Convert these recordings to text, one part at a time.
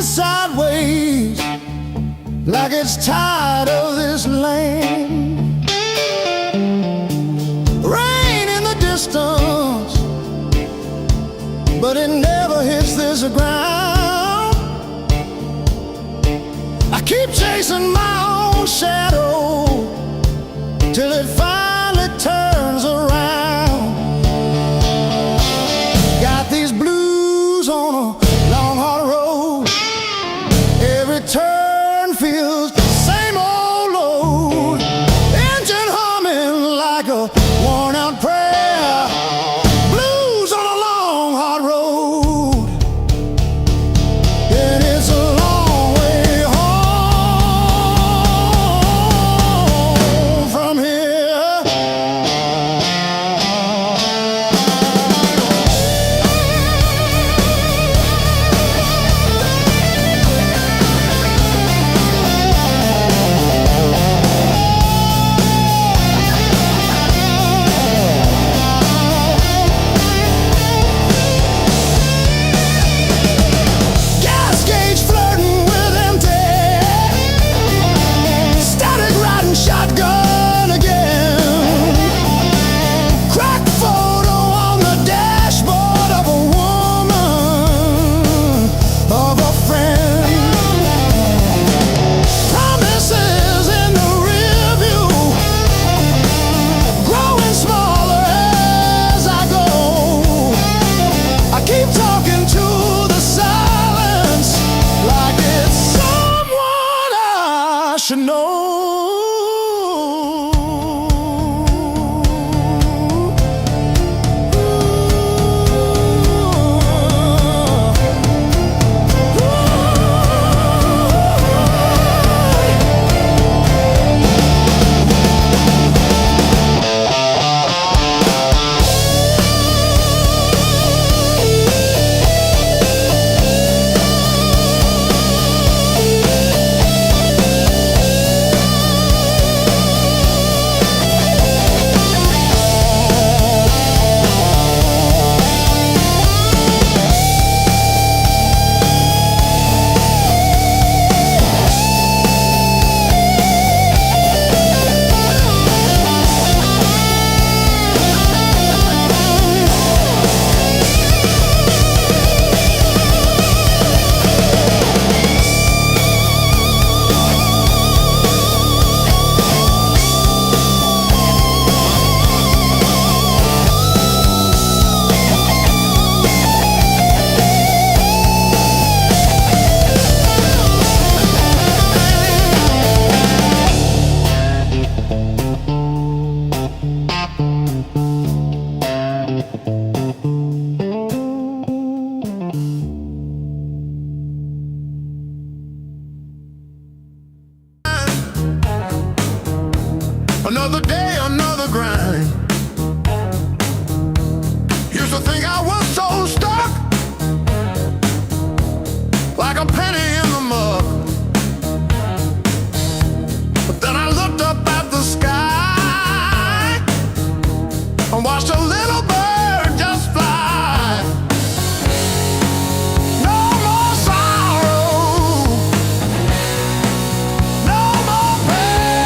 sideways like it's tired of this land. Rain in the distance, but it never hits this ground. I keep chasing my own shadow till it finally turns around. Got these blues on a long hard road. Every turn feels the same old load. Engine humming like a worn out prayer. Blues on a long hard road. And it's a long way home from here. Gas gauge flirting with empty. Static riding shotgun again. Cracked photo on the dashboard of a woman, of a friend. Promises in the rear view, growing smaller as I go. I keep talking to the silence like it's someone I should know. Another day, another grind. Used to think I was so stuck, like a penny in the mud. But then I looked up at the sky and watched a little bird just fly. No more sorrow, no more pain.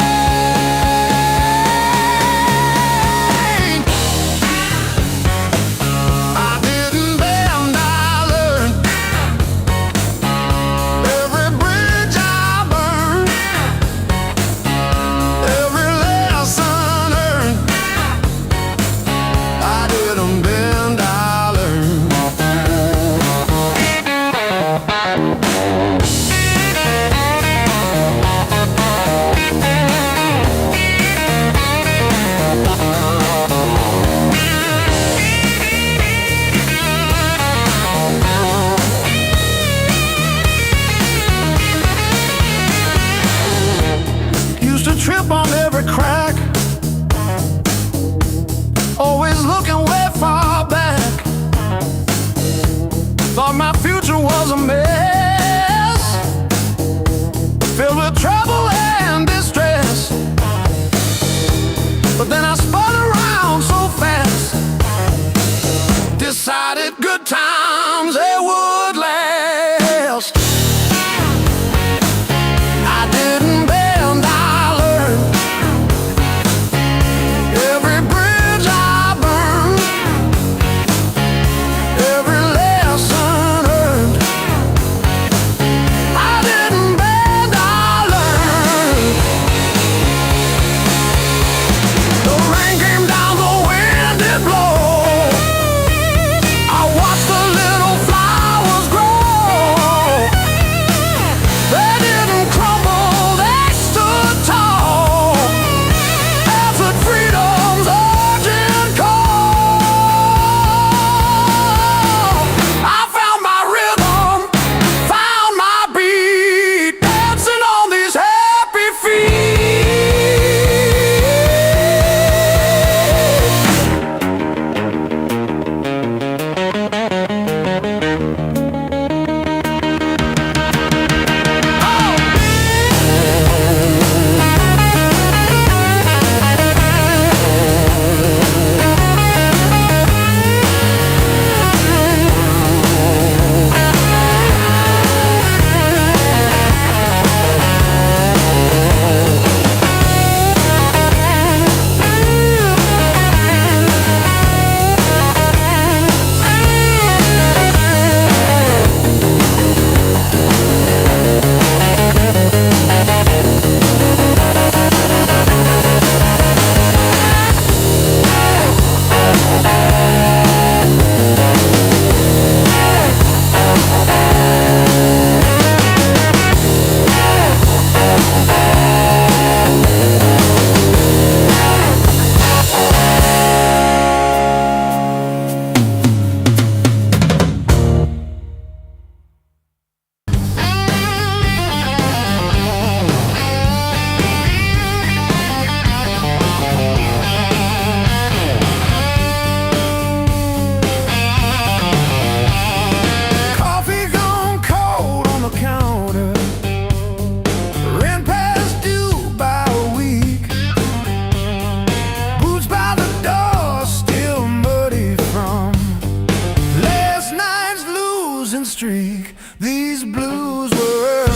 these blues were earned.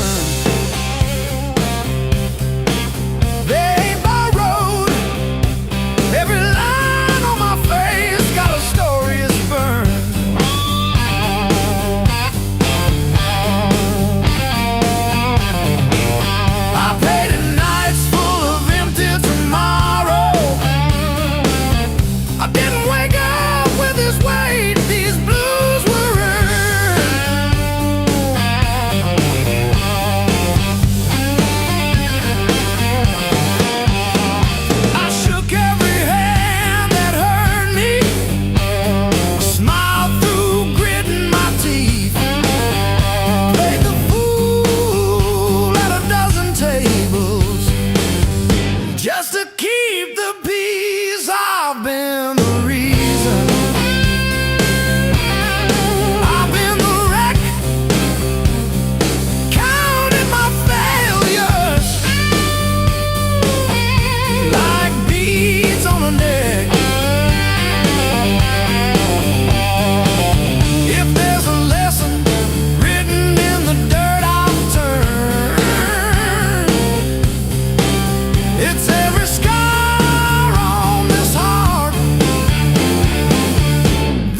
They ain't borrowed. Every line on my face got a story it's burned. I painted nights full of empty tomorrow. I didn't wake up with this weight. These blues were earned. I shook every hand that hurt me. Smiled through gritting my teeth. Played the fool at a dozen tables just to keep the peace. I've been the reason. I've been the wreck. Counted my failures like beads on a neck. If there's a lesson written in the dirt I've turned, it's every scar on this heart.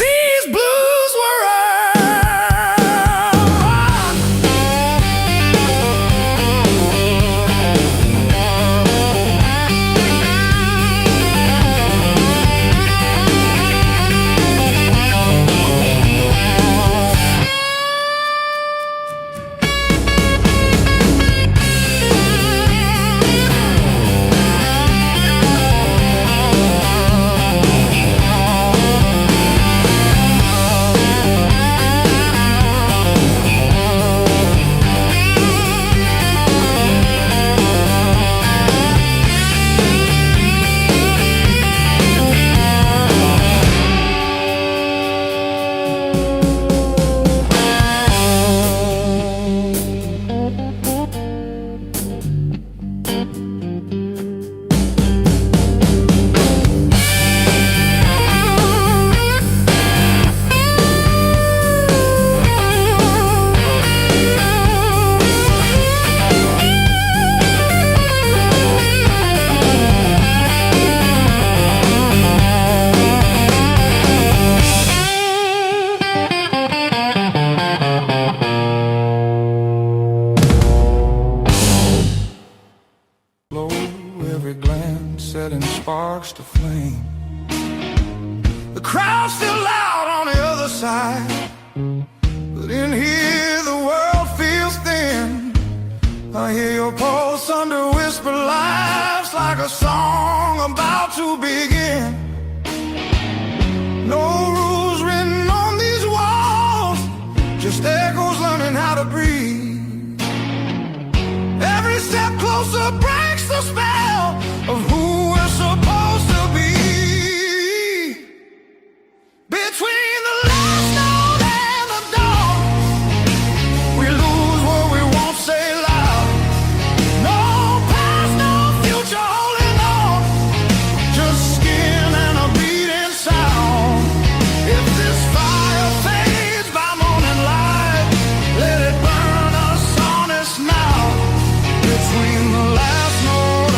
These blues were earned. Blow every glance, setting sparks to flame. The crowd's still loud on the other side, but in here the world feels thin. I hear your pulse under whisper laughs, like a song about to begin. No rules written on these walls, just echoes learning how to breathe. Every step closer breaks the spell of who we're supposed to be. Between the last note and the dawn, we lose what we won't say loud. No past, no future holding on, just skin and a beating sound. If this fire fades by morning light, let it burn us honest now. Between the last note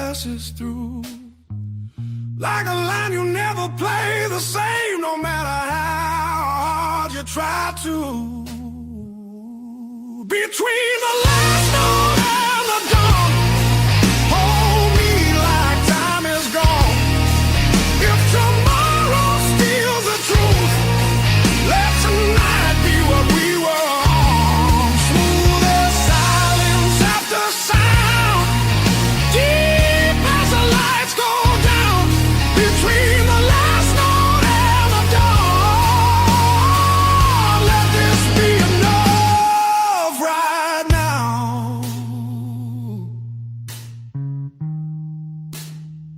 passes through. Like a line you never play the same, no matter how hard you try to. Between the last note and the dawn, hold me like time is gone. If tomorrow steals the truth, let tonight be what we were on. Smooth as silence after sound, deep as the lights go down. Between the last note and the dawn, let this be enough right now.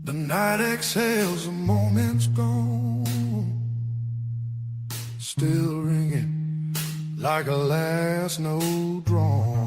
The night exhales, the moment's gone, still ringing like a last note drawn.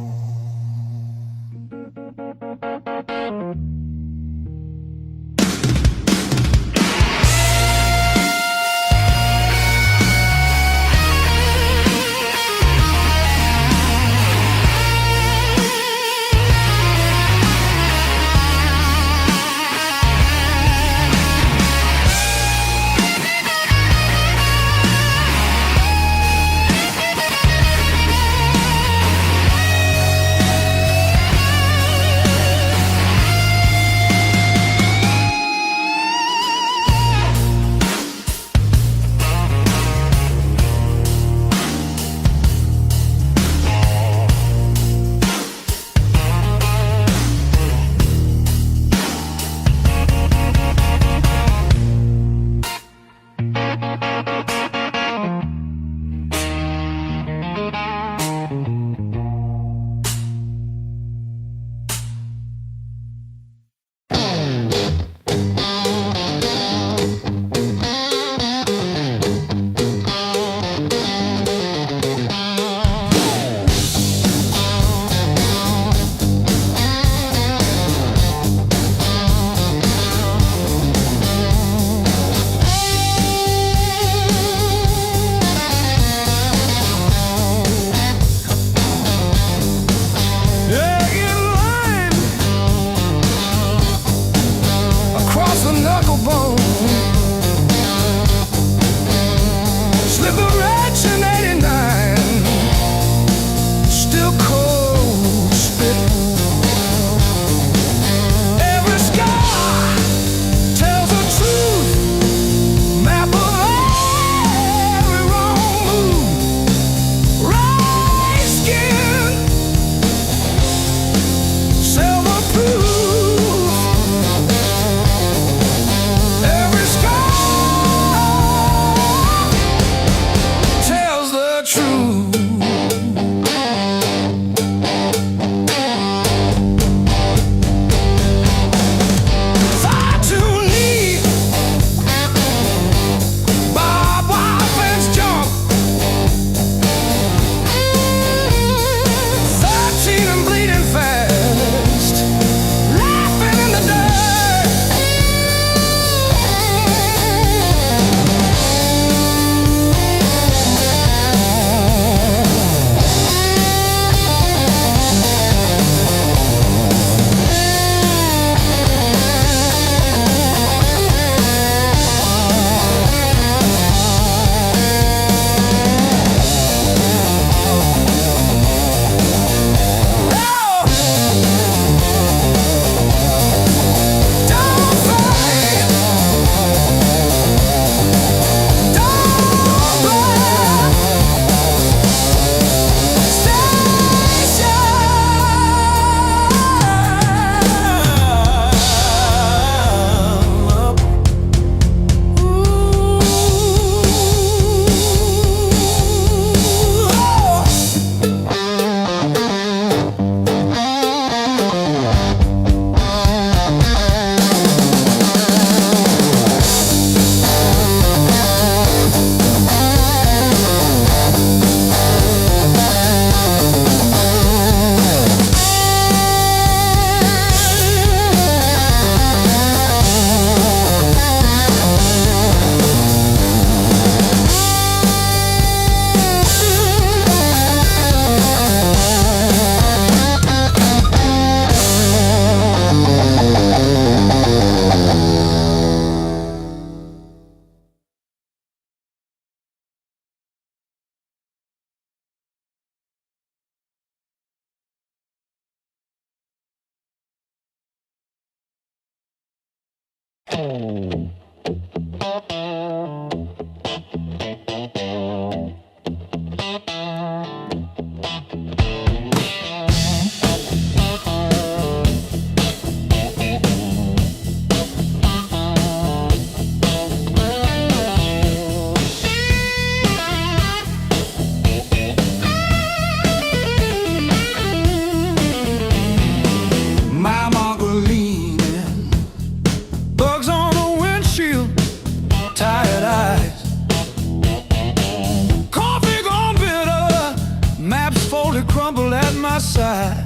Crumble at my side.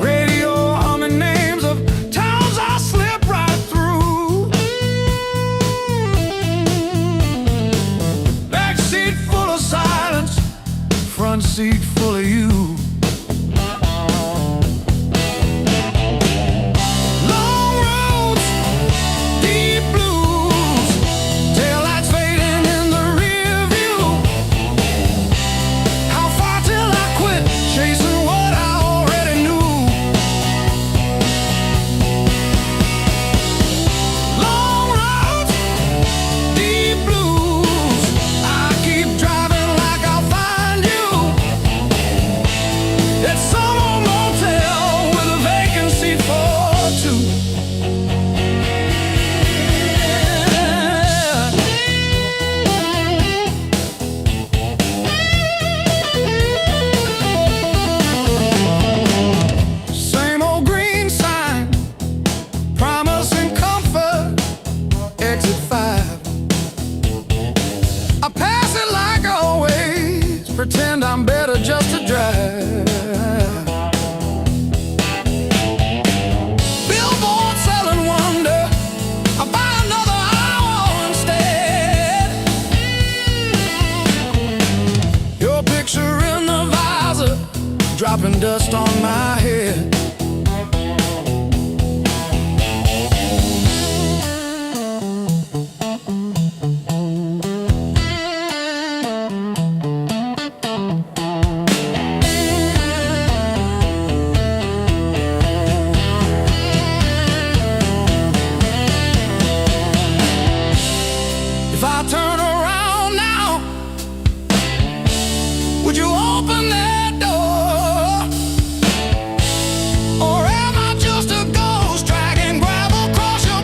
Radio humming names of towns I slip right through. Back seat full of silence, front seat full of you. Pretend I'm better just to drive. Billboard selling wonder, I'll buy another hour instead. Your picture in the visor, dropping dust on my head. If I turn around now, would you open that door? Or am I just a ghost dragging gravel across your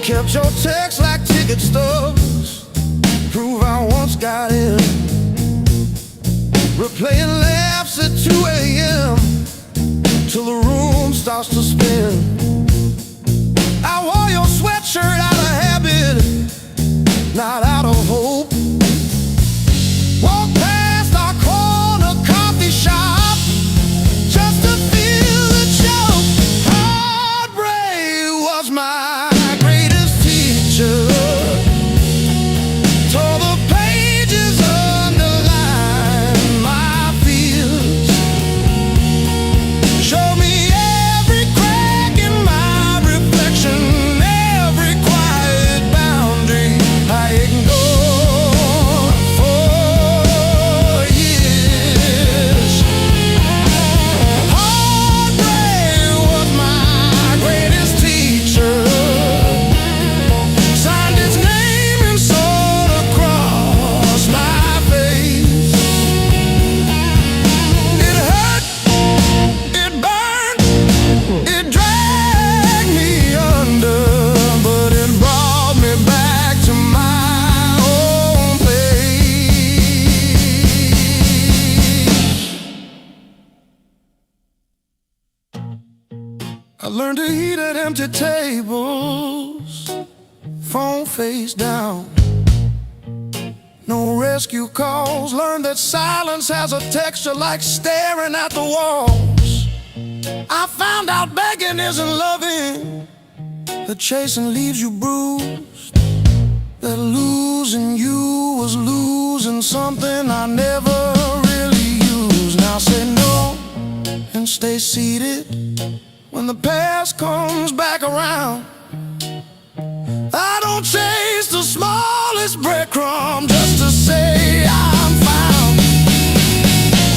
kept your text like ticket stubs, prove I once got in. Replaying laughs at 2 a.m. till the room starts to spin. I wore your sweatshirt out of habit, not out of hope. Walk past our corner coffee shop just to feel the joke. Heartbreak was my greatest teacher. Tore the pages I learned to eat at empty tables, phone face down. No rescue calls. Learned that silence has a texture like staring at the walls. I found out begging isn't loving, that chasing leaves you bruised, that losing you was losing something I never really used. Now say no and stay seated when the past comes back around. I don't chase the smallest breadcrumb just to say I'm found.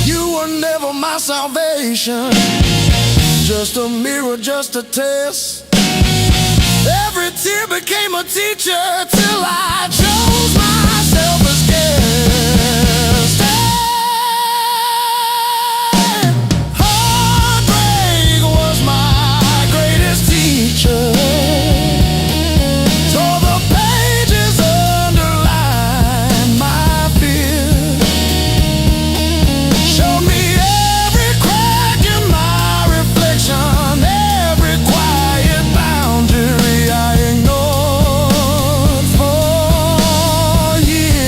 You were never my salvation, just a mirror, just a test. Every tear became a teacher till I chose myself as guest. Heartbreak was my greatest teacher. Tore the pages, underlined my fear. Showed me every crack in my reflection, every quiet boundary I ignored for years.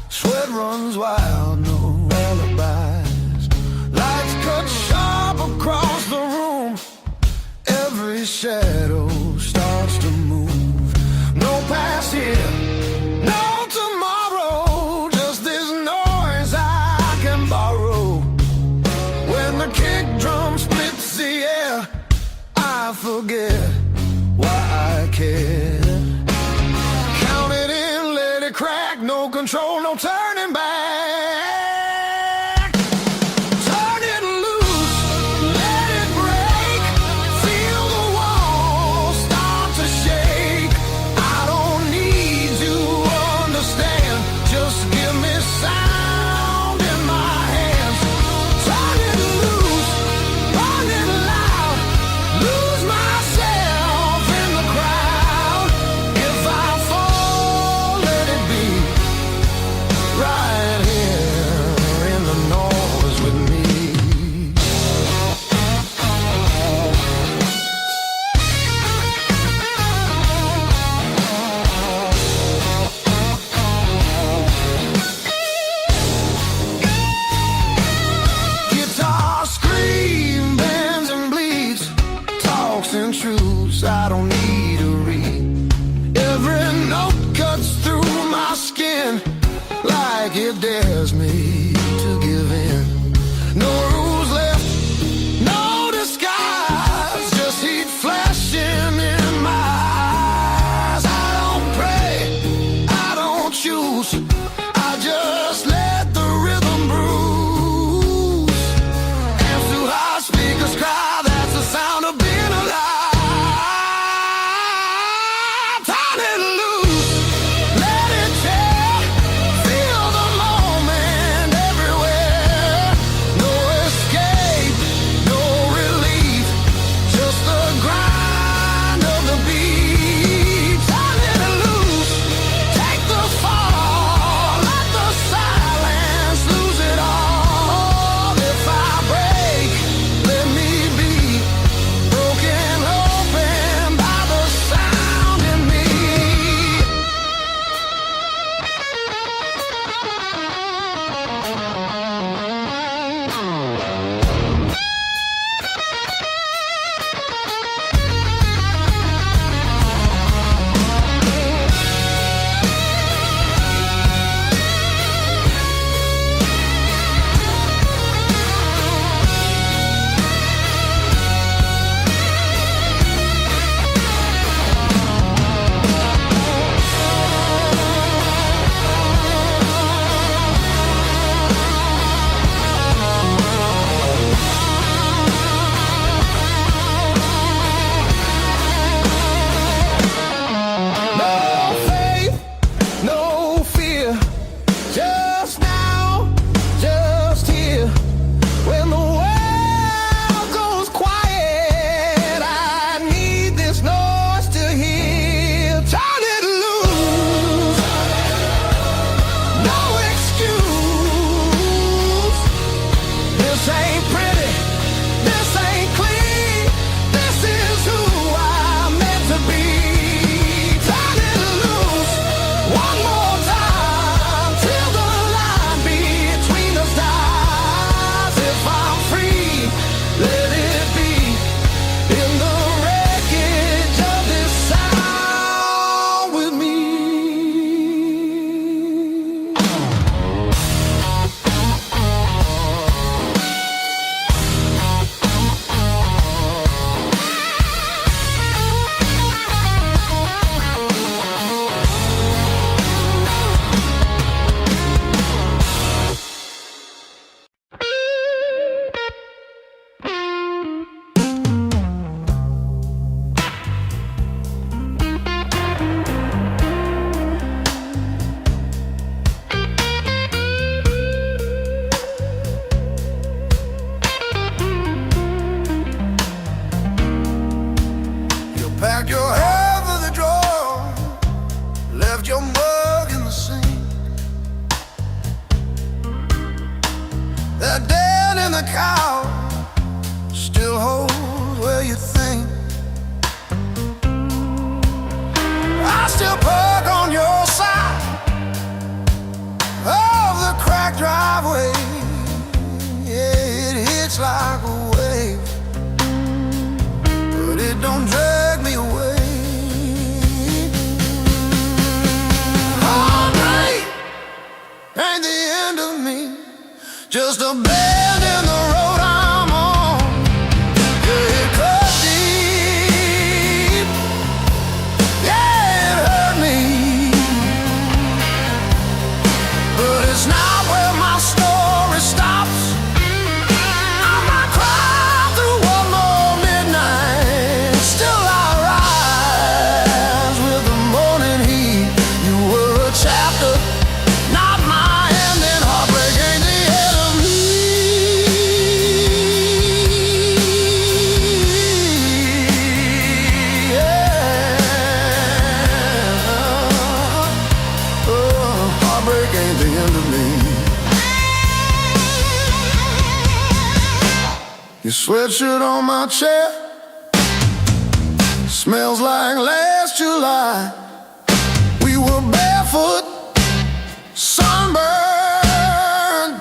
Sweat runs wild, no alibis. Lights cut sharp across the room. Every shadow starts to move. No past here, no tomorrow. Just this noise I can borrow. When the kick drum splits the air, I forget why I care. Crack, no control, no turning back. Turn it loose, let it break. Feel the walls start to shake. I don't blues I don't need to read. Every note cuts through my skin like it dares me to give in. No rules left, no disguise, just heat flashing in my eyes. I don't pray, I don't choose, I just let the rhythm bruise. Amps too high, speakers cry, that's the sound of being alive. Turn it loose, let it tear, feel the moment everywhere. No escape, no relief, just the grind of the beat. Turn it loose, take the fall, let the silence lose it all. If I break, let me be broken open by the sound in me. No faith, no fear, just now, just here. When the world goes quiet, I need this noise to hear. Turn it loose, no excuse. This ain't pretty, this ain't clean, this is who I'm meant to be. Turn it loose, one more time, till the line between us dies. If I'm free, let it be in the wreckage of this sound with me. You packed your hair for the drawer, left your mug in the sink. That dead in the cow still holds where you think. I still park on your side of the cracked driveway. Yeah, it hits like a wave, but it don't drag me away. Heartbreak ain't the end of me, just a bend in the road I'm on. Yeah, it cut deep, yeah, it hurt me, but it's not where my story stops. I might cry through one more midnight, still I rise with the morning heat. You were a chapter, not my ending. Heartbreak ain't the end of me. Yeah. Oh, heartbreak ain't the end of me. Your sweatshirt on my chair smells like last July. We were barefoot, sunburned,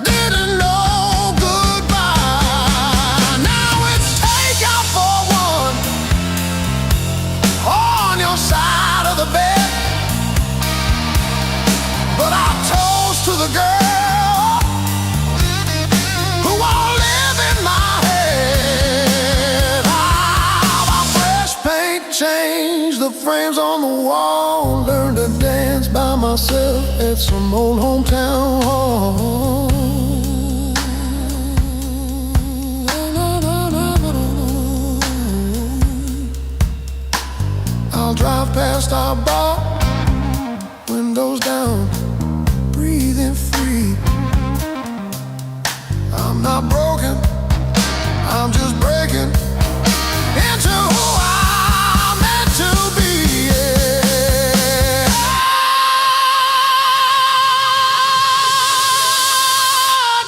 didn't know goodbye. Now it's takeout for one, side of the bed. But I toast to the girl who won't live in my head. My fresh paint changed the frames on the wall. Learned to dance by myself at some old hometown hall. I'll drive past our bar, windows down, breathing free. I'm not broken, I'm just breaking into who I'm meant to be. Yeah.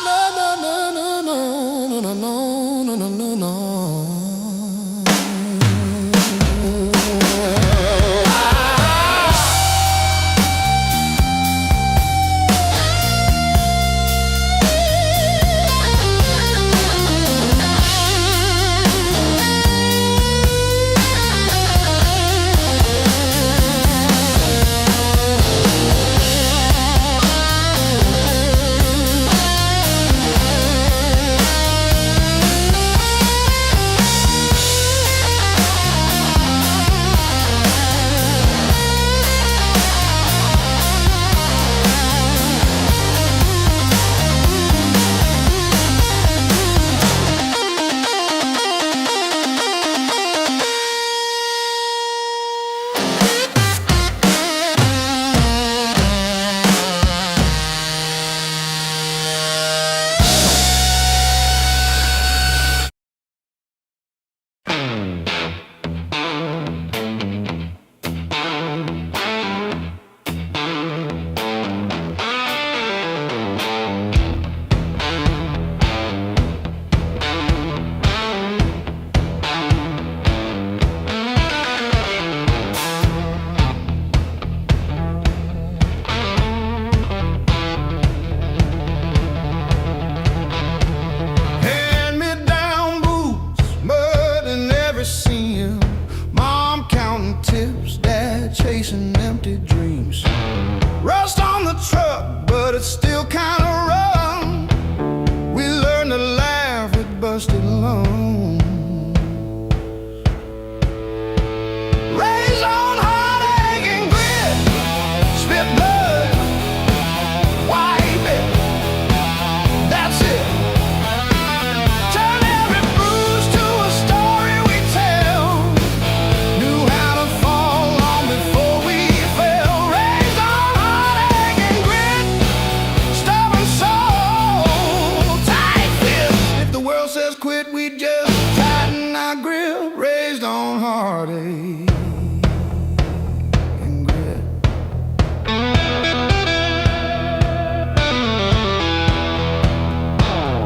No, no, no, no, no, no, no, no, no, no. Chasing empty dreams. Rust on the truck, but it's still kinda run. We learned to laugh with busted lungs. Raised on heartache and grit, spit blood, wipe it, that's it. Turn every bruise to a story we tell. Knew how to fall long before we fell. Raised on heartache and grit, stubborn soul, tight fist. If the world says quit, we just tighten our grip. Raised on heartache and grit.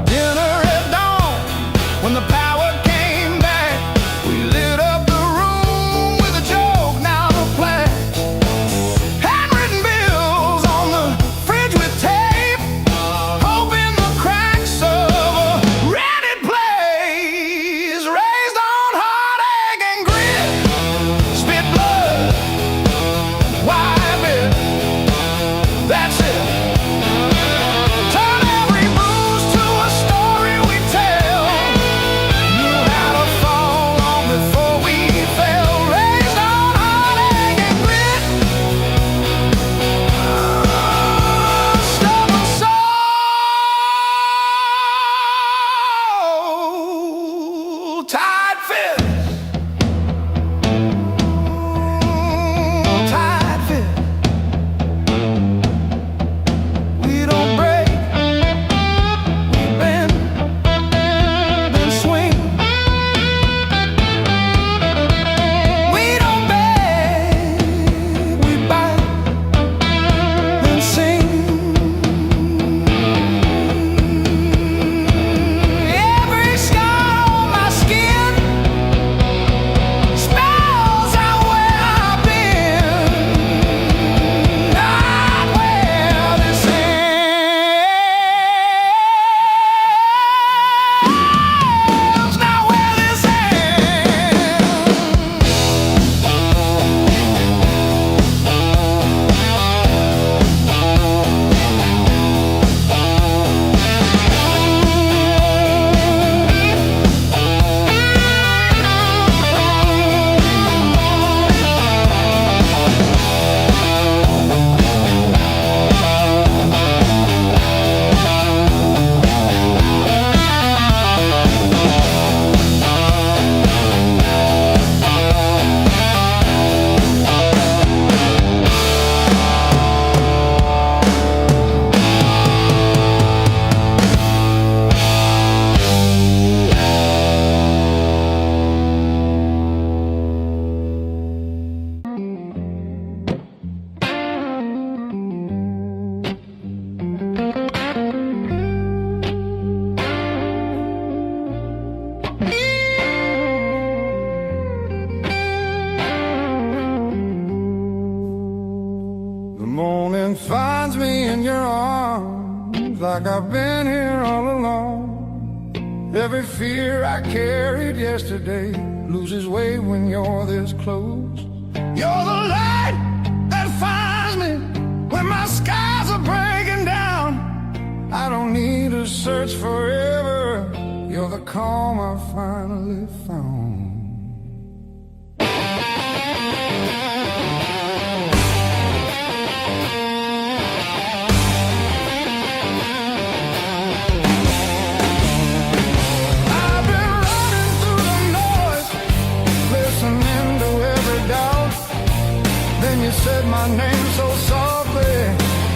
Dinner at dawn, when the power came back, we lit up the room with a joke, now the plaque. Handwritten bills on the fridge with tape, hoping the cracks of a rented place. Raised on heartache and grit. finds me in your arms like I've been here all along. Every fear I carried yesterday loses weight when you're this close. You're the light that finds me when my skies are breaking down. I don't need to search forever. You're the calm I finally found. You said my name so softly,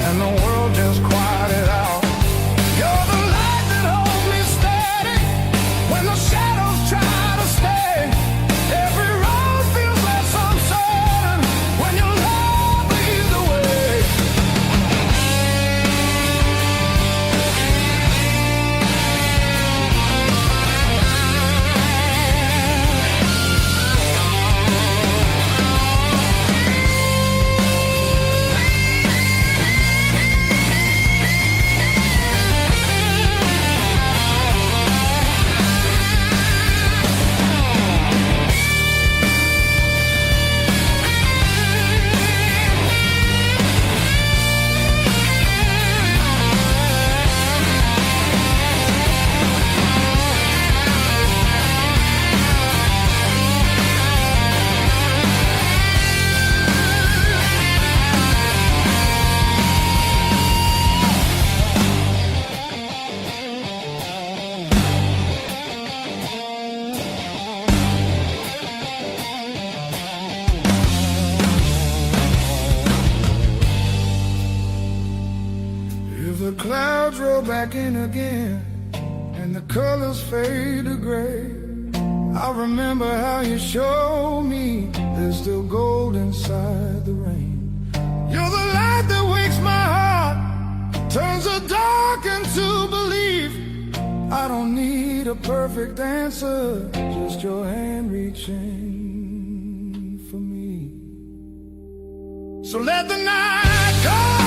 and the world just quieted out. You're the light that holds me steady when the shadows try to stay. Every road feels less uncertain when your love leads the way. The clouds roll back in again and the colors fade to gray. I remember how you showed me there's still gold inside the rain. You're the light that wakes my heart, turns the dark into belief. I don't need a perfect answer, just your hand reaching for me. So let the night come.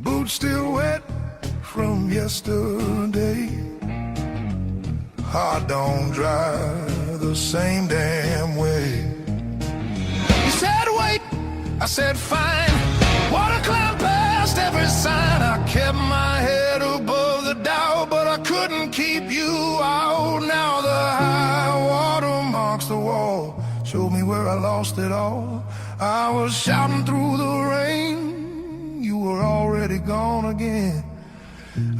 Boots still wet from yesterday. Heart don't dry the same damn way. You said wait, I said fine. Water cloud past every sign. I kept my head above the doubt, but I couldn't keep you out. Now the I lost it all. I was shouting through the rain, you were already gone again.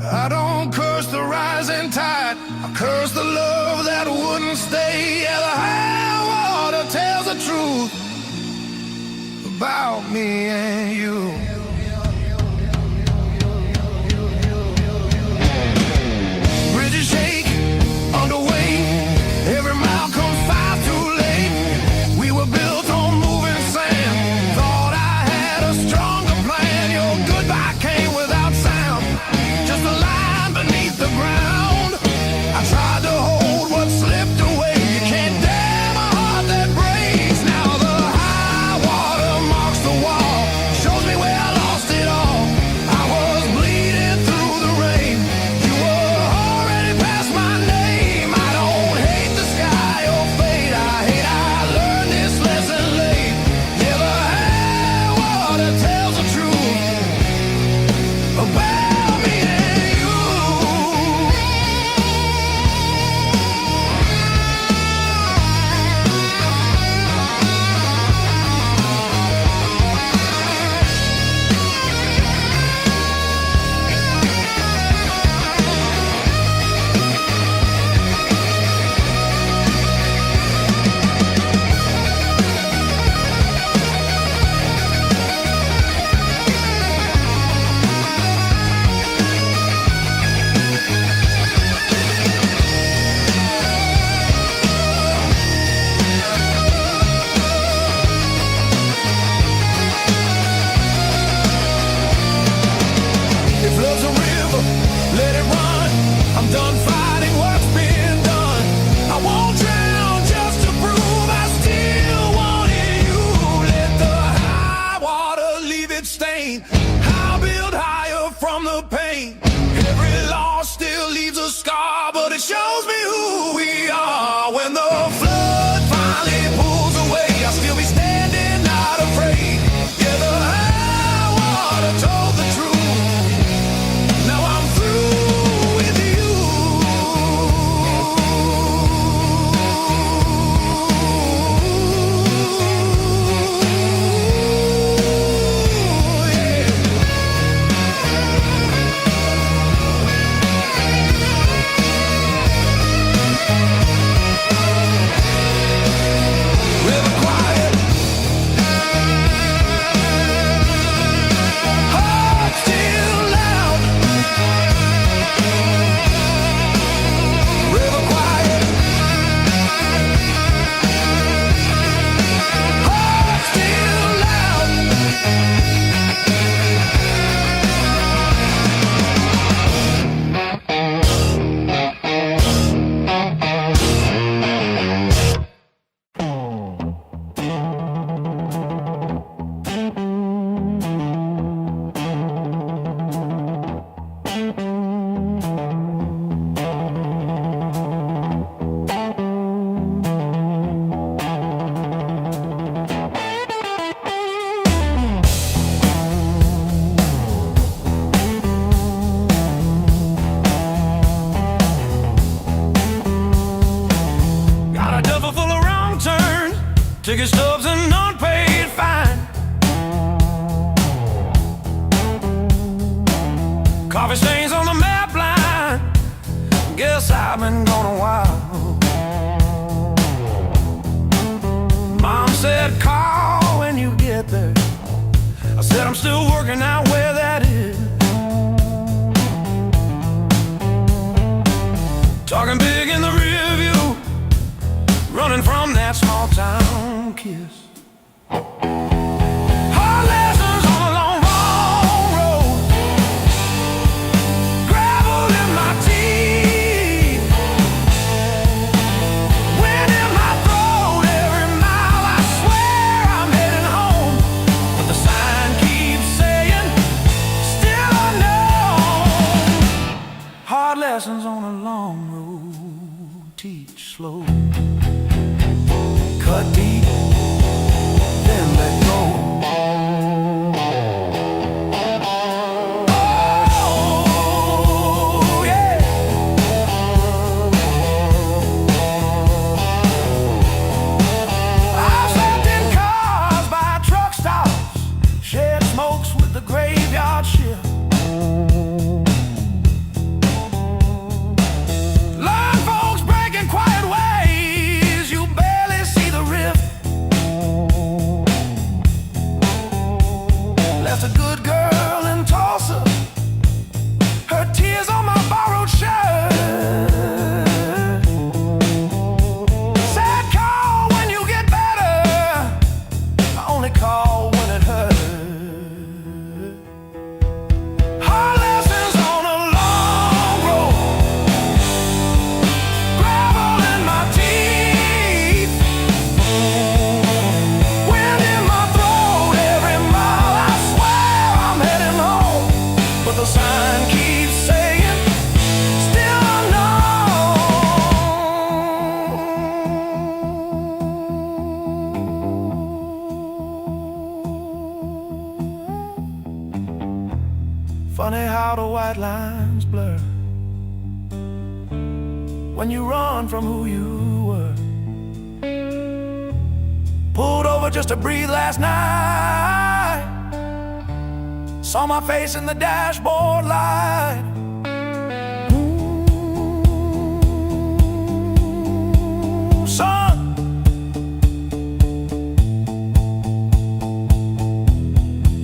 I don't curse the rising tide, I curse the love that wouldn't stay. Yeah, the high water tells the truth about me and you. Bridges shake under weight, every mile comes far too late. We were built on moving sand, thought I had a stronger plan. Your goodbye came without sound, just a line beneath the ground. I tried to hold what slipped away. You can't damn a heart that breaks. Now the high water marks the wall, shows me where I lost it all. I was bleeding through the rain, you were already past my name. I don't hate the sky or fate, I learned this lesson late. Yeah, the high water tells the truth about me and you. If love's a river, let it run. I'm done fighting what's been done. I won't drown just to prove I still wanted you. Let the high water leave its stain, I'll build higher from the pain. Every loss still leaves a scar, but it shows me who we are. When the flood finally pulls away, I'll still be standing, not afraid. Yeah, the high water told the truth, now I'm through with you. River quiet, heart still loud. River quiet, heart still loud. Got a duffel full of wrong turns, ticket stubs and unpaid fine. Coffee stains on the map line, guess I've been gone a while. Mom said call when you get there, I said I'm still working out where that is. Talking big in the rear view, running from that small town kiss. Hard lessons on a long, long road, gravel in my teeth, wind in my throat. Every mile I swear I'm heading home, but the sign keeps saying still unknown. Hard lessons on a long road, teach slow. Cut deep, then let go. Oh, yeah. I've sat lines blur when you run from who you were. Pulled over just to breathe last night. Saw my face in the dashboard light. Ooh, son,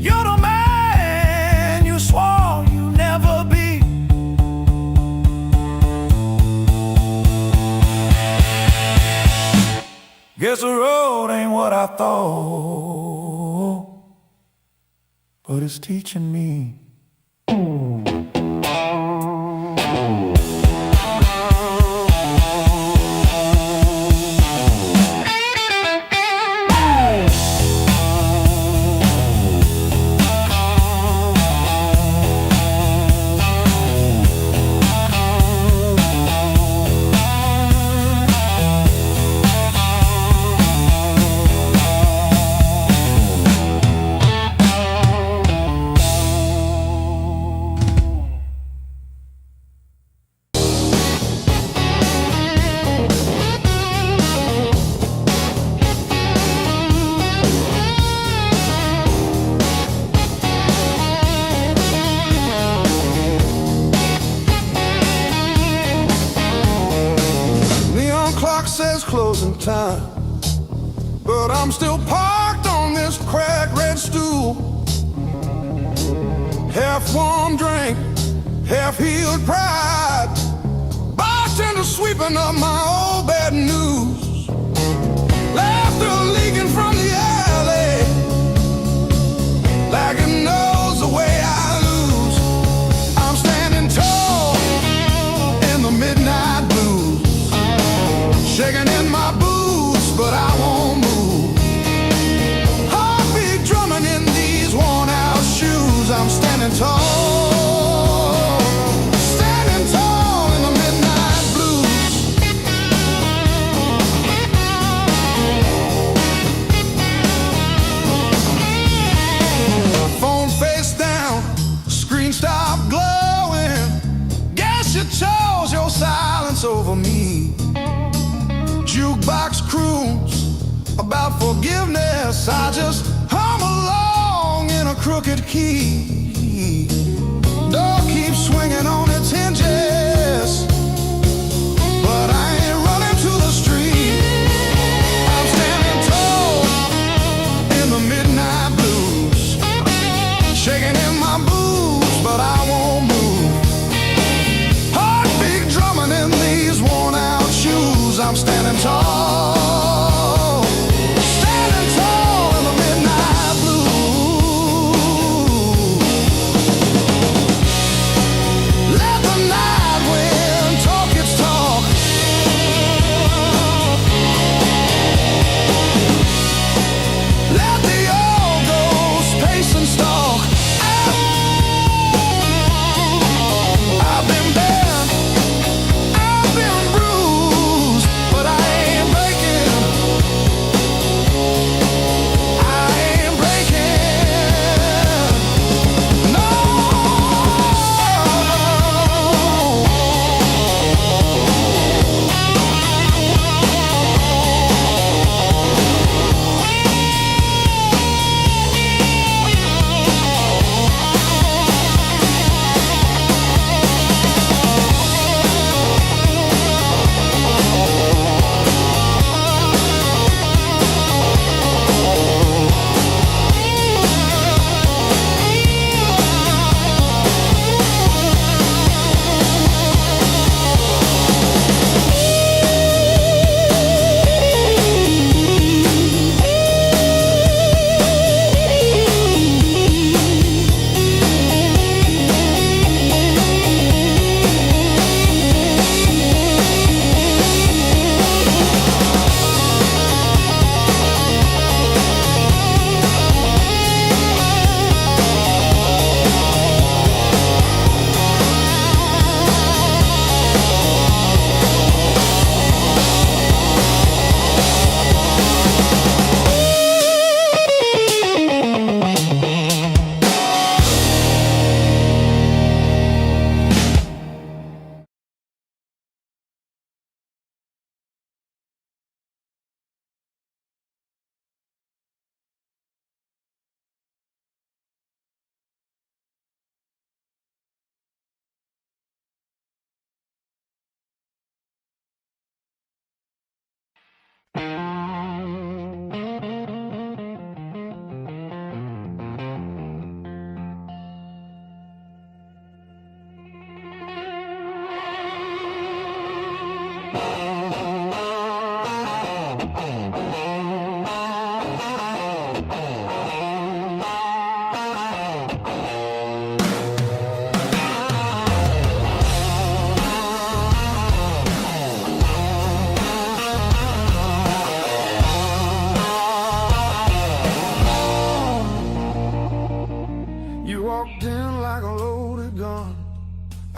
you're the man you swore you'd never be. Guess the road ain't what I thought, but it's teaching me. Says closing time, but I'm still parked on this cracked red stool. Half warm drink, half healed pride. Bartender sweeping up my old bad news. Laughter leaking from the alley, like it knows the way I lose. I'm standing tall in the midnight blues, shaking in my boots, but I won't move. Heartbeat drumming in these worn-out shoes. I'm standing tall, standing tall in the midnight blues. Phone face down, screen stopped glowing. Guess you chose your silence over me. Jukebox croons about forgiveness. I just hum along in a crooked key. Door keeps swinging on its hinges, but I ain't running to the street. I'm standing tall in the midnight blues, shaking in my boots, but I won't move. Heartbeat drumming in these worn-out shoes. I'm standing tall, standing tall in the midnight blue. Let the night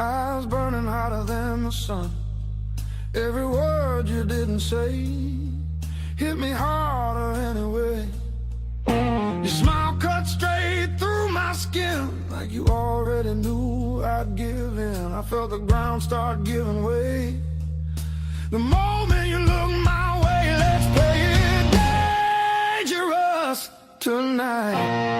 eyes burning hotter than the sun. Every word you didn't say hit me harder anyway. Your smile cut straight through my skin, like you already knew I'd give in. I felt the ground start giving way. The moment you look my way, let's play it dangerous tonight.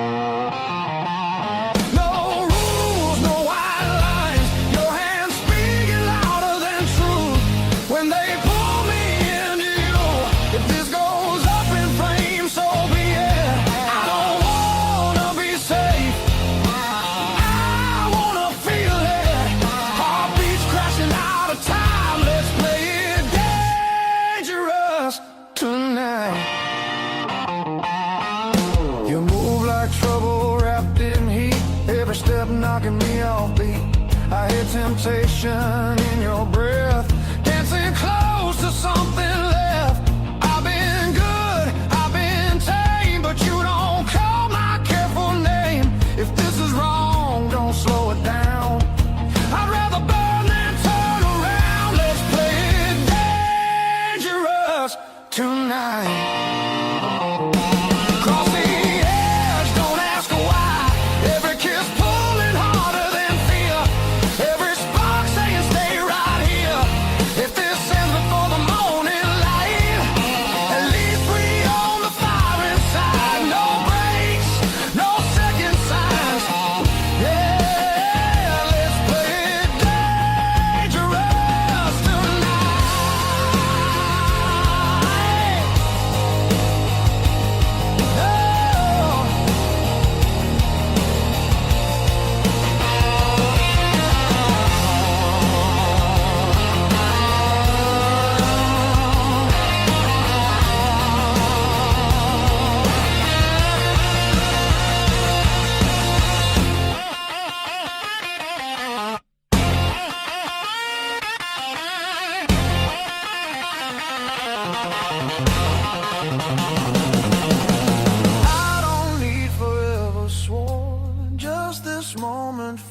Knocking me off beat. I hear temptation in your breath, dancing close to something left. I've been good, I've been tame, but you don't call my careful name. If this is wrong, don't slow it down. I'd rather burn than turn around. Let's play it dangerous tonight.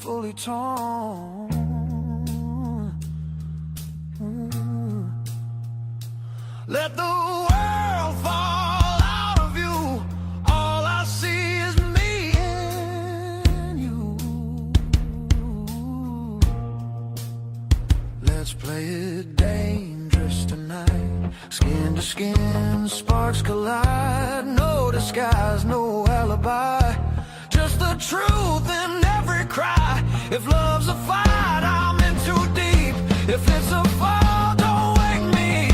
Fully torn. Let the world fall out of you. All I see is me and you. Let's play it dangerous tonight. Skin to skin, sparks collide. No disguise, no alibi. Just the truth in every cry. If love's a fight, I'm in too deep. If it's a fall, don't wake me.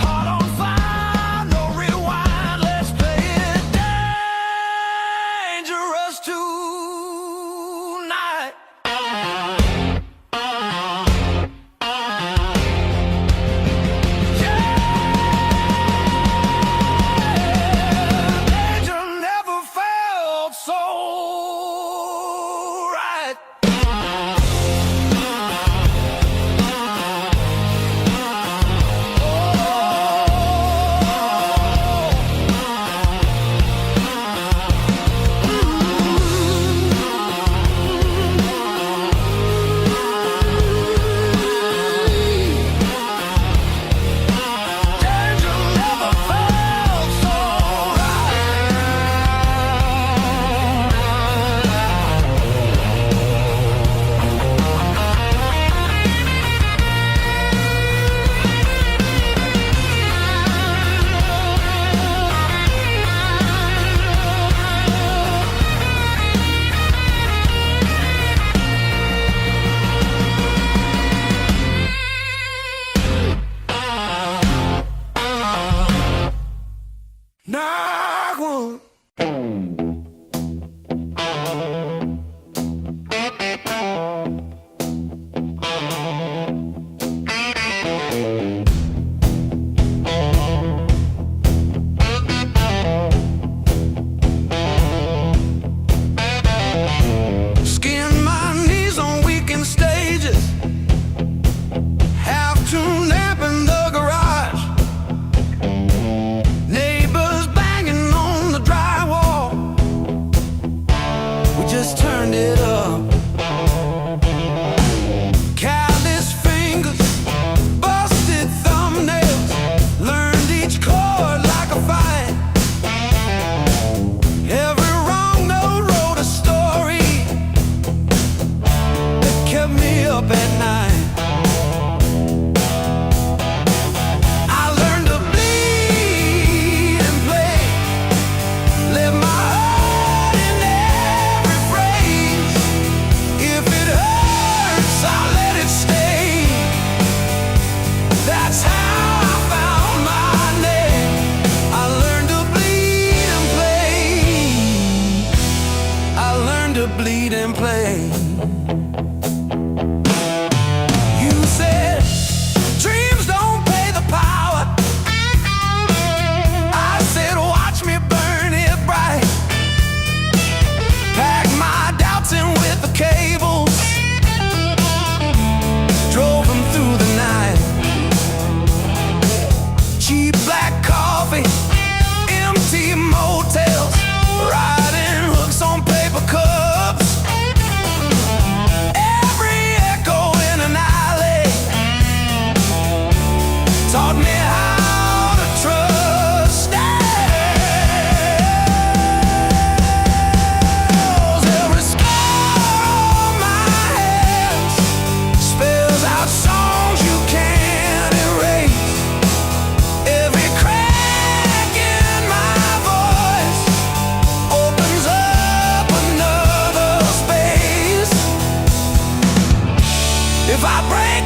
Heart on fire, no rewind. Let's play it dangerous tonight. Danger never felt so right.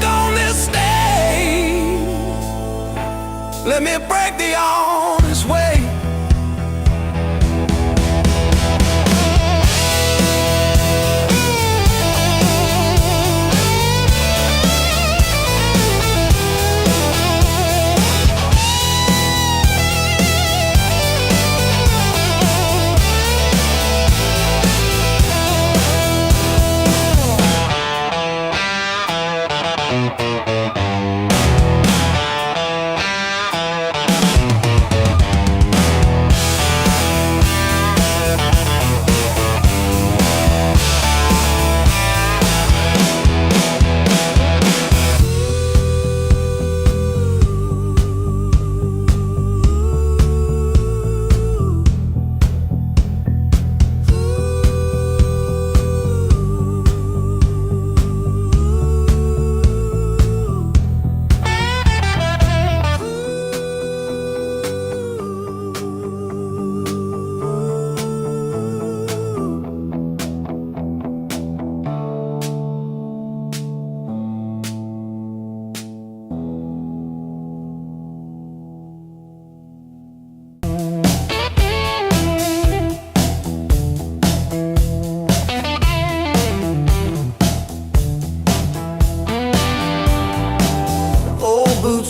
break on this stage. Let me break the honest way.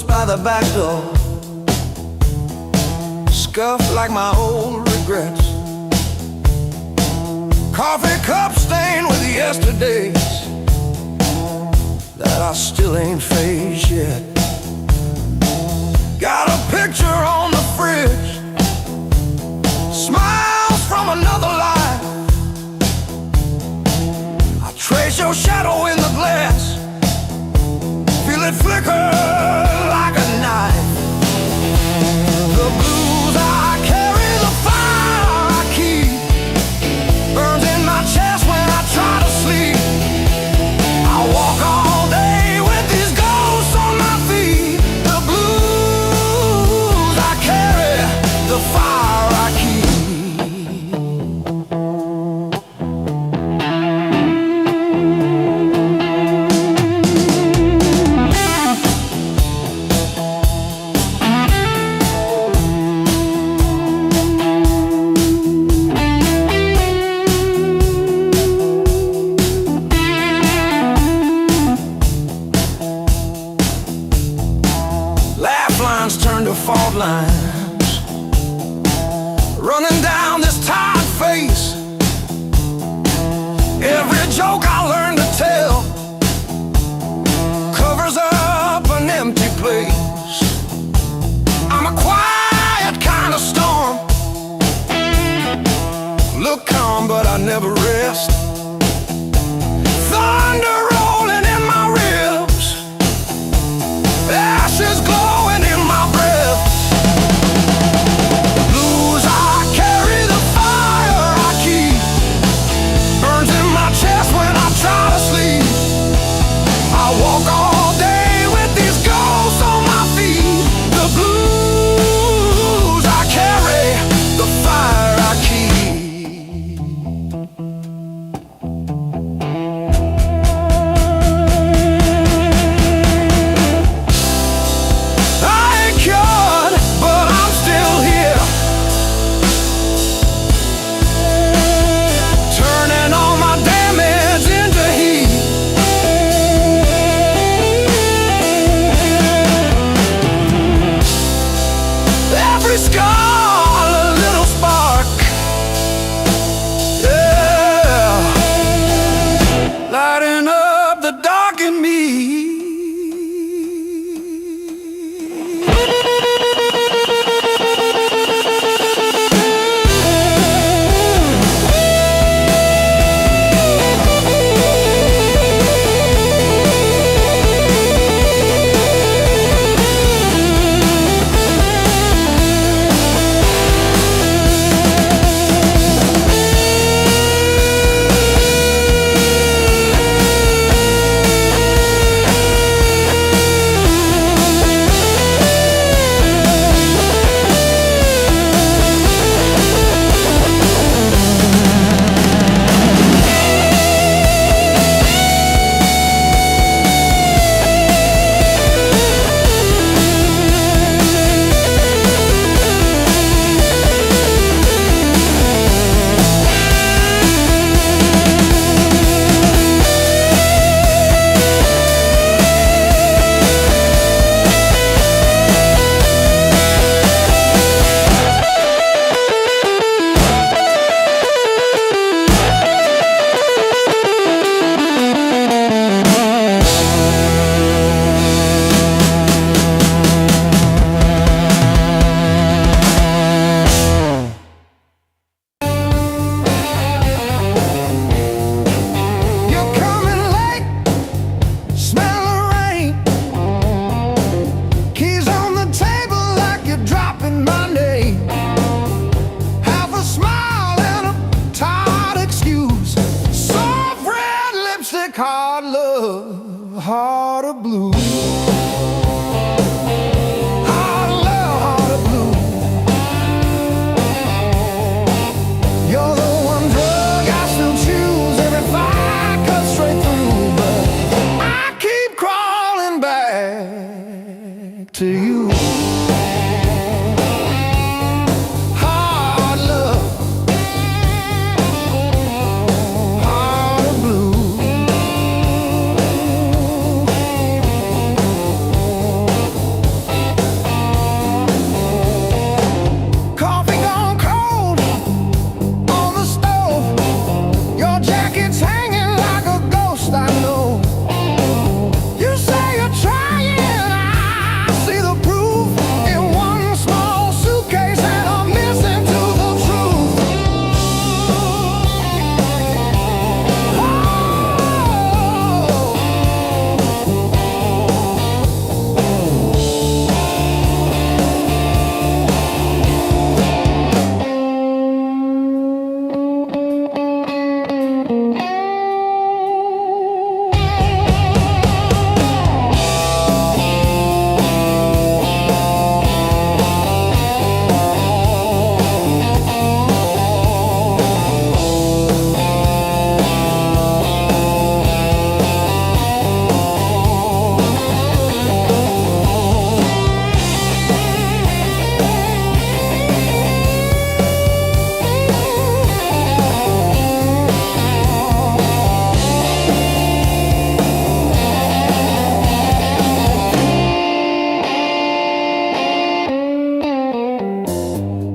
By the back door, scuffed like my old regrets. Coffee cup stained with yesterdays that I still ain't faced yet. Got a picture on the fridge, smiles from another life. I trace your shadow in the glass, feel it flicker like a knife. The blues I carry, the fire I keep, burns in my chest when I try to sleep. I walk all day with these ghosts on my feet. The blues I carry, the fire I keep. Turn to fault lines, running down this tired face. Every joke I learn to tell covers up an empty place. I'm a quiet kind of storm, look calm but I never rest. Thunder rolling in my ribs, ashes glowing in my breath. Blues I carry, the fire I keep, burns in my chest when I Heart of love, heart of blue. You're the one drug I still choose. Every fire cuts straight through, but I keep crawling back to you. Hard love, heart of blue. Coffee gone cold on the stove. Your jacket's hanging like a ghost, I know. You say you're trying, I see the proof in one small suitcase, and I'm missing to the truth.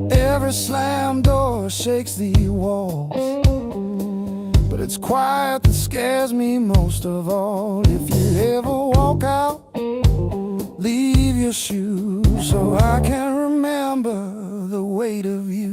Every slam door shakes the walls, but it's quiet that scares me most of all. If you ever walk out, leave your shoes so I can remember the weight of you.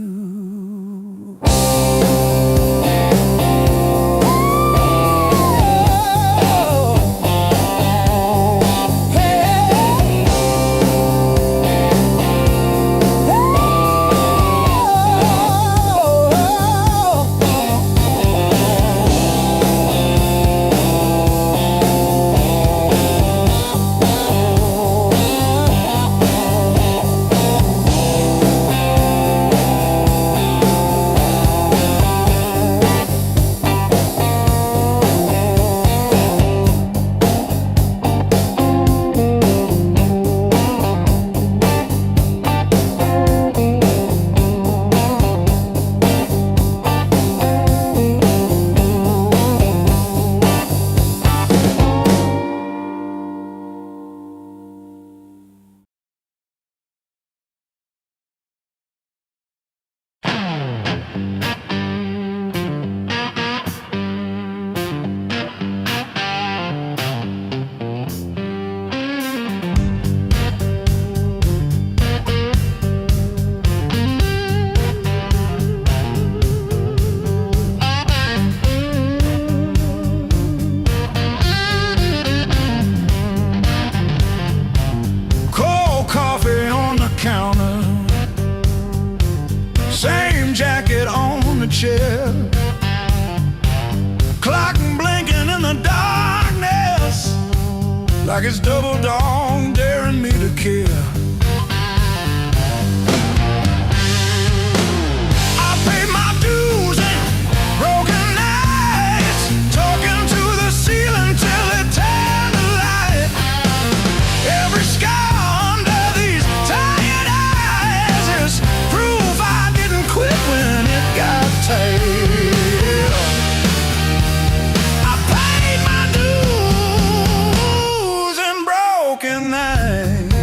Chair, clock blinking in the darkness, like it's double dawn daring me to care. I paid my dues and broken nights, talking to the ceiling till it turned to light. Every scar under these tired eyes is proof I didn't quit when it got tight. I paid my dues and broken nights.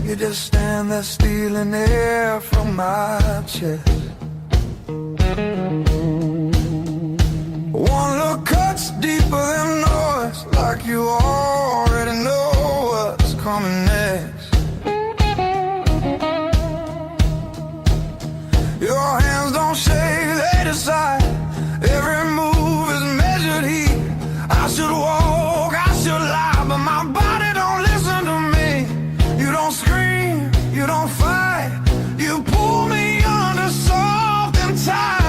You just stand there stealing air from my chest. One look cuts deeper than noise, like you already know what's coming next. Your hands don't shake, they decide. Every move is measured heat. I should walk, I should lie, but my body don't listen to me. You don't scream, you don't fight, you pull me under soft and tight.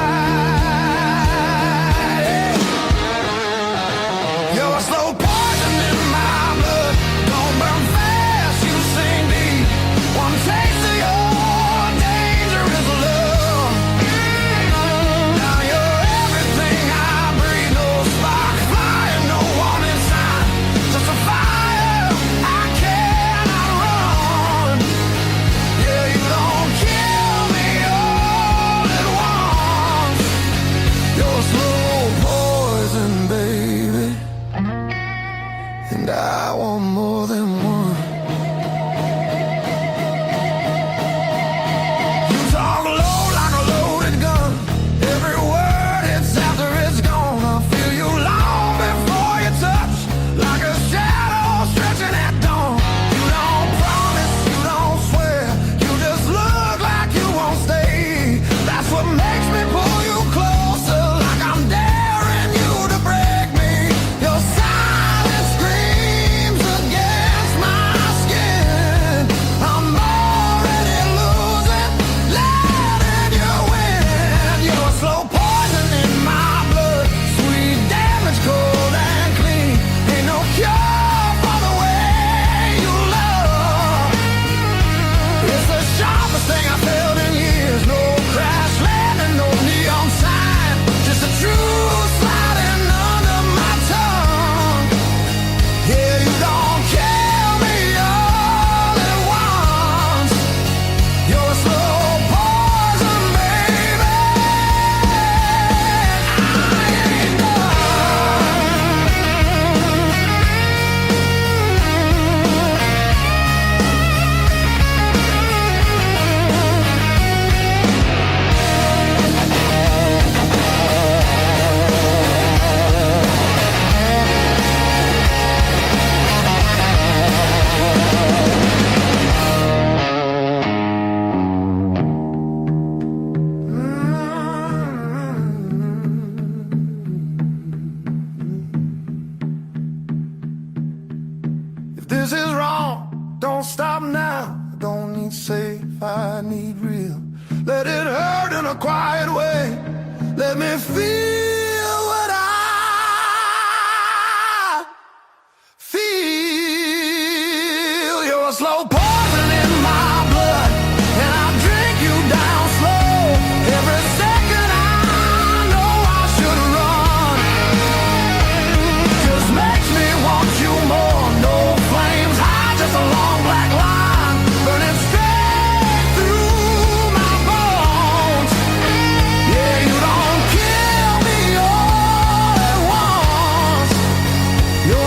You're a slow poison in my blood. Don't burn fast, you sing deep. One taste of your dangerous love. Now you're everything I breathe. No spark fire, no warning sign, just a fire I cannot run. Yeah, you don't kill me all at once. You're slow poison, baby, and I want more than one. You talk low like a loaded gun. Every word hits after it's gone. I feel you long before you touch, like a shadow stretching at dawn. You don't promise, you don't swear, you just look like you won't stay. That's what makes me pull you closer, like I'm daring you to break me. Your silence screams against my skin. I'm already losing, letting you win. You're slow poison in my blood, sweet damage, cold and clean. Ain't no cure for the way you love. It's the sharpest thing I've felt in years. No crash landing, no neon sign, just the truth sliding under my tongue. Yeah, you don't kill me all at once. You're a slow poison, baby. I ain't done. If this is wrong, don't stop now. I don't need safe, I need real. Let it hurt in a quiet way. Let me feel what I feel. You're a slow poison in my blood, and I drink you down slow. Every second I know I should run, just makes me want you more. No flames high, just a long black line burning straight through my bones. Yeah, you don't kill me all at once. You're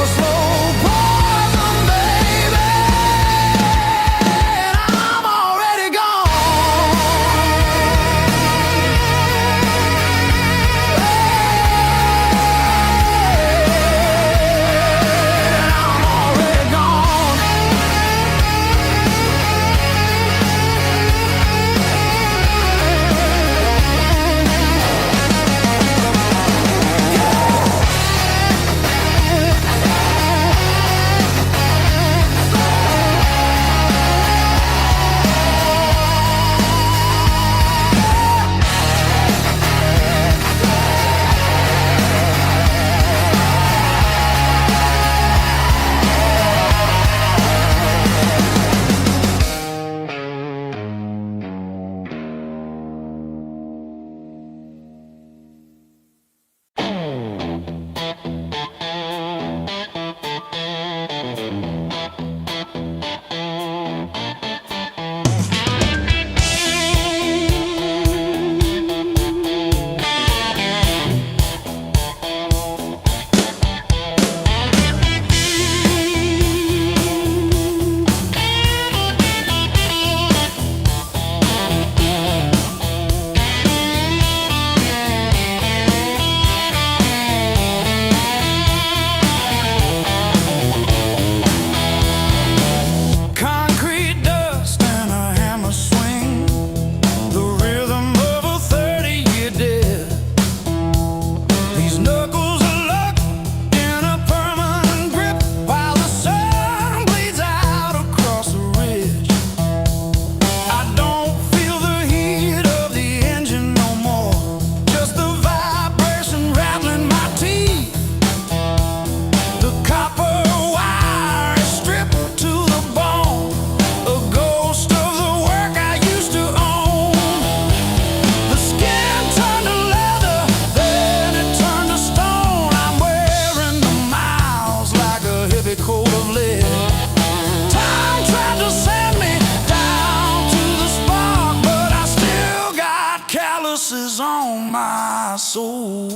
soul.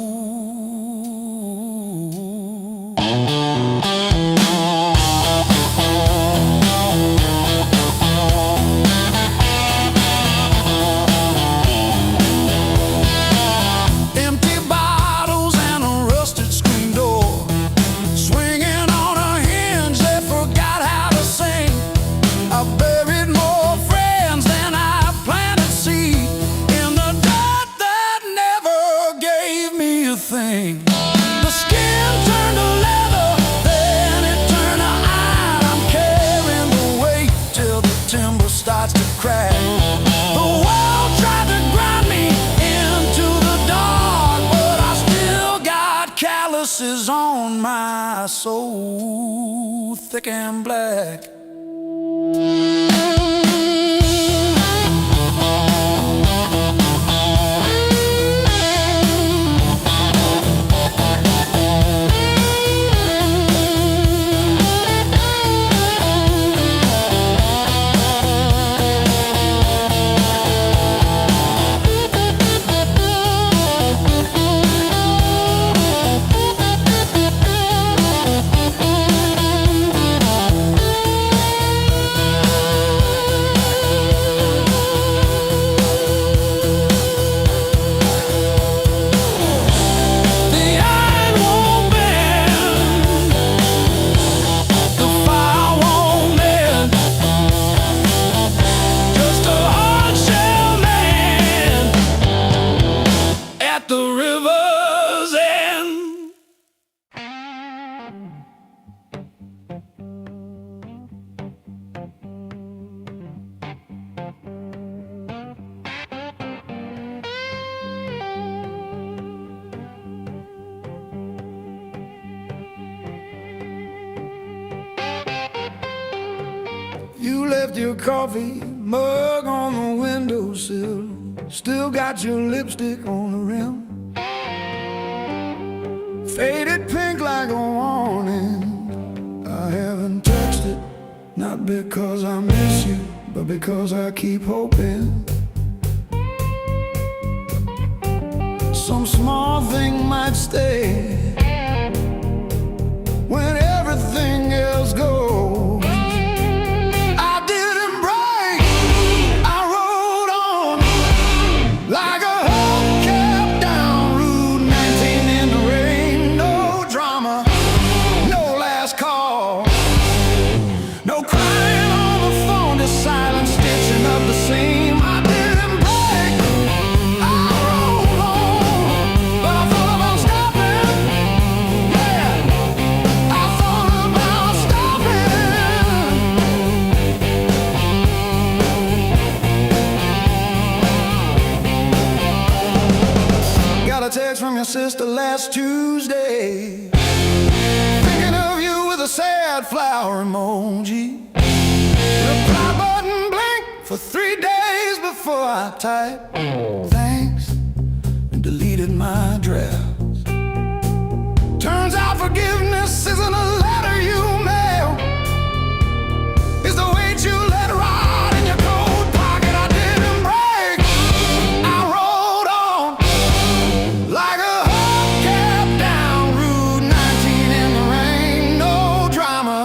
Empty bottles and a rusted screen door, swinging on a hinge, they forgot how to sing. I buried more friends than I planted seed in the dirt that never gave me a thing. The skin turned to leather, then it turned to iron. I'm carrying the weight till the timber starts to crack. The world tried to grind me into the dark, but I still got calluses on my soul, thick and black. The river's end. You left your coffee mug on the windowsill, still got your lipstick on the rim, faded pink like a warning. I haven't touched it, not because I miss you, but because I keep hoping some small thing might stay when everything else goes. Text from your sister last Tuesday, thinking of you with a sad flower emoji. Reply button blinked for 3 days before I typed thanks and deleted my drafts. Turns out forgiveness isn't a letter you mail, it's the weight you let ride in your coat pocket. I didn't break, I rolled on like a hubcap down Route 19 in the rain. No drama,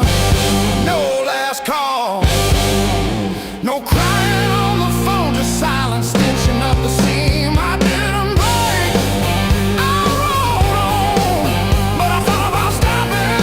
no last call, no crying on the phone, just silence stitching up the seam. I didn't break, I rolled on, but I thought about stopping.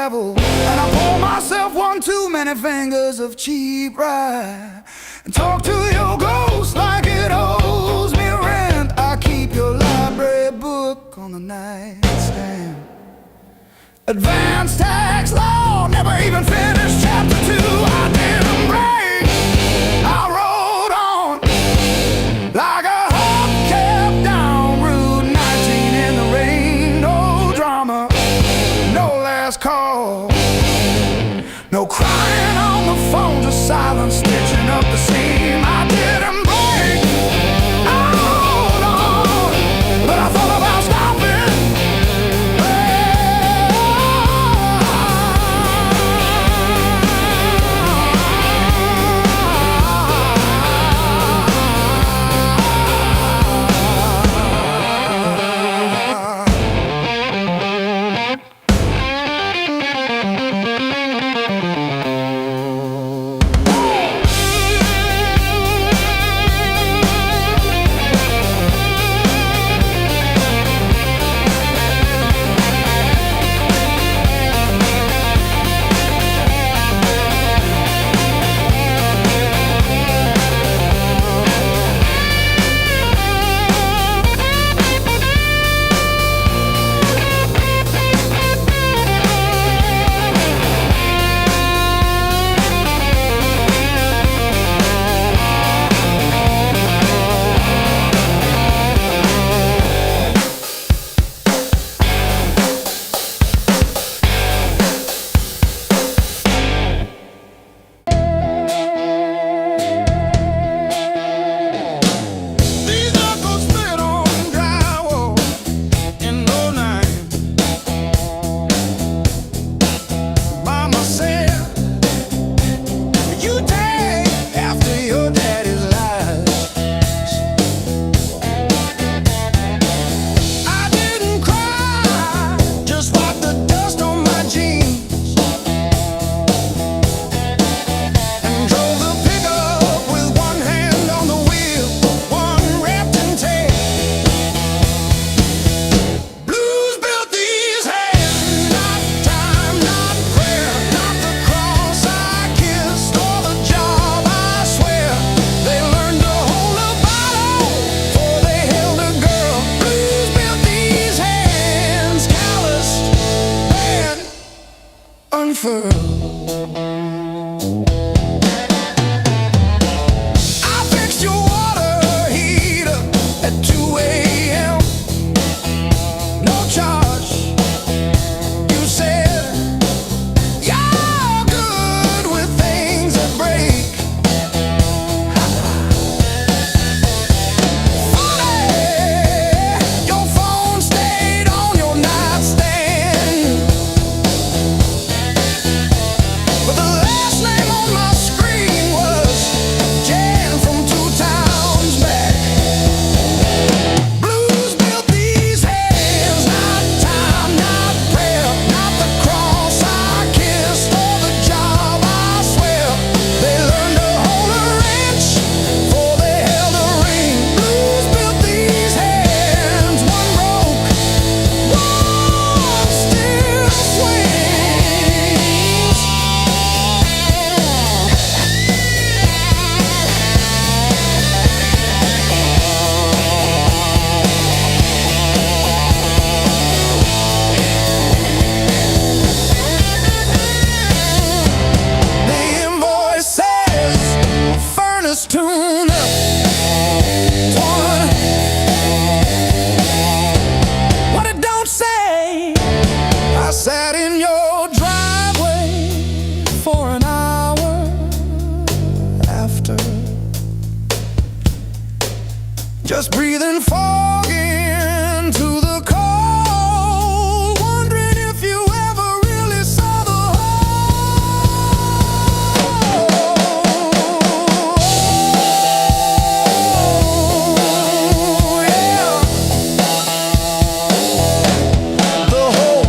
travel, and I pour myself one too many fingers of cheap rye, and talk to your ghost like it owes me rent. I keep your library book on the nightstand. Advanced tax law, never even finished chapter 2. I didn't break, I rode on like a hubcap down Route 19 in the rain. No drama, no last call, no crying on the phone, just silence stitching up the seam. I didn't break, I rode on, but I thought about stopping. Just breathing fog into the cold, wondering if you ever really saw the whole. Yeah. The whole.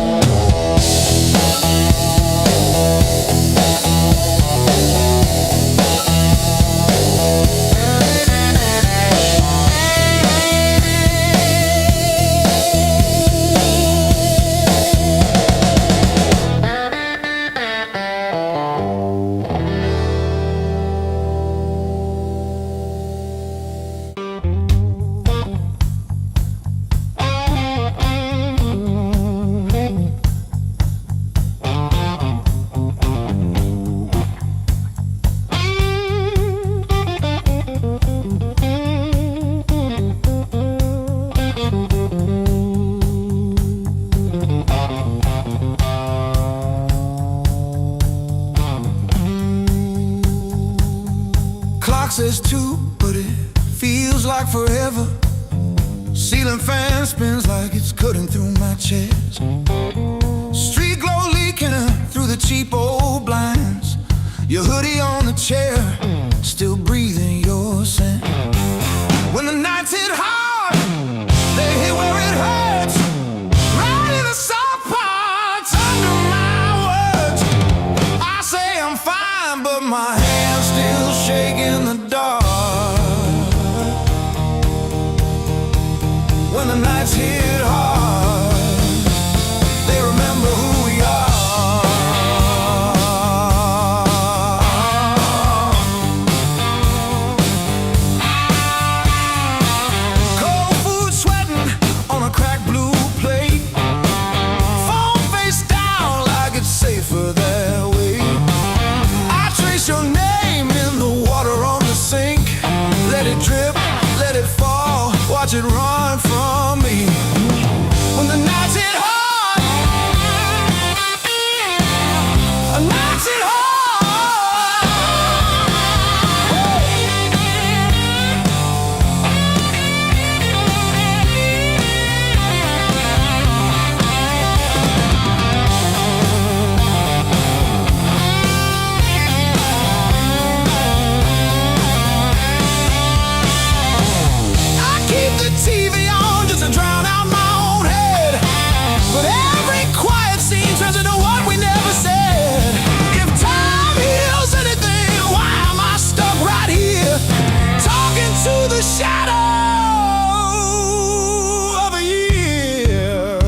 says two, but it feels like forever. Ceiling fan spins like it's cutting through my chest. Street glow leaking through the cheap old blinds. Your hoodie on the chair, still breathing your scent. When the nights hit hard, they hit where it hurts. Right in the soft parts under my words. I say I'm fine, but my hands still shake in the dark. When the nights hit hard, they remember who we are. Cold food sweating on a cracked blue plate. Phone face down like it's safer that way. I trace your name in the water on the sink. Let it drip, let it fall, watch it run from me. When the nights hit hard, nights hit hard. I keep the TV on just to drown out my own head, but every quiet scene turns into what we never said. If time heals anything, why am I stuck right here, talking to the shadow of a year?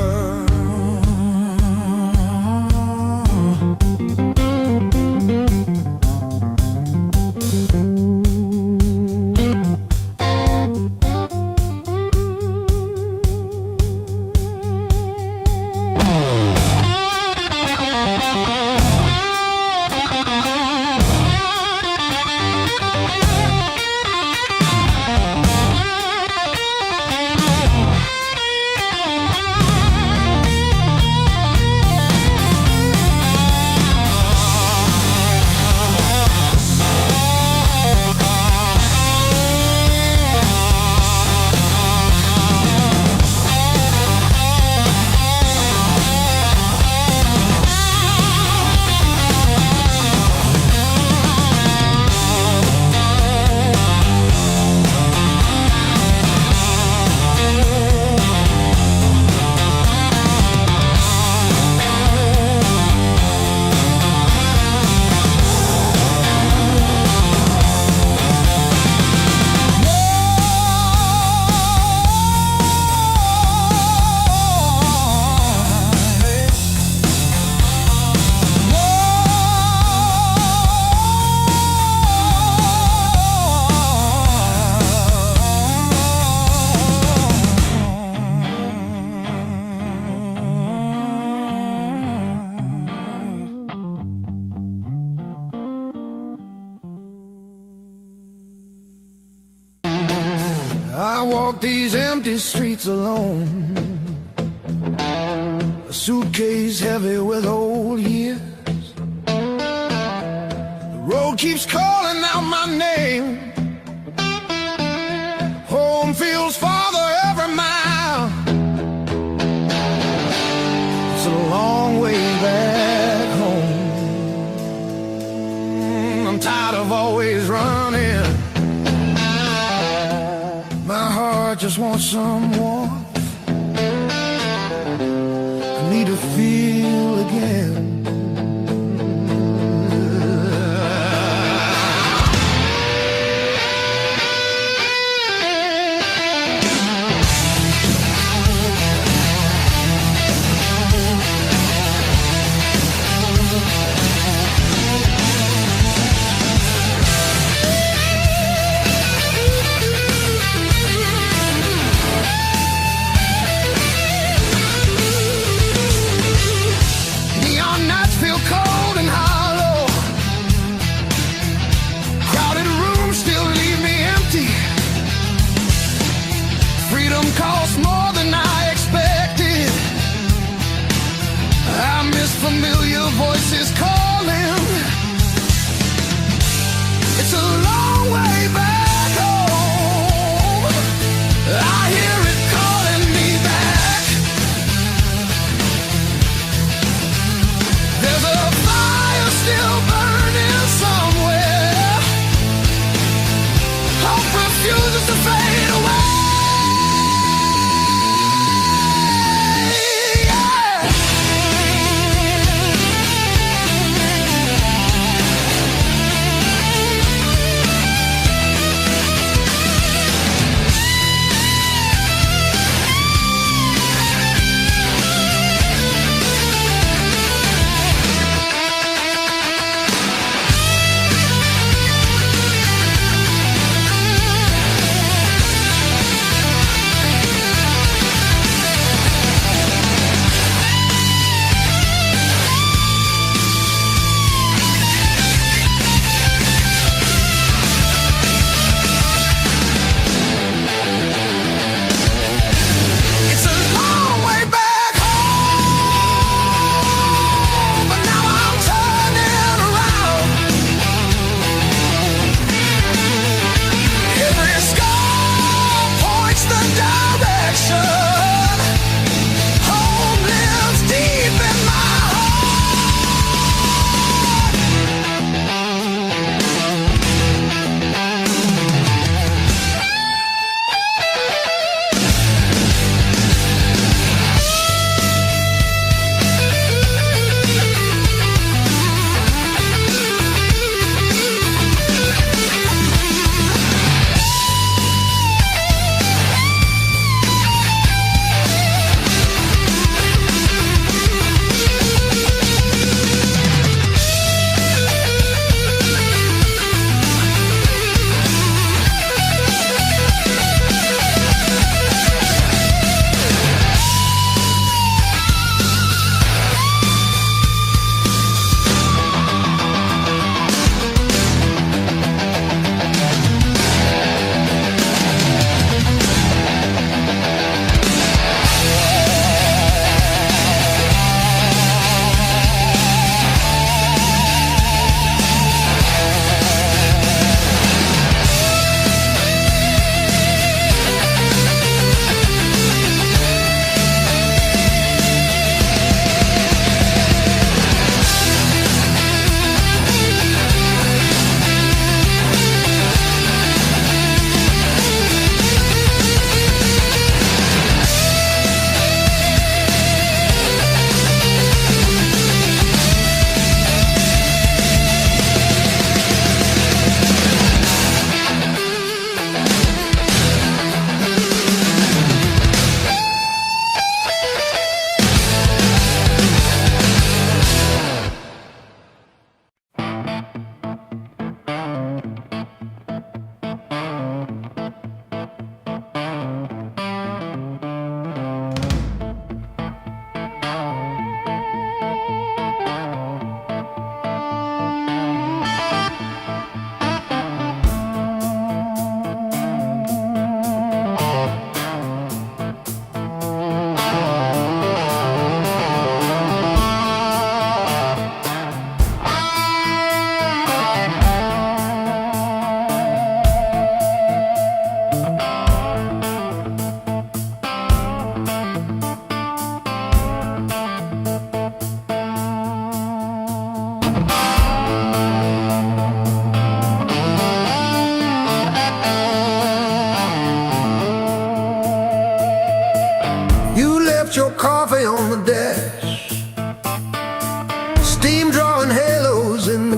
I walk these empty streets alone, a suitcase heavy with old years. The road keeps calling out my name. Home feels farther every mile. It's a long way back home. I'm tired of always running. My heart just wants some warmth. I need to feel again.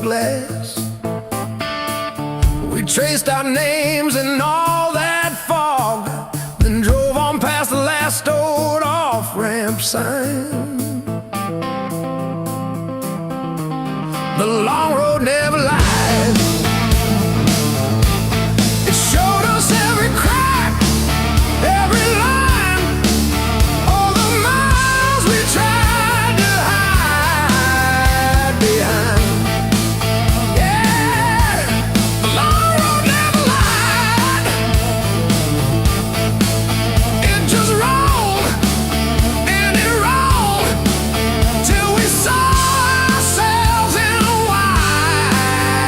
glass. We traced our names in all that fog, then drove on past the last old off-ramp sign. The long road never lies. It showed us every crack, every line, all the miles we tried to hide behind. Yeah, the long road never lied. It just rolled and it rolled till we saw ourselves in a wide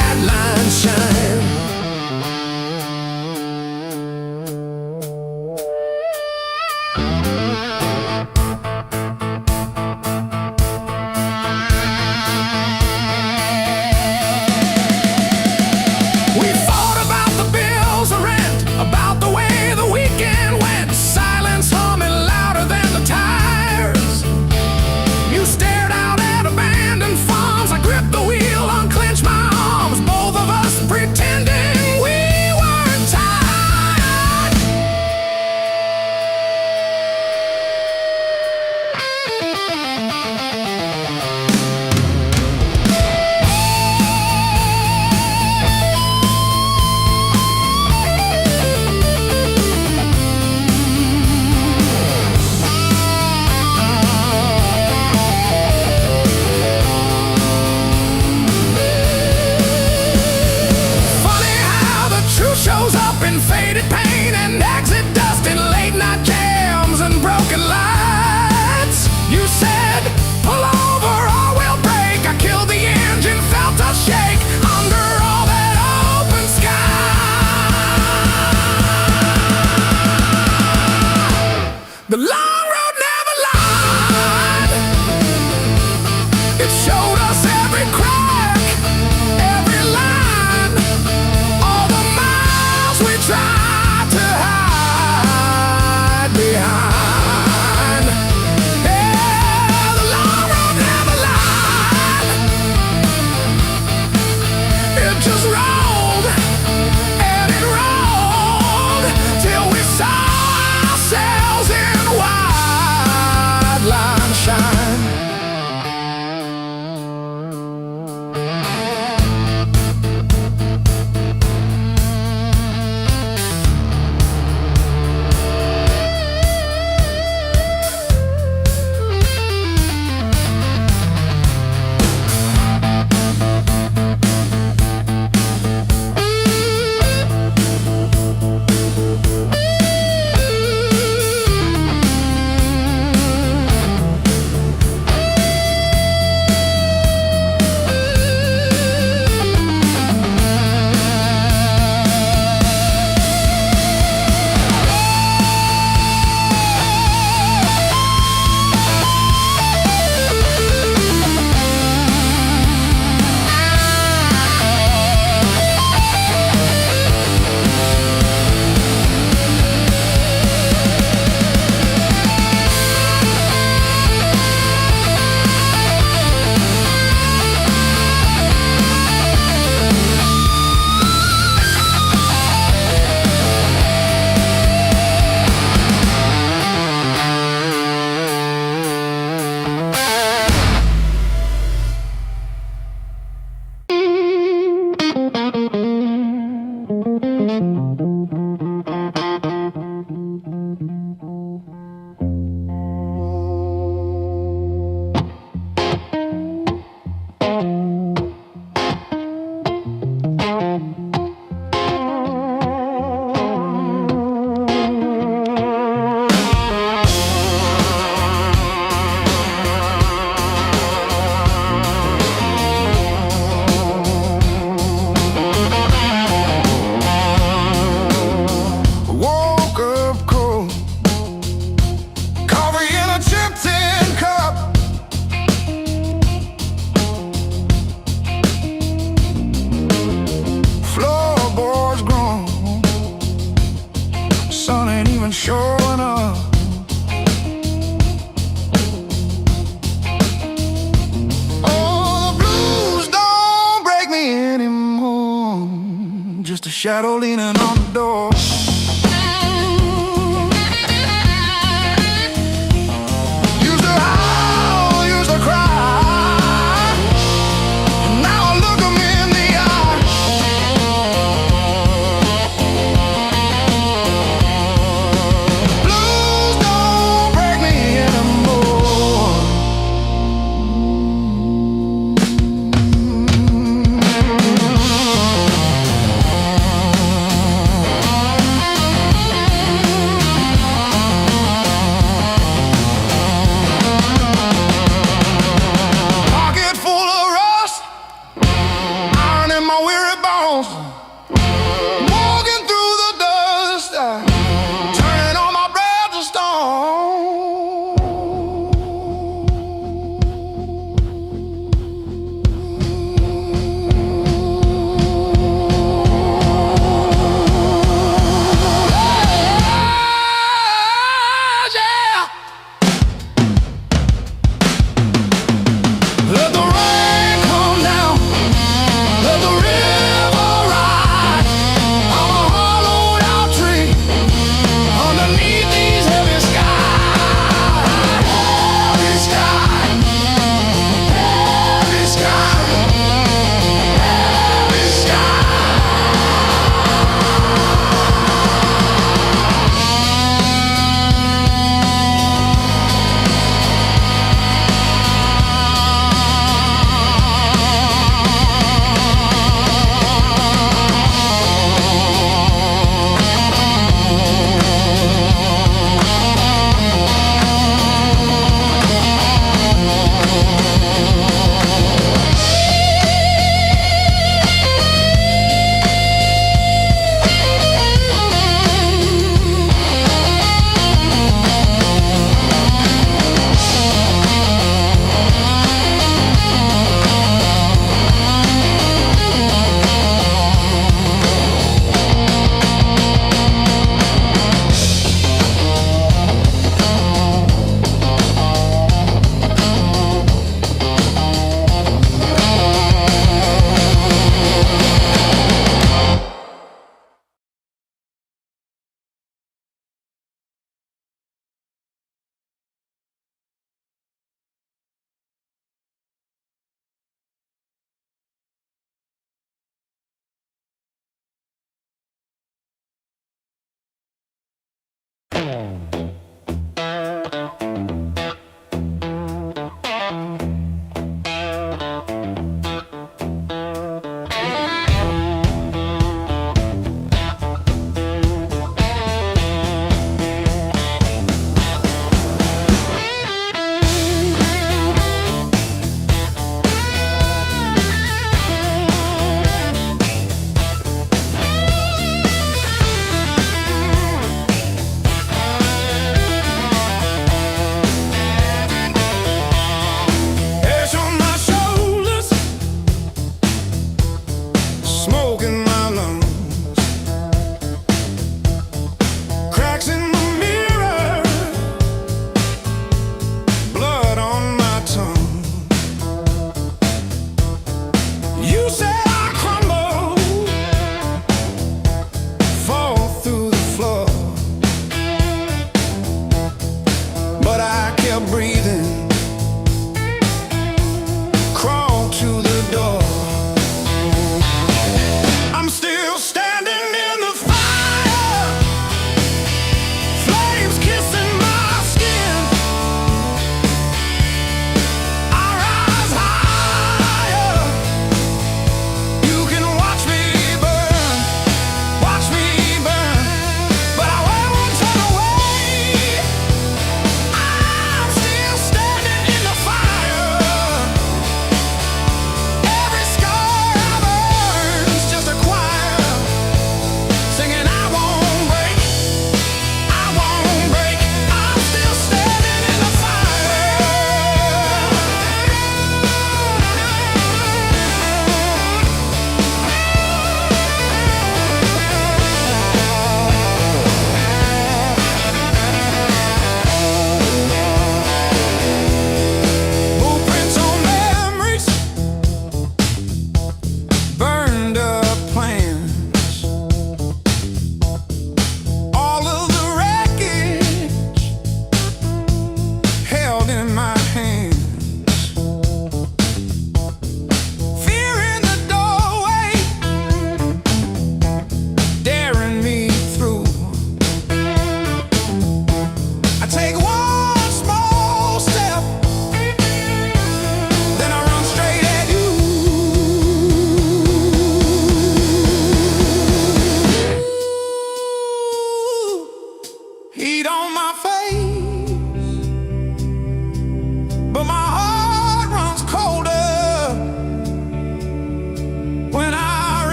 shadow leaning on the door. Used to howl, used to cry. Now I look 'em in the eye. Blues don't break me anymore.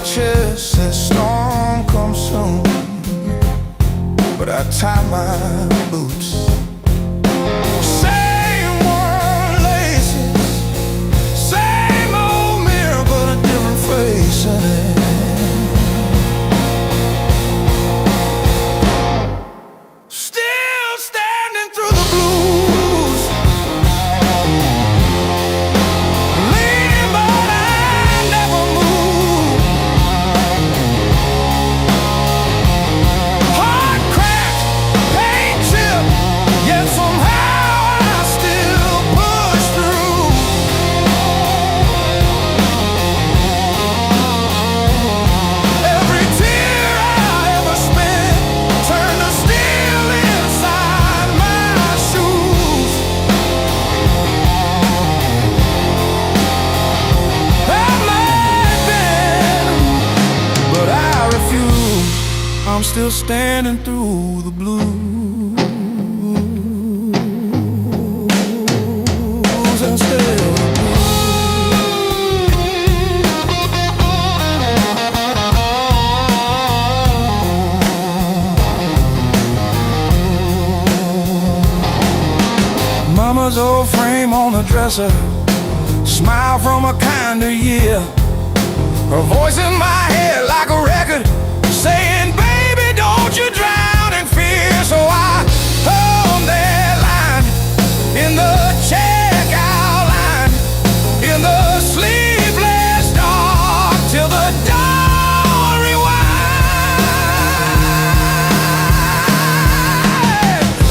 chest says storm comes soon, but I tie my boots. Same worn laces, same old mirror, but a different face in it. Still standing through the blues, leaning but I never move. Heart cracked, pain chipped, yet somehow I still push through. Every tear I ever spent turned to steel inside my shoes. I might bend, but I refuse. I'm still standing through the blues and still the blues. Mama's old frame on the dresser, smile from a kinder year. Her voice in my head like a record saying, baby, don't you drown in fear. So I hung that line in the checkout line, in the sleepless dark, till the dawn rewind.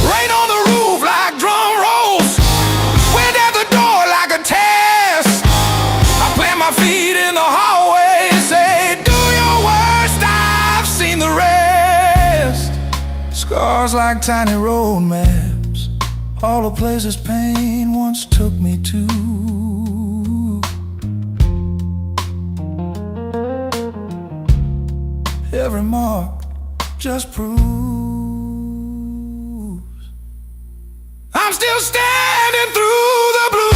Rain on the roof like drum rolls, wind at the door like a test. I plant my feet in the hallway, say, do your worst, I've seen the rest. Scars like tiny road maps, all the places pain once took me to. Every mark just proves I'm still standing through the blues.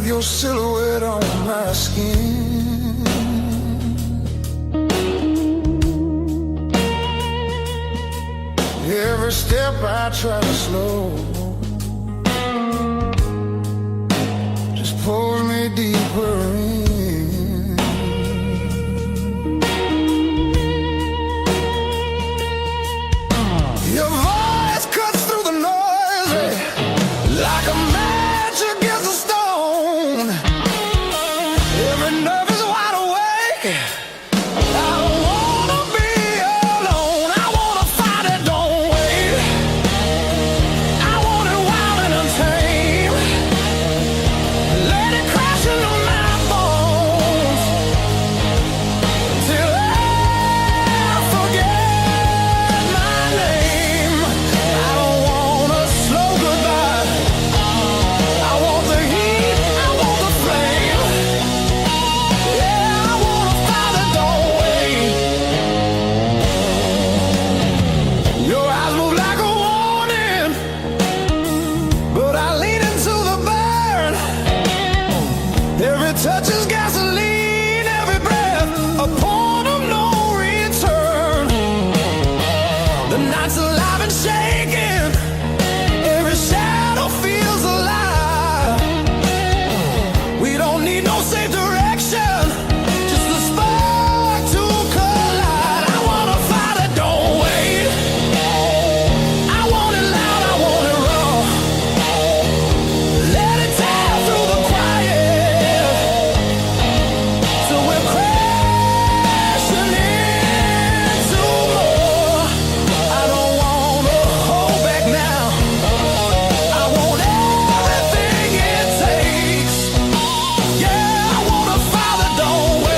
Your silhouette on my skin. Every step I try to slow just pulls me deeper in. Your voice cuts through the noise like a match against a stone. Every nerve is wide awake. I don't wanna be alone. I wanna fight it, don't wait. I want it wild and untamed. Let it crash into my bones till I forget my name. I don't want a slow goodbye. I want the heat, I want the flame. Yeah, I want a fire that don't wait. Your eyes move like a warning, but I lean into the burn. Every touch is gasoline, every breath a point of no return. The night's alive and shaking, every shadow feels alive. We don't need no safe direction, just a spark to collide. I want a fire that don't wait. I want it loud, I want it raw. Let it tear through the quiet till we're crashing into more. I don't want to hold back now. I want everything it takes. Yeah, I want a fire that don't wait.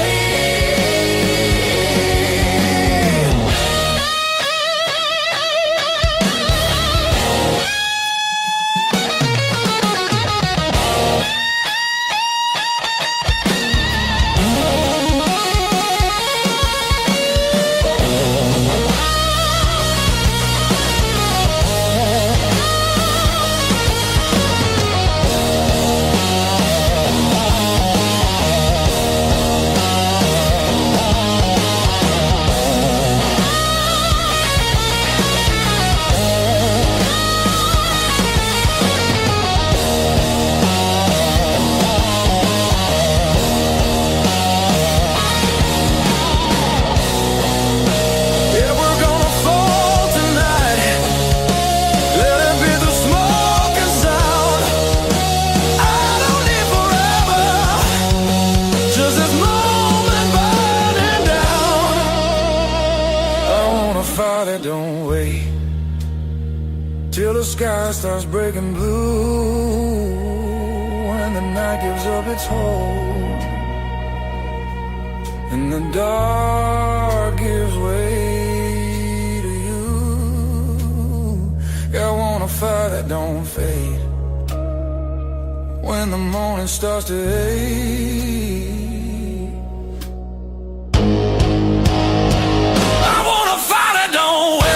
Yeah, we're gonna fall tonight. Let it be the smoke and sound. I don't need forever, just this moment burning down. I want a fire that don't wait till the sky starts breaking blue, and the night gives up its hold, and the dark gives way to you. Yeah, I want a fire that don't fade when the morning starts to ache. I want a fire that don't wait.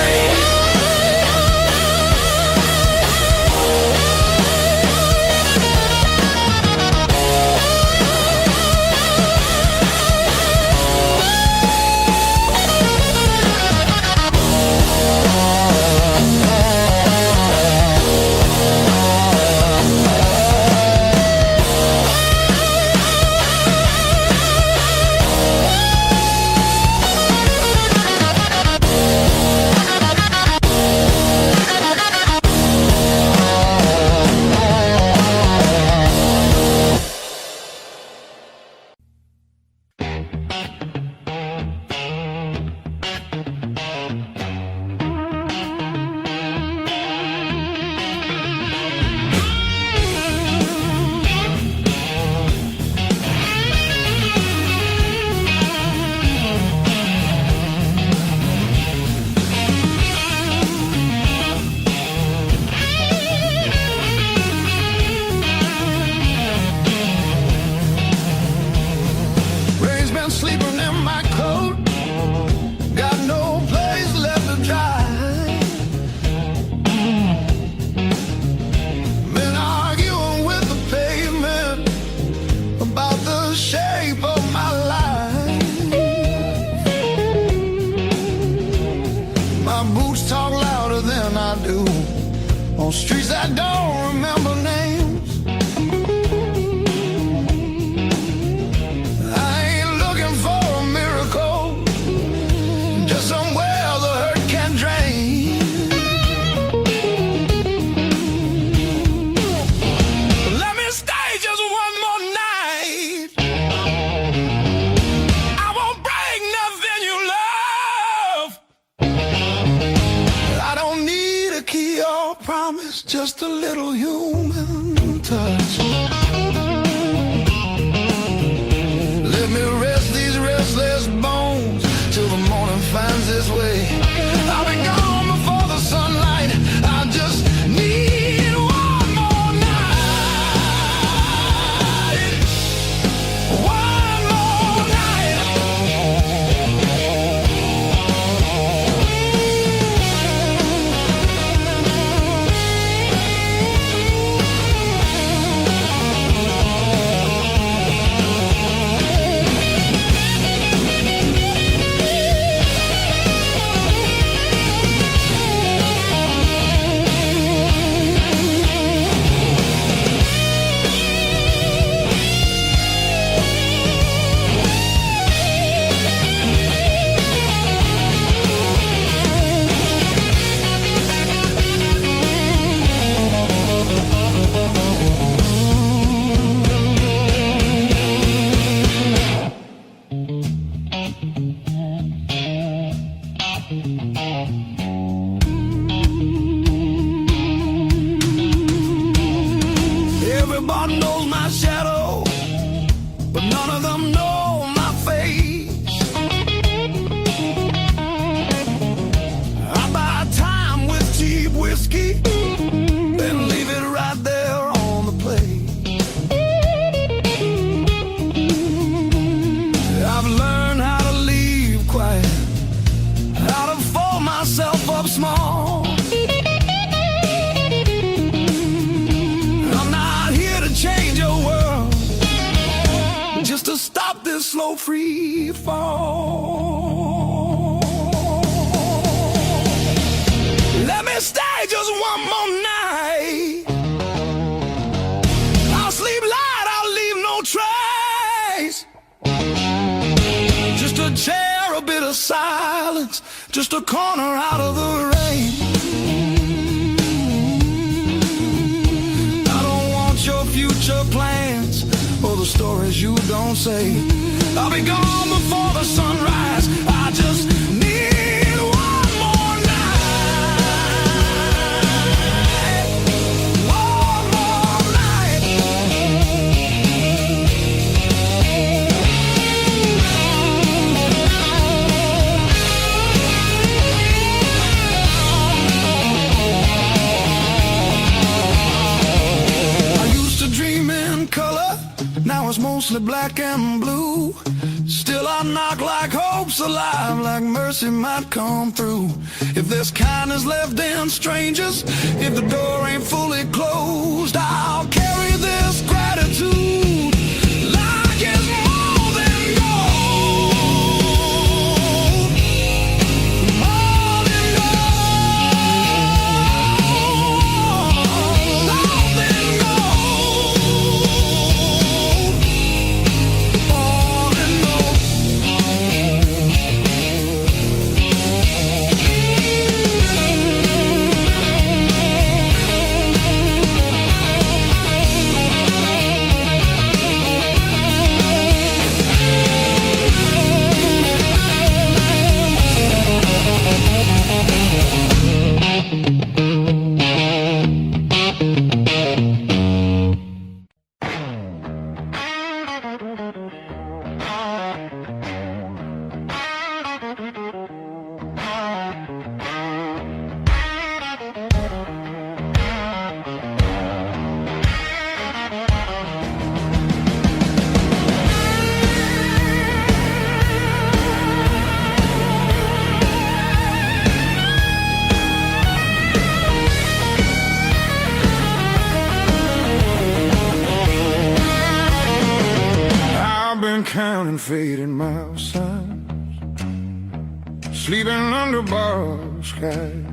that don't remember names. I ain't looking for a miracle, just somewhere the hurt can drain. Let me stay just one more night. I won't break nothing you love. I don't need a key or promise, just a little human touch. Let me rest these restless bones till the morning finds its way. I'll be gone before the sunlight. I just need one more night. One more night. Everybody knows my shadow, but none of them know my face. I buy time with cheap whiskey, then leave it right there on the plate. I've learned how to leave quiet, how to fold myself up small. Change your world, just to stop this slow free fall. Let me stay just one more night. I'll sleep light, I'll leave no trace. Just a chair, a bit of silence, just a corner out of the rain. Your future plans or the stories you don't say. I'll be gone before the sunrise. I just need one more night. One more night. Dream in color, now it's mostly black and blue. Still I knock like hope's alive, like mercy might come through. If there's kindness left in strangers, if the door ain't fully closed, I'll carry this gratitude like it's more than gold. More than gold. More than gold. counting fading mile signs, sleeping under borrowed skies.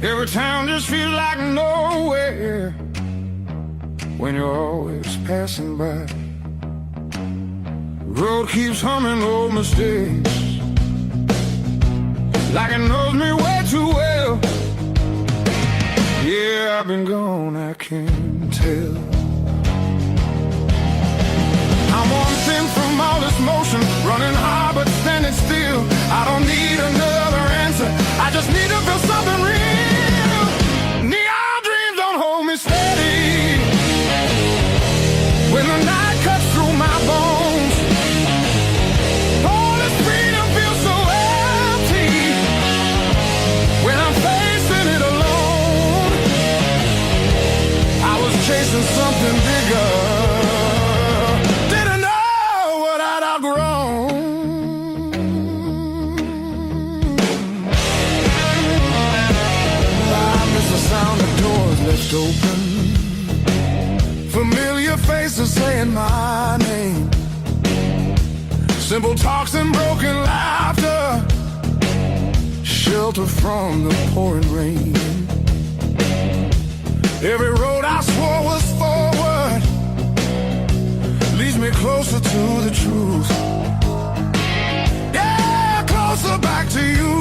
Every town just feels like nowhere when you're always passing by. Road keeps humming old mistakes like it knows me way too well. Yeah, I've been gone, I can't tell. I'm one thing from all this motion, running hard but standing still. I don't need another answer, I just need to feel something real. Neon dreams don't hold me steady when the night cuts through my bones. All this freedom feels so empty when I'm facing it alone. I was chasing something bigger, didn't know what I'd outgrown. I miss the sound of doors left open, familiar faces saying my name, simple talks and broken laughter, shelter from the pouring rain. Every road I swore was forward leads me closer to the truth. Yeah, closer back to you.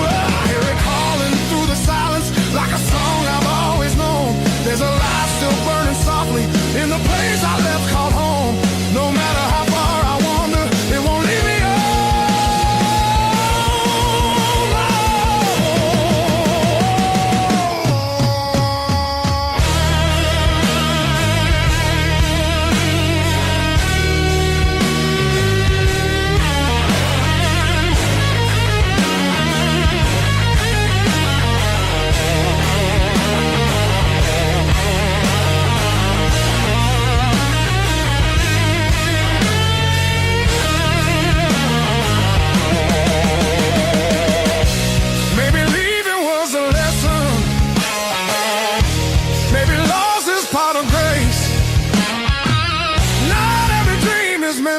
I hear it calling through the silence like a song I've always known. There's a light still burning softly in the place I left called home. No matter how far I wander, it won't leave me alone.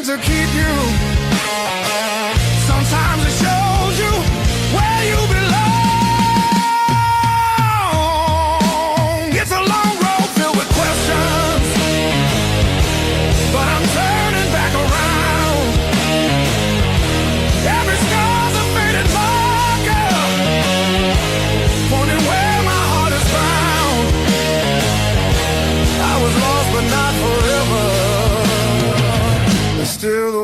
To keep you, sometimes it shows you where you belong. It's a long road filled with questions, but I'm turning back around. Every scar's a faded marker, pointing where my heart is found. I was lost but not forever, still the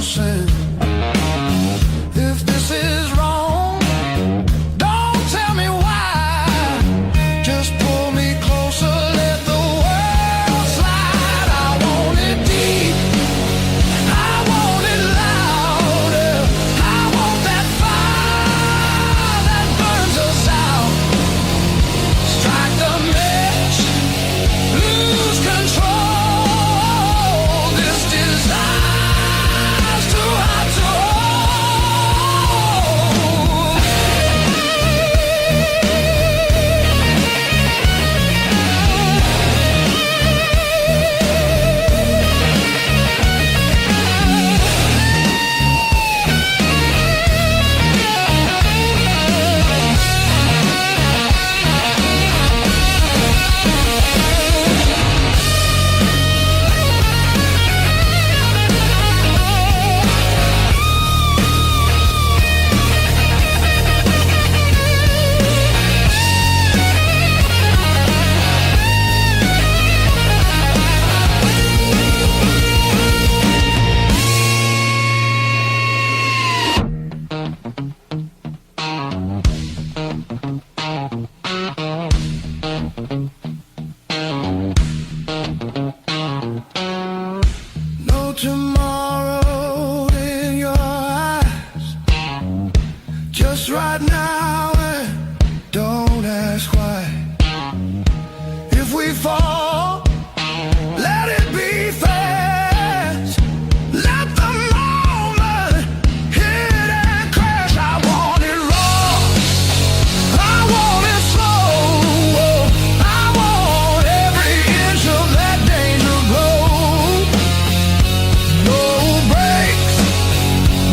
sin. If this is wrong, don't tell me why. Just pull me closer, let the world slide. I want it deep, I want it louder. I want that fire that burns us out. Strike the match, lose control. This desire's too hot to no tomorrow in your eyes. Just right now and don't ask why. If we fall, let it be fast. Let the moment hit and crash. I want it raw, I want it slow. I want every inch of that danger road. No brakes,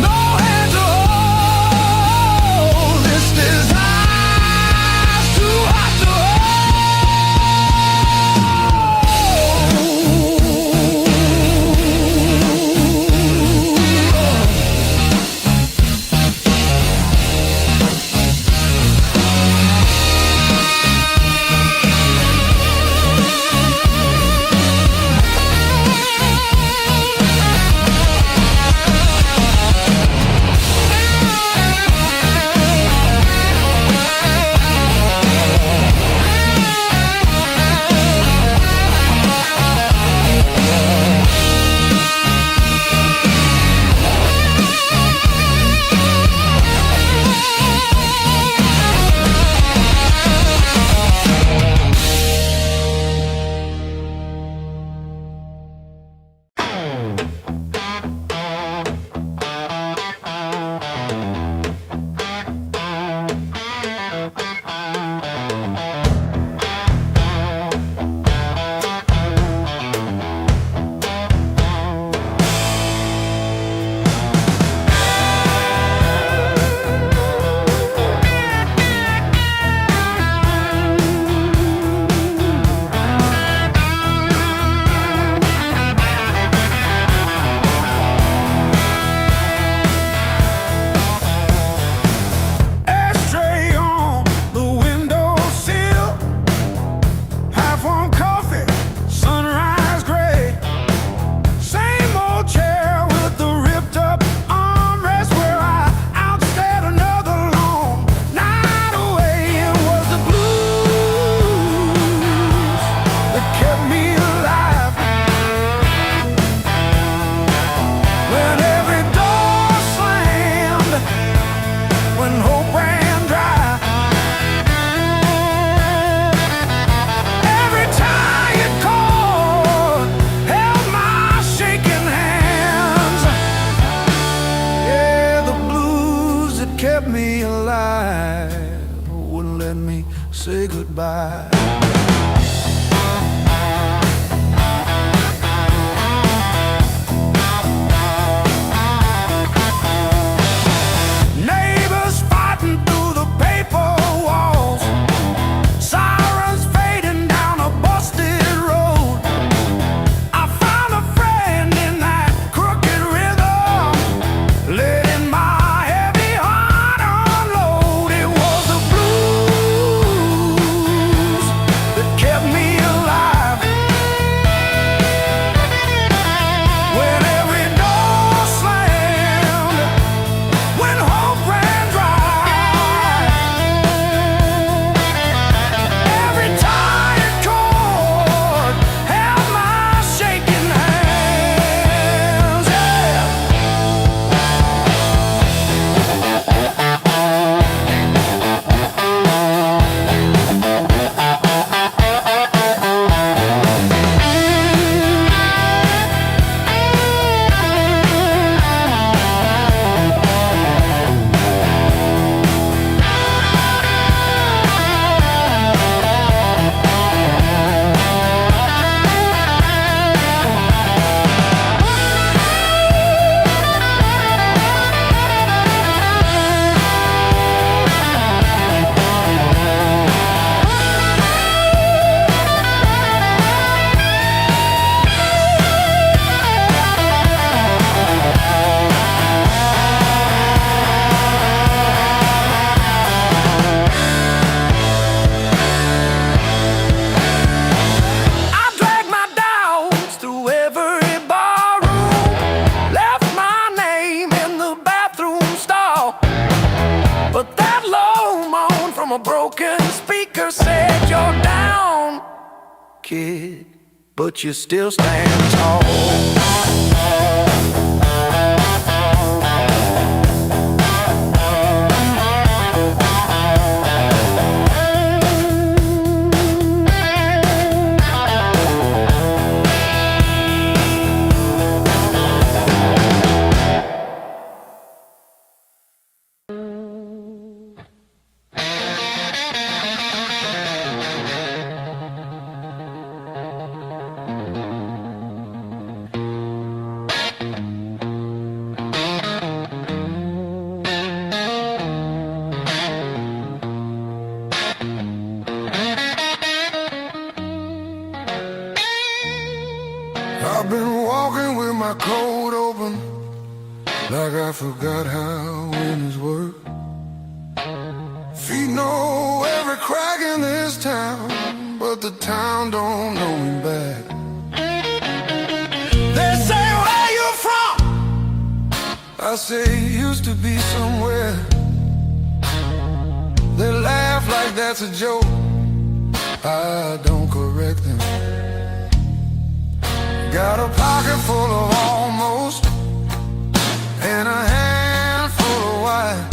no hand to hold. This desire's too hot to kept me alive, wouldn't let me say goodbye. Neighbors fighting through the paper walls, sirens fading down a busted road. I found a friend in that crooked rhythm, letting my heavy heart unload. It was the blues that kid, but you still stand tall. I've been walking with my coat open, like I forgot how windows work. Feet know every crack in this town, but the town don't know me back. They say, where you from? I say, used to be somewhere. They laugh like that's a joke. I don't correct them. Got a pocket full of almost, and a handful of white.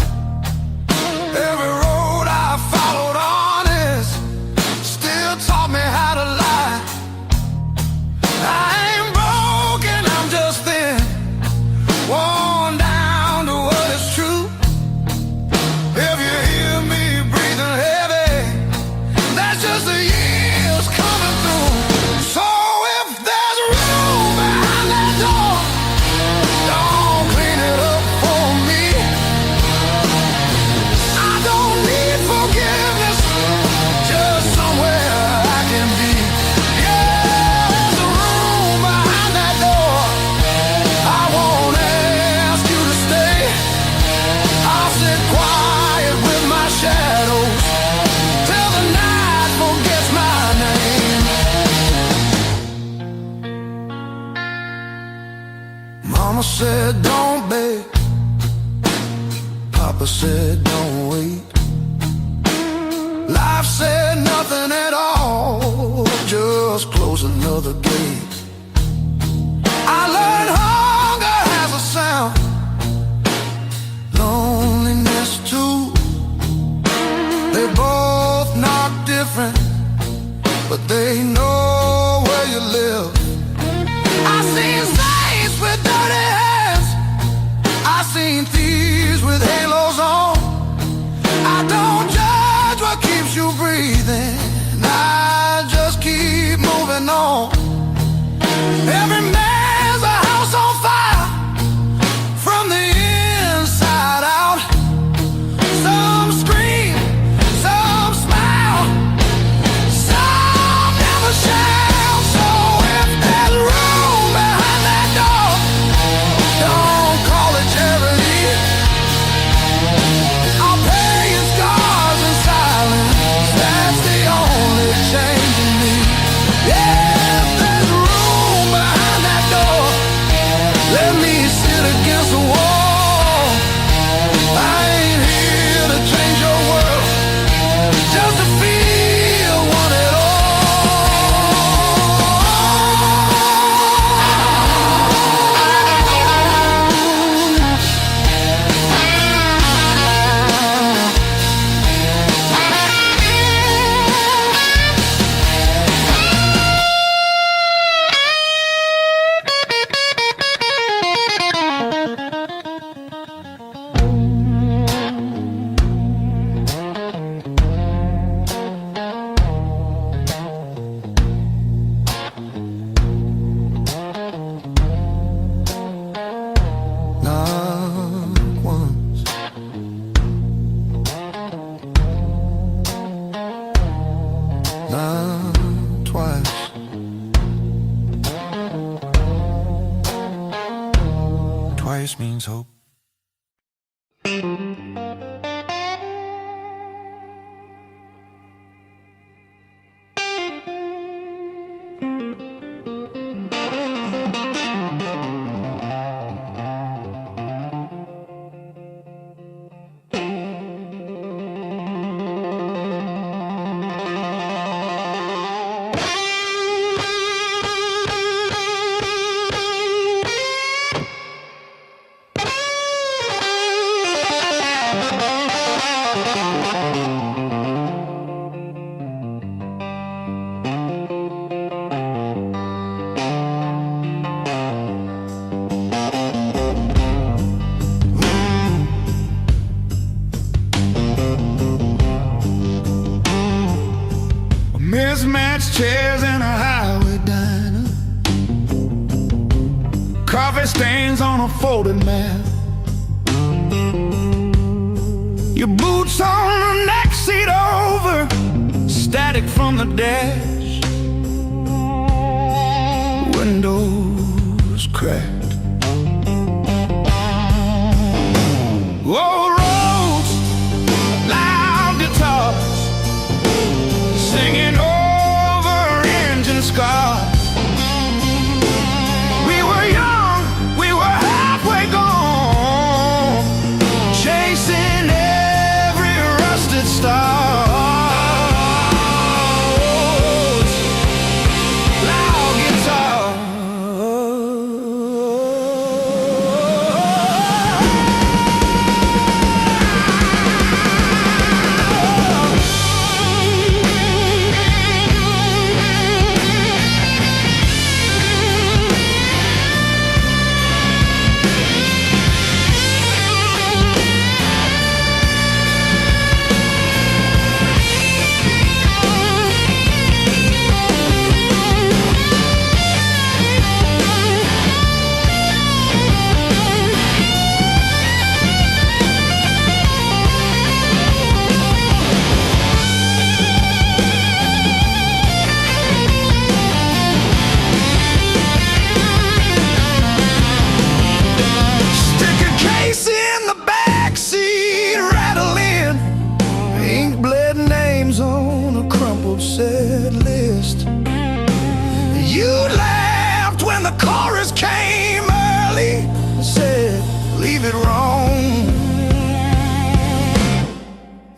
Every road I followed honest still taught me how to lie. I ain't broken, I'm just thin, worn down to what is true. If you hear me breathing heavy, that's just the years coming through. So if there's room behind that door, don't clean it up for me. I don't need forgiveness, just somewhere I can be. Yeah, there's a room behind that door. I won't ask you to stay. I'll sit quiet with my shadows till the night forgets my name. Mama said don't beg, Papa said don't wait. Life said nothing at all, just close another gate. I learned hunger has a sound, loneliness too. They both knock different, but they know where you live. I seen saints with dirty hands, I seen thieves with halos on. I don't judge what keeps you breathing, I just keep moving on. Every man's a house on fire, from the inside out. Some scream, some smile, some never shout. So if there's room behind that door, don't call it charity. I'll pay in scars and silence, that's the only change in me. Yeah, if there's room behind that door, let me sit against the wall. I ain't here to change your world, just to feel one at all. Not once, not twice. Twice means hope. chairs in a highway diner, coffee stains on a folded map, your boots on the next seat over, static from the dash, windows cracked. Old roads, loud guitars, singing over engine scars. We were young, we were halfway gone, chasing every rusted star. Loud guitar. Set list. You laughed when the chorus came early and said, leave it wrong.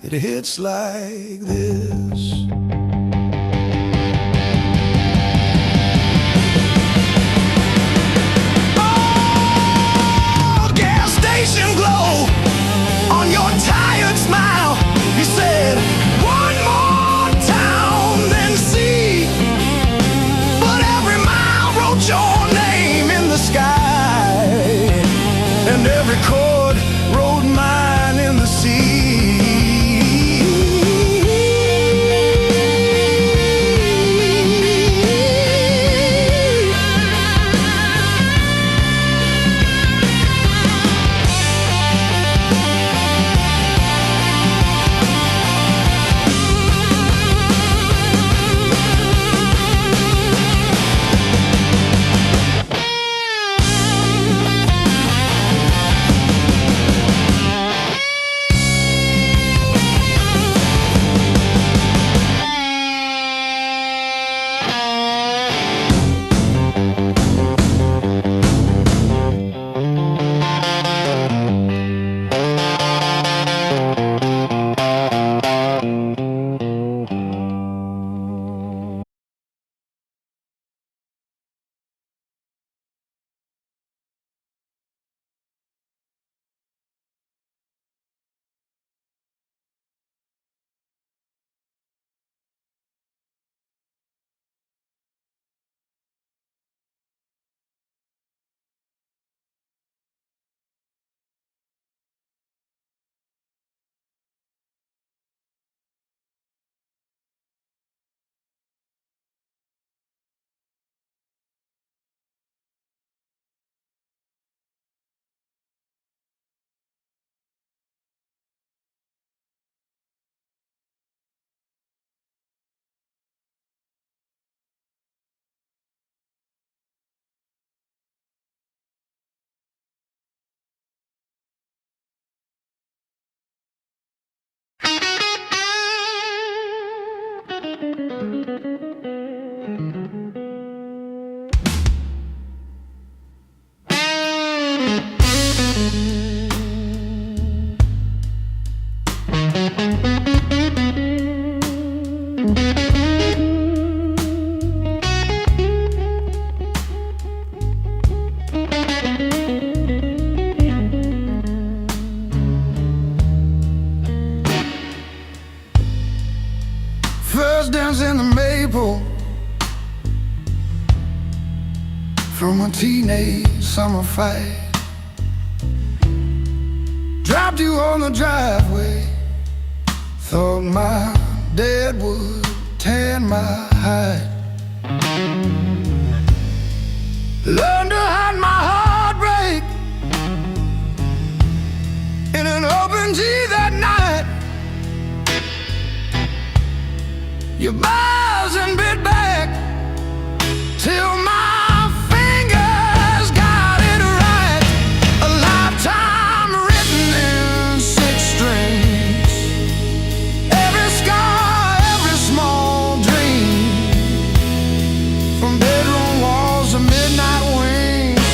It hits like this. Oh, gas station glow on your tired smile. You said, one more see, but every mile wrote your name in the sky, and every chord wrote mine in the sea. First dance in the maple from a teenage summer fight. Dropped you on the driveway, thought my dad would tan my hide. Learn to hide my heartbreak in an open tea that night. Your bars and bit back till my fingers got it right. A lifetime written in 6 strings. Every scar, every small dream, from bedroom walls to midnight wings.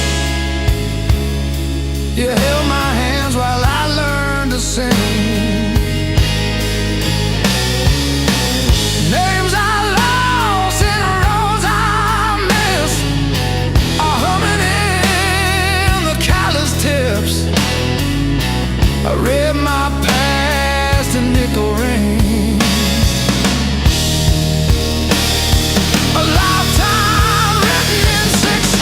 You held my hands while I learned to sing. Names I lost and roads I missed are humming in the callous tips. I read my past in nickel rings. A lifetime written in 6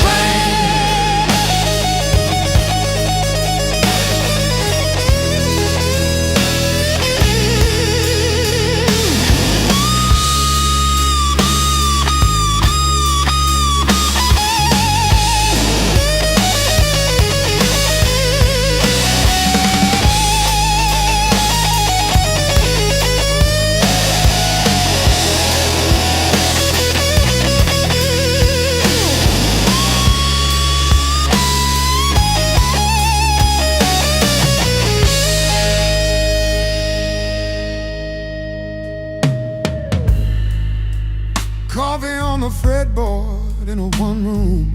Coffee on the fretboard in a one-room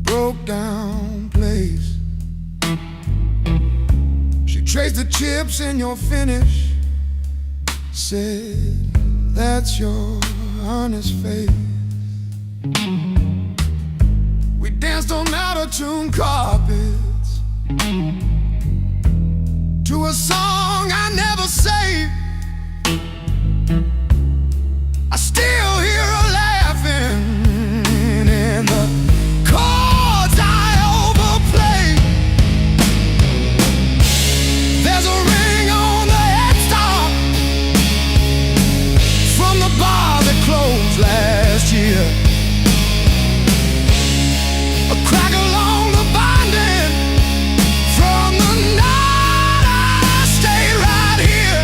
broke down place. She traced the chips in your finish, said, "That's your honest face." We danced on out-of-tune carpets to a song I never saved. I still hear her laughing in the chords I overplay. There's a ring on the headstock from the bar that closed last year. A crack along the binding from the night I stayed right here.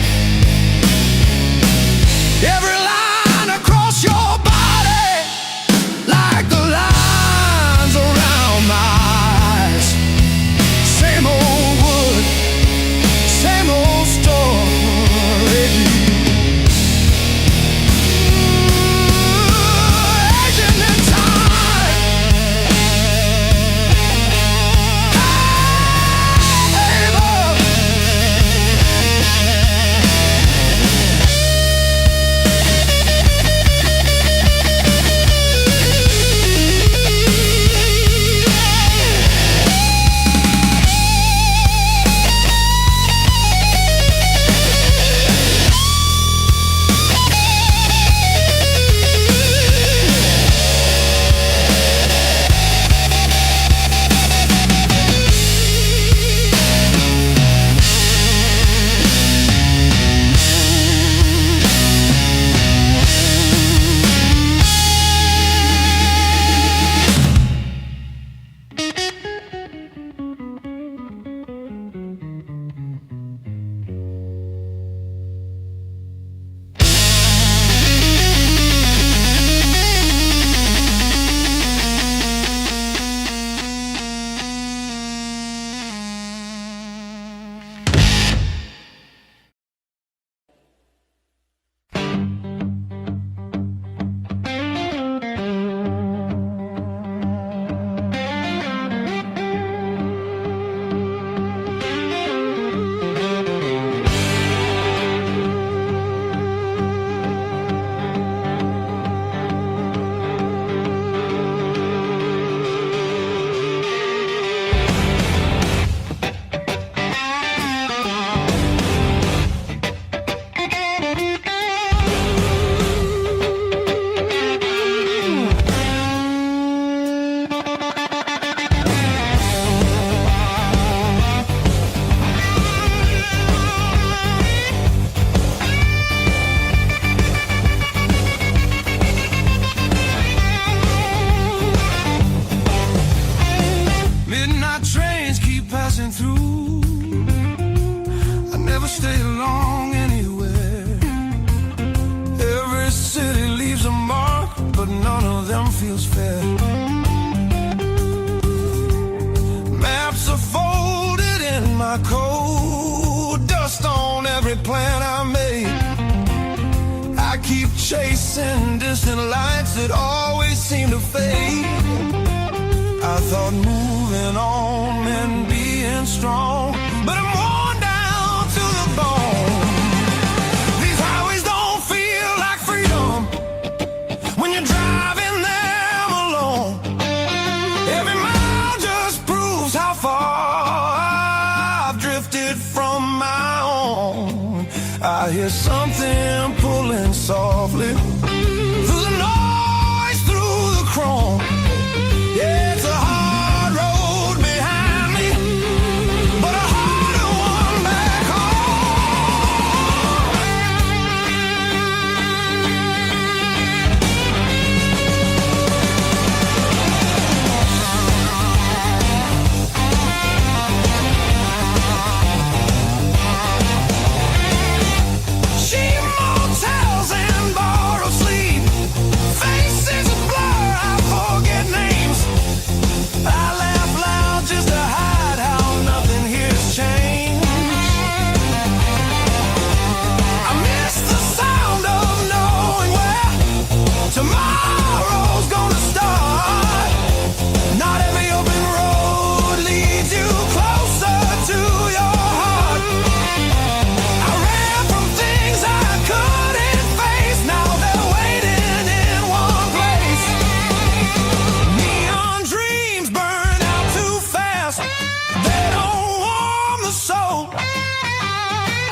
trains keep passing through. I never stay long anywhere. Every city leaves a mark, but none of them feels fair. Maps are folded in my coat, dust on every plan I made. I keep chasing distant lights that always seem to fade. I thought moving on meant being strong, but I'm worn down to the bone. These highways don't feel like freedom when you're driving them alone. Every mile just proves how far I've drifted from my own. I hear something pulling softly through the noise, through the chrome. Yeah, it's a hard road behind me, but a harder one back cheap motels and borrowed sleep, faces a blur, I forget names. I laugh loud just to hide how nothing here's changed. I miss the sound of knowing where tomorrow's gonna start. Not every open road leads you closer to your heart. I ran from things I couldn't face, now they're waiting in one place. Neon dreams burn out too fast, they don't warm the soul.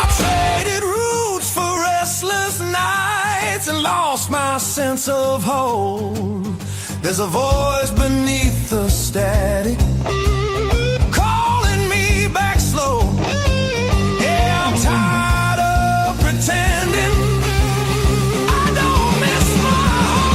I traded roots for restless nights and lost my sense of hope. There's a voice beneath the static calling me back slow. Yeah, I'm tired of pretending I don't miss my home.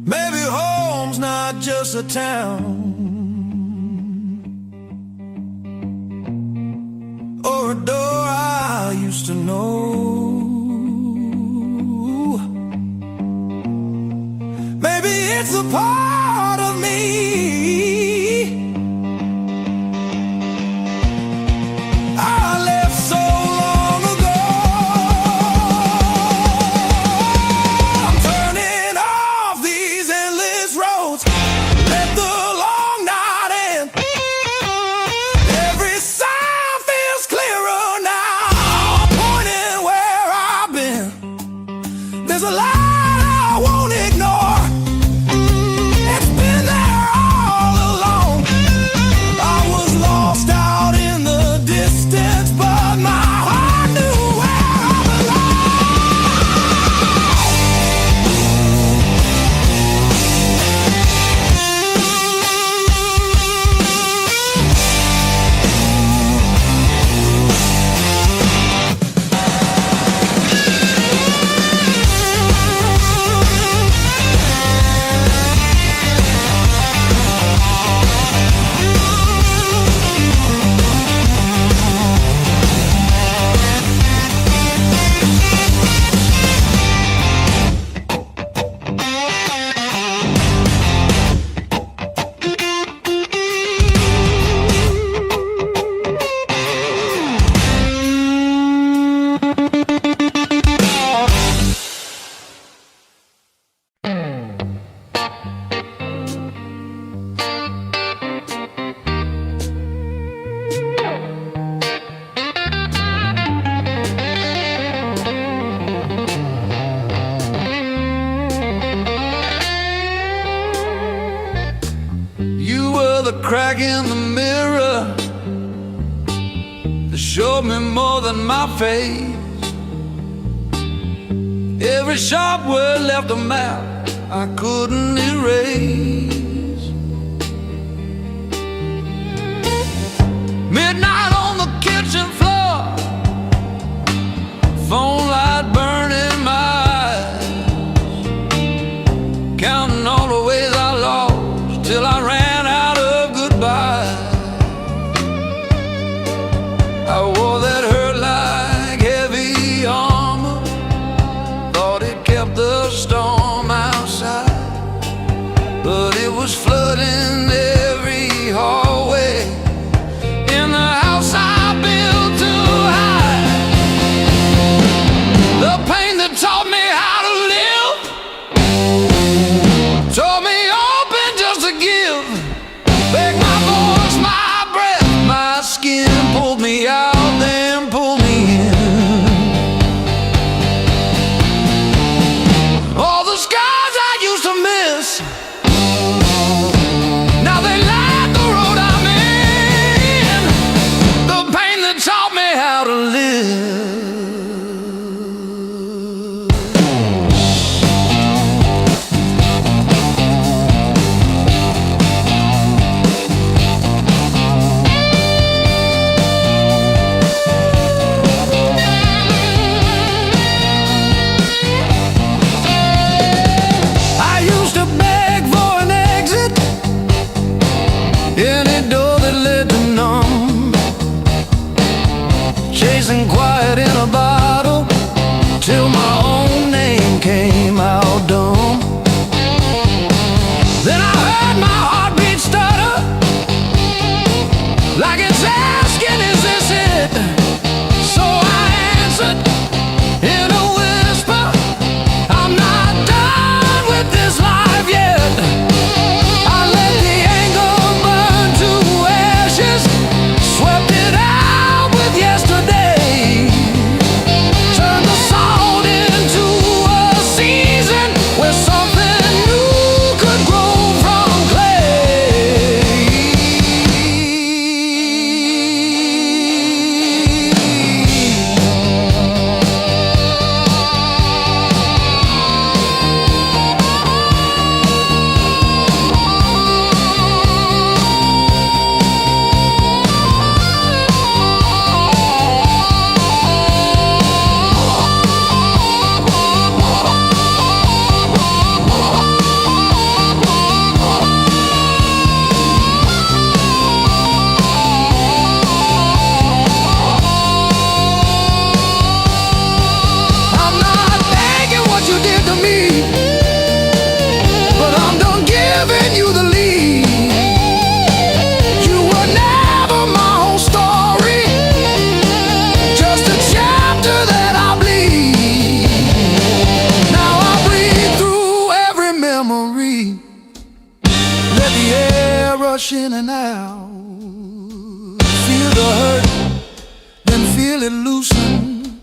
Maybe home's not just a town or a door I used to know. Maybe it's a part of me I left so long ago. I'm turning off these endless roads, let the long night end. Every sign feels clearer now, pointing where I've been. There's a light I won't ignore. the crack in the mirror that showed me more than my face. Every sharp word left a map I couldn't erase. Midnight on the kitchen floor, phone light burning my eyes, counting all the ways I lost till I ran out of goodbye. I wore that hurt like heavy armor, thought it kept the storm outside, but it was flooding every hallway in the house I built to hide. The pain that taught me how to live taught me open just to give. Back my voice, my breath, my skin, pulled me out, then pulled me in. All the scars I used to miss, now they light the road I'm in. The pain that taught me how to live. I used to beg for an exit, any door that led to none, chasing quiet in a bottle till my own name came out dumb. Then I heard my heartbeat stutter, like it's asking, is this it? So I answered in a whisper, I'm not done with this life yet. I let the anger burn to ashes, swept it out with yesterday, turned the salt into a season where something new could grow from clay. I'm not thanking what you did to me, but I'm done giving you the lead. You were never my whole story, just a chapter that I bleed. Now I breathe through every memory, let the air rush in and out, feel the hurt, then feel it loosen,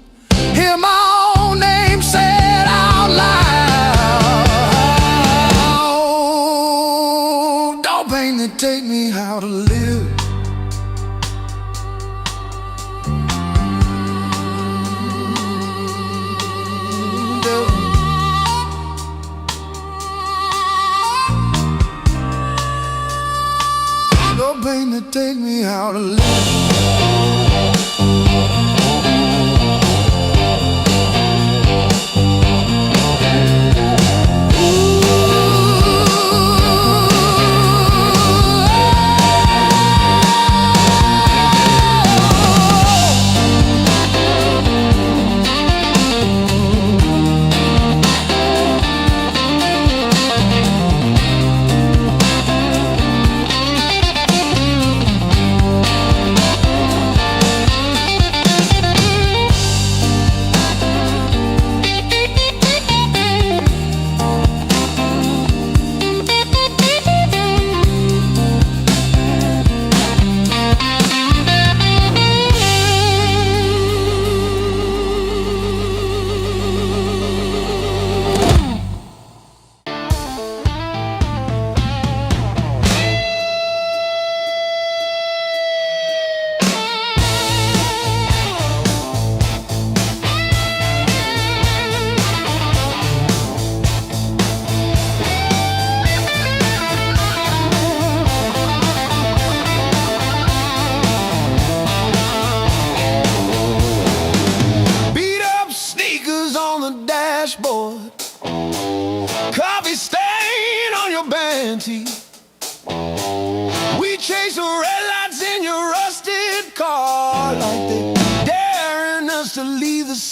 hear my own name said out loud. Don't pain that take me how to live. Don't pain that take me how to live.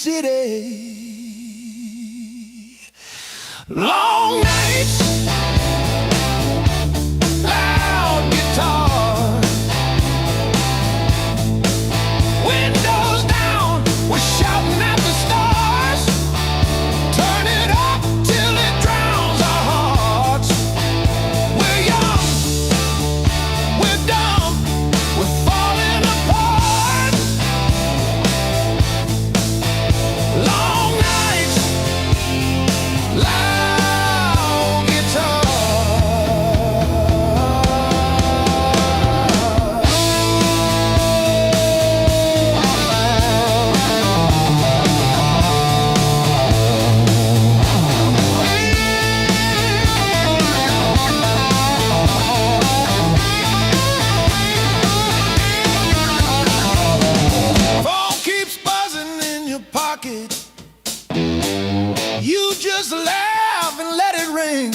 city. Long nights, loud guitar, windows down, we're shouting at the stars. Turn it up till it drowns our hearts. We're young, we're dumb, we're falling apart. Long nights, loud guitar. Phone keeps buzzing in your pocket. You just laugh and let it ring.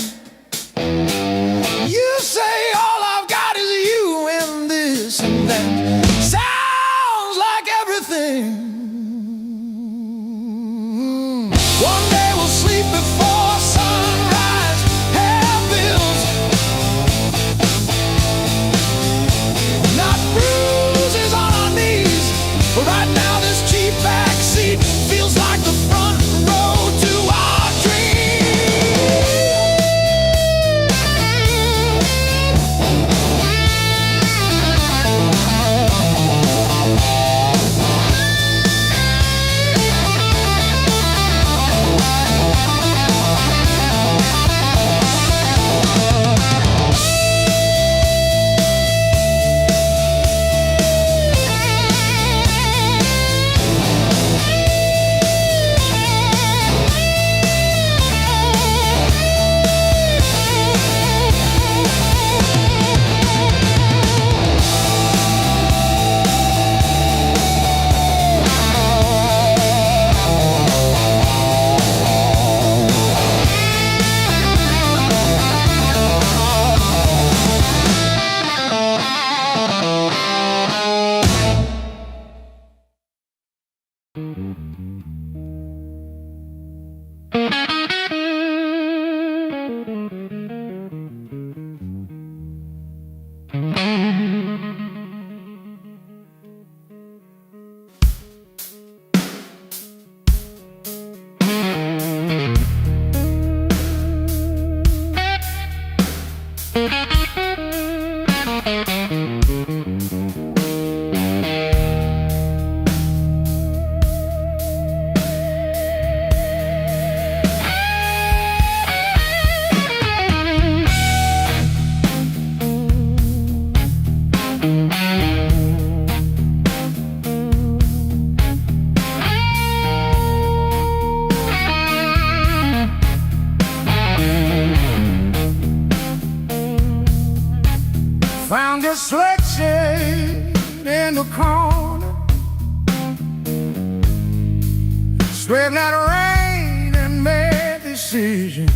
You say all I've got is you and this and that. Sounds like everything. One day we'll sleep before sunrise. Hair bills, not bruises on our knees. But right now this cheap backseat feels like the front row to our dreams. Found this sweatshirt in the corner, scraped out rain and made decisions.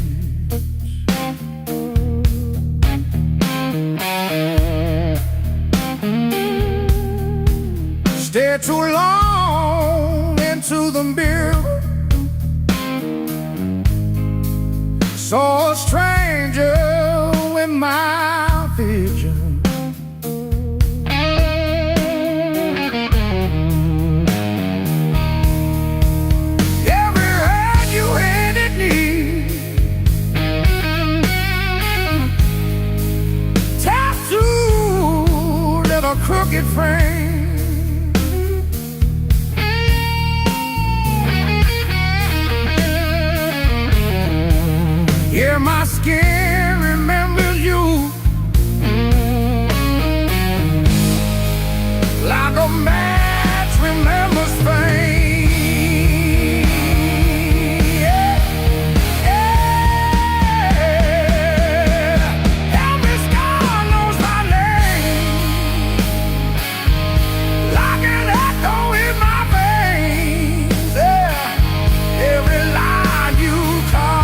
Stared too long into the mirror, saw a stranger with my vision. Crooked frame, yeah, my skin remembers you like a match remembers fame. Yeah, yeah. Every scar knows my name, like an echo in my veins. Yeah, every line you call.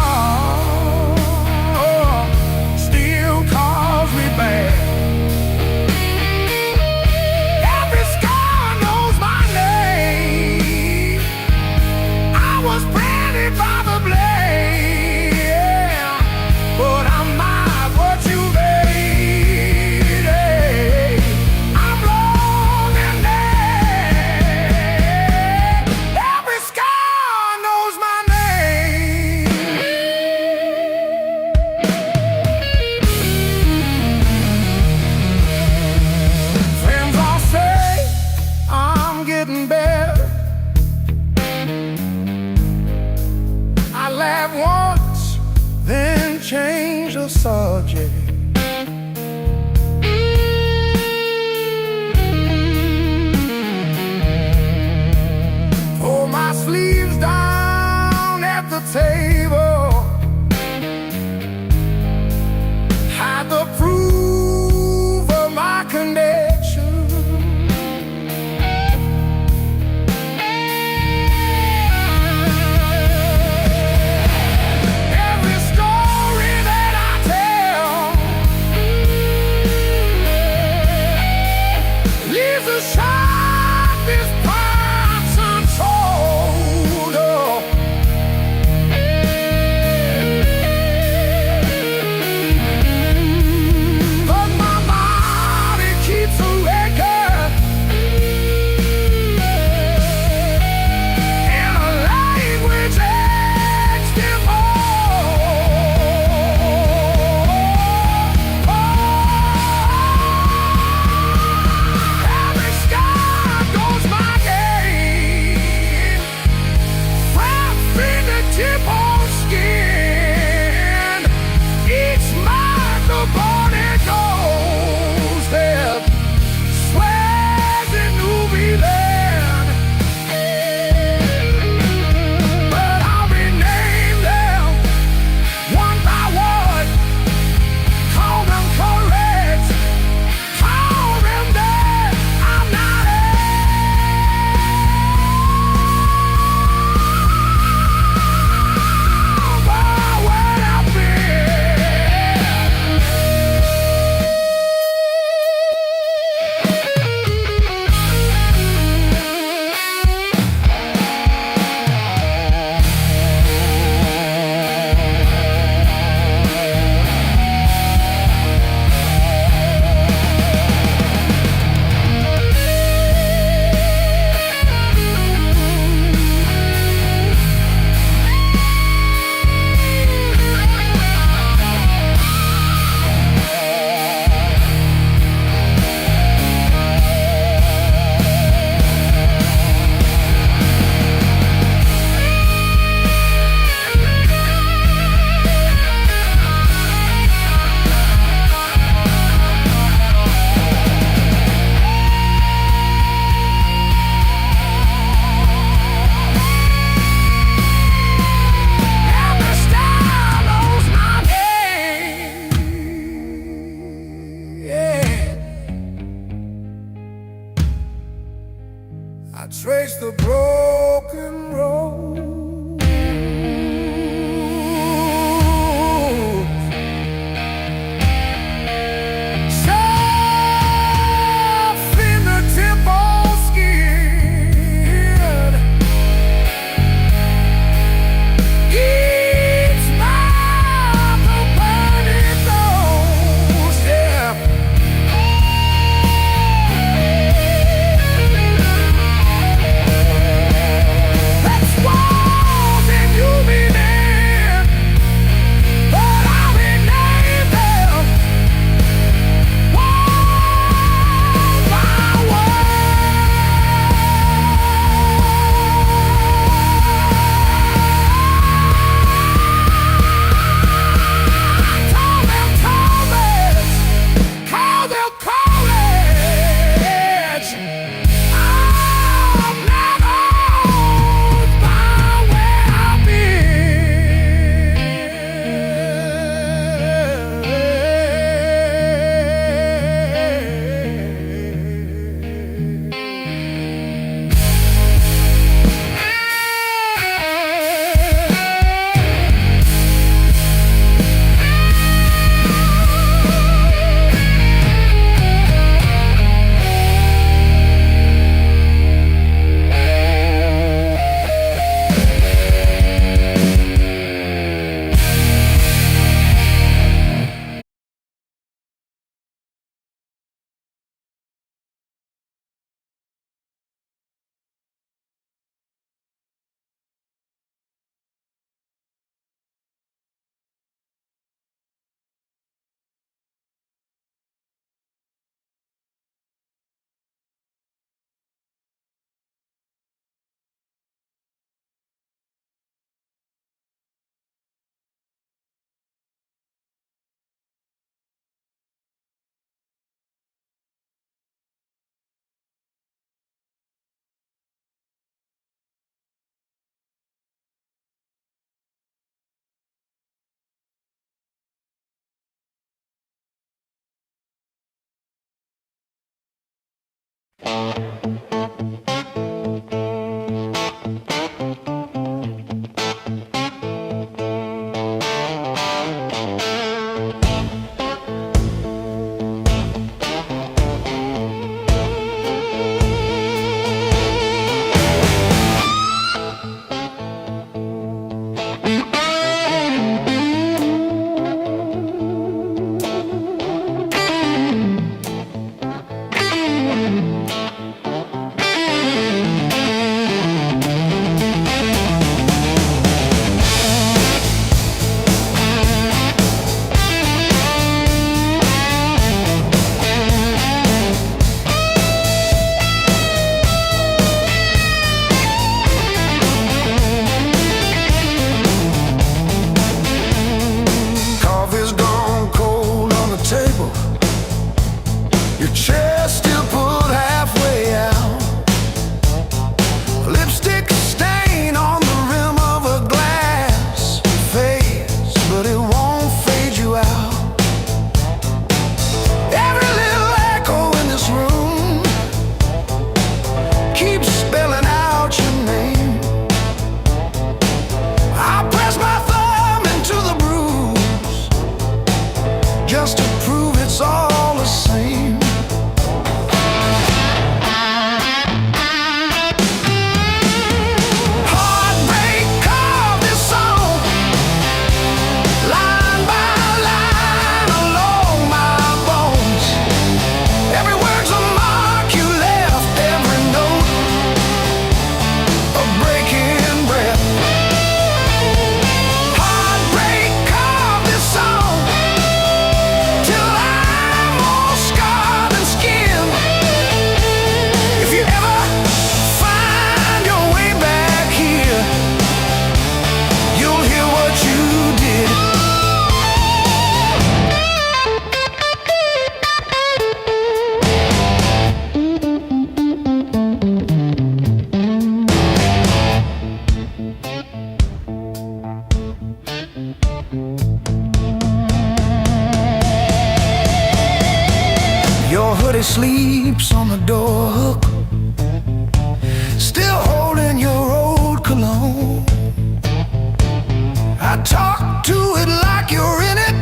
trace the broken road. Your hoodie sleeps on the door hook. still holding your old cologne. I talk to it like you're in it,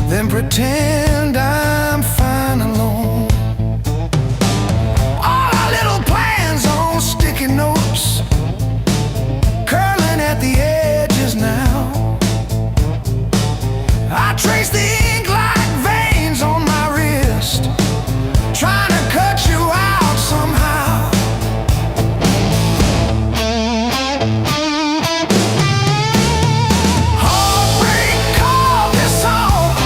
then pretend I'm fine alone. All our little plans on sticky notes, curling at the edges now. I trace the ink like veins on my wrist, trying to cut you out somehow. Heartbreak called this song,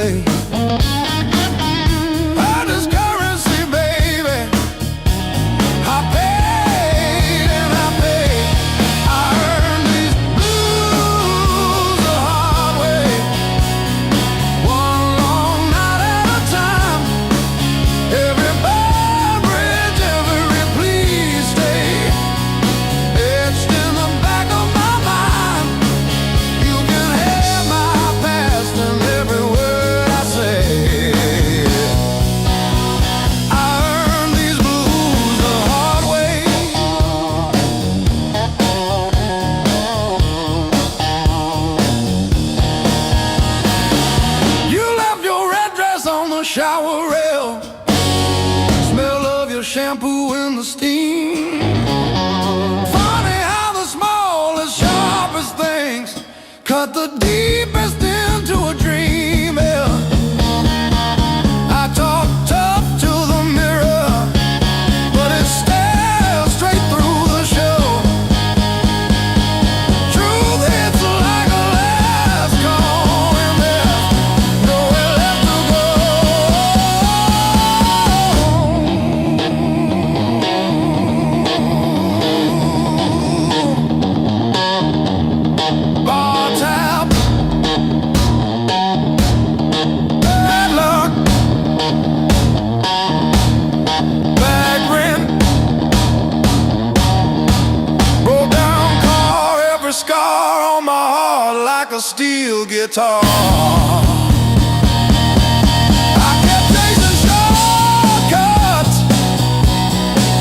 play. Earned this currency, baby. I paid and I paid. I earned these blues the hard way. One long night at a time. Every bar bridge, every please stay, etched in the back of my mind. You can have my past and every word I say. I earned these blues the hard way. You left your red dress on the shower rail. Smell of your shampoo in the steam. Funny how the smallest, sharpest things cut the deepest into a dream. Yeah. I talk tough to the mirror, but it stares straight through the show. Truth hits like a last call, and there's nowhere left to go. Bar tab, bad luck, bad rent, broke down car, every scar on my heart like a steel guitar. I kept chasing shortcuts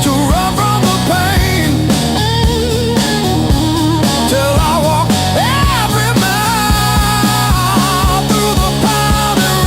to run from the pain, till I walked every mile through the pounding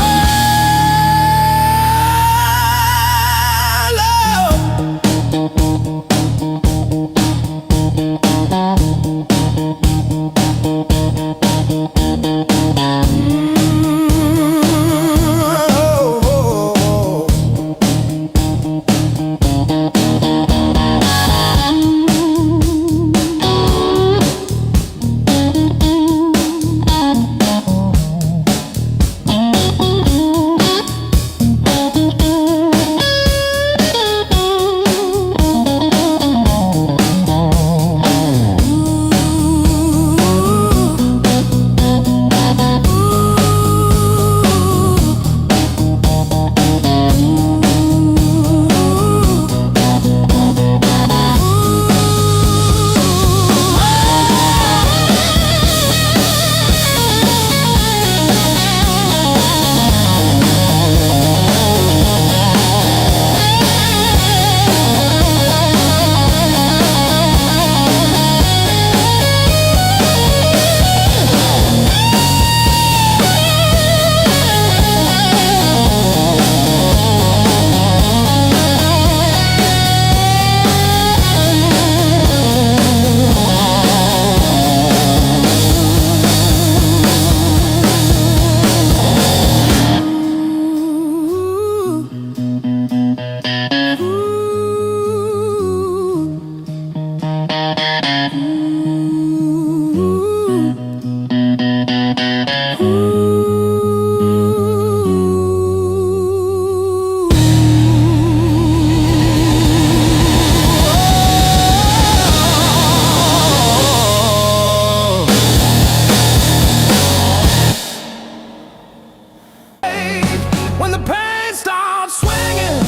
when the pain starts swinging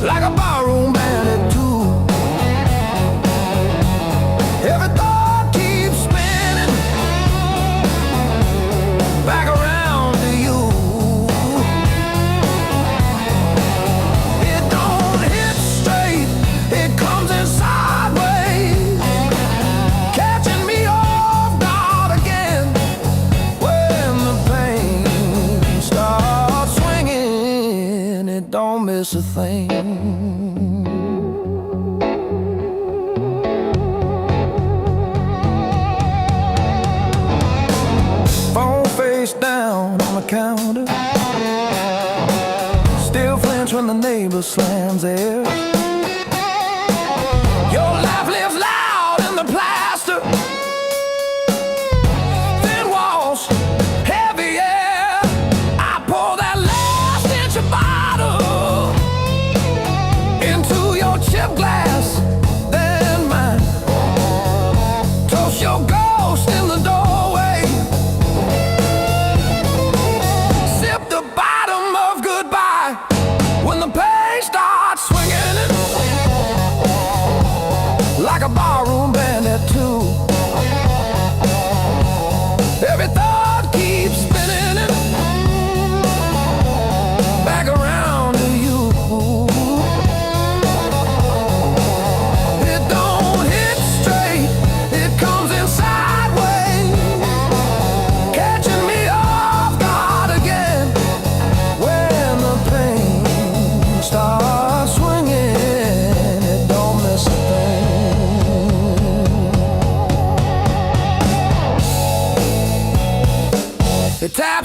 like a barroom band at two. Every thought keeps spinning back around to you. It don't hit straight, it comes in sideways, catching me off guard again. When the pain starts swinging, it don't miss a thing. Phone face down on the counter, still flinch when the neighbor slams theirs. Your life lives loud in the plaster, thin walls, heavy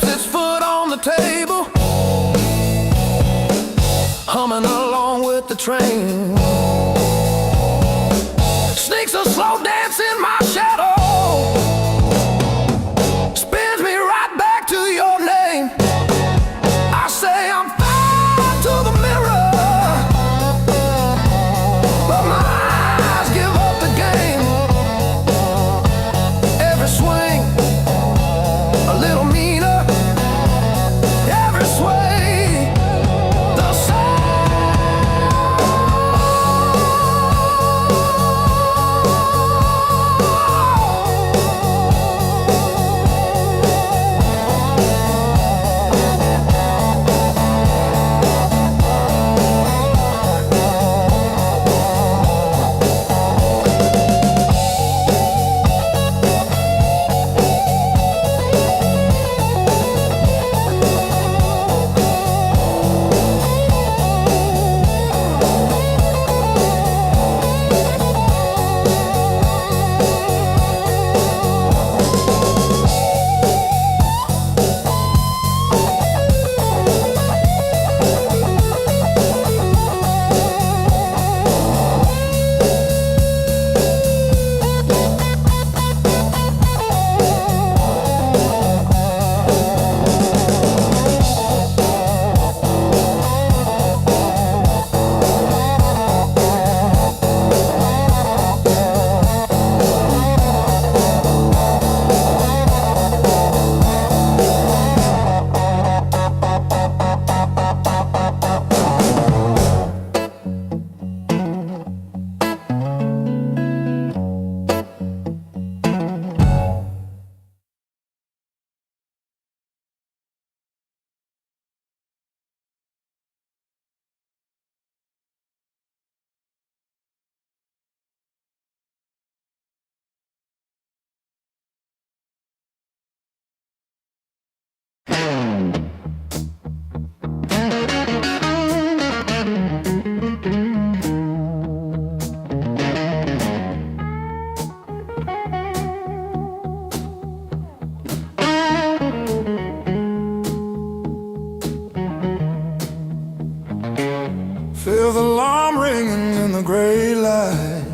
taps its foot on the table, humming along with the train. Sneaks a slow dance in my shadow, spins me right back to your name. I say I'm fine to the mirror, but my eyes give up the game. Every swing a little meaner, every sway the same. Feel the alarm ringing in the gray light.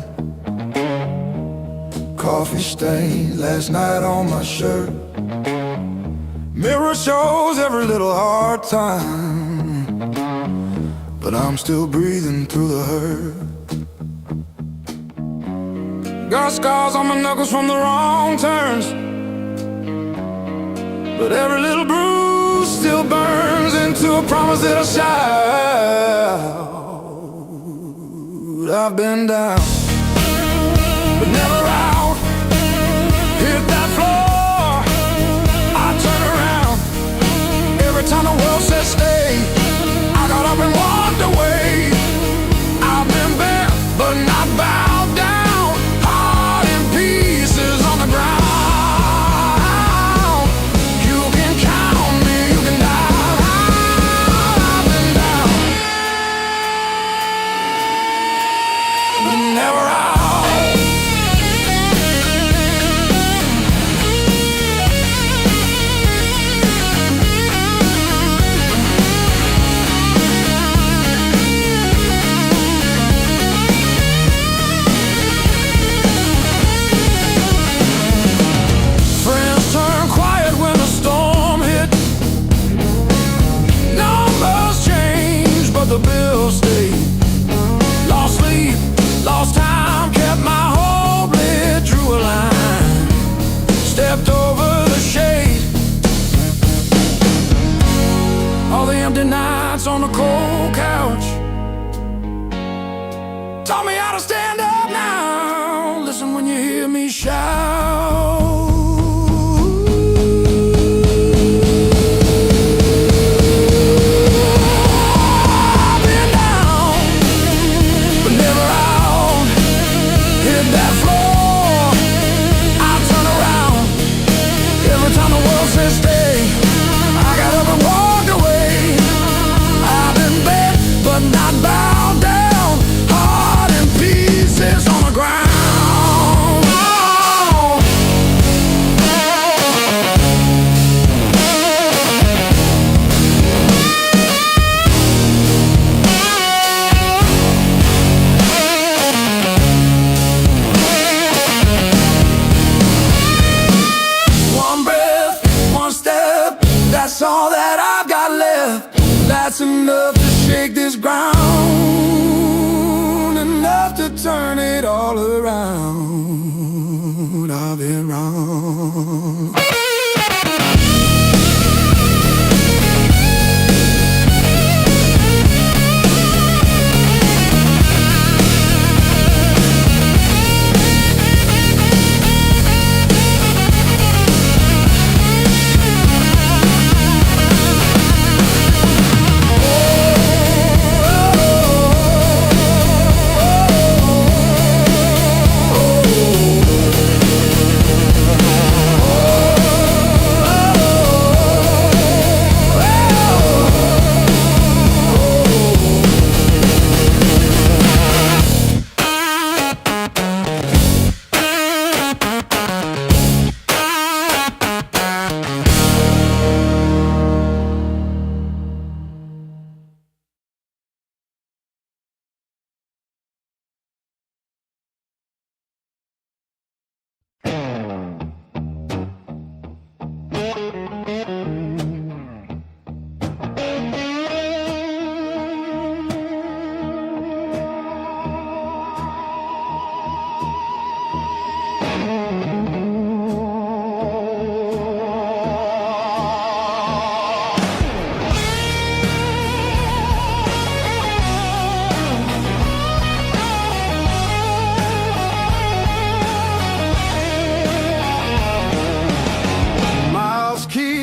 Coffee stain last night on my shirt. Mirror shows every little hard time, but I'm still breathing through the hurt. Got scars on my knuckles from the wrong turns, but every little bruise still burns into a promise that I'll shout. I've been down, but never out. Hit that floor, I turn around. Every time the world says stay, I got up and walked away. I've been bent, but not bowed down. Heart in pieces on the ground. You can count on me, you can die. I've been down, but never out. The bills stay. Lost sleep, lost time, kept my hope lit, drew a line, stepped over the shade. All the empty nights on the cold couch taught me how to stand up now. Listen when you hear me shout. Stay. I got up and walked away. I've been bent, but not bowed down. Heart in pieces on the ground. Oh. all that I've got left. That's enough to shake this ground, enough to turn it all around. I've been wrong.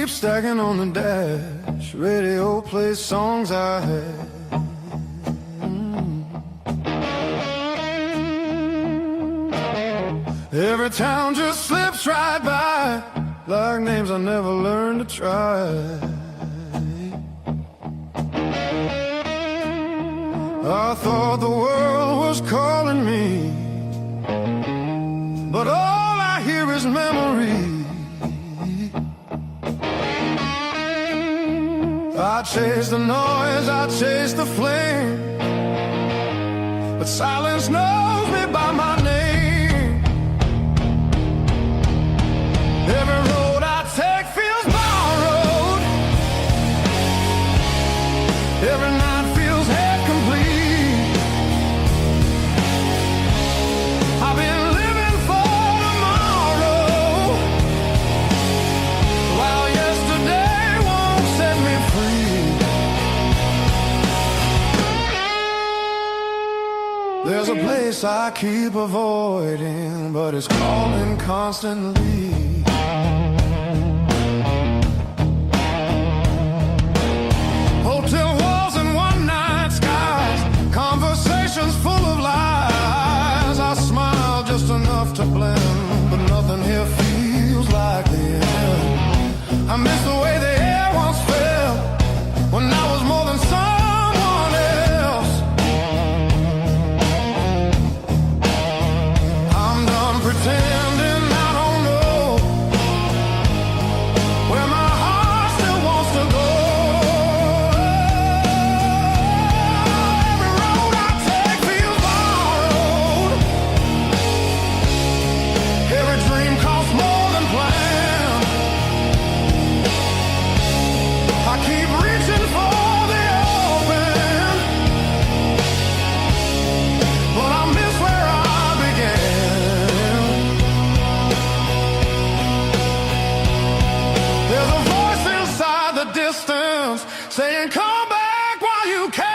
Stacking on the dash, radio plays songs I had. Every town just slips right by, like names I never learned to try. I thought the world was calling me, but all I hear is memory. I chase the noise, I chase the flame, but silence knows me by my name. Every road I take feels borrowed, every night feels half complete. I've been living for tomorrow, while yesterday won't set me free. There's a place I keep avoiding, but it's calling constantly. Hotel walls and one-night skies, conversations full of lies. I smile just enough to blend, but nothing here feels like the end. I miss the way the air once felt, when I was more than someone else. I'm done pretending I don't know where my heart still wants to go. Every road I take feels borrowed, every dream costs more than planned. I keep reaching for the open, but I miss where I began. There's a voice inside the distance saying, come back while you can.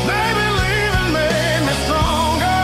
Baby, leaving made me stronger.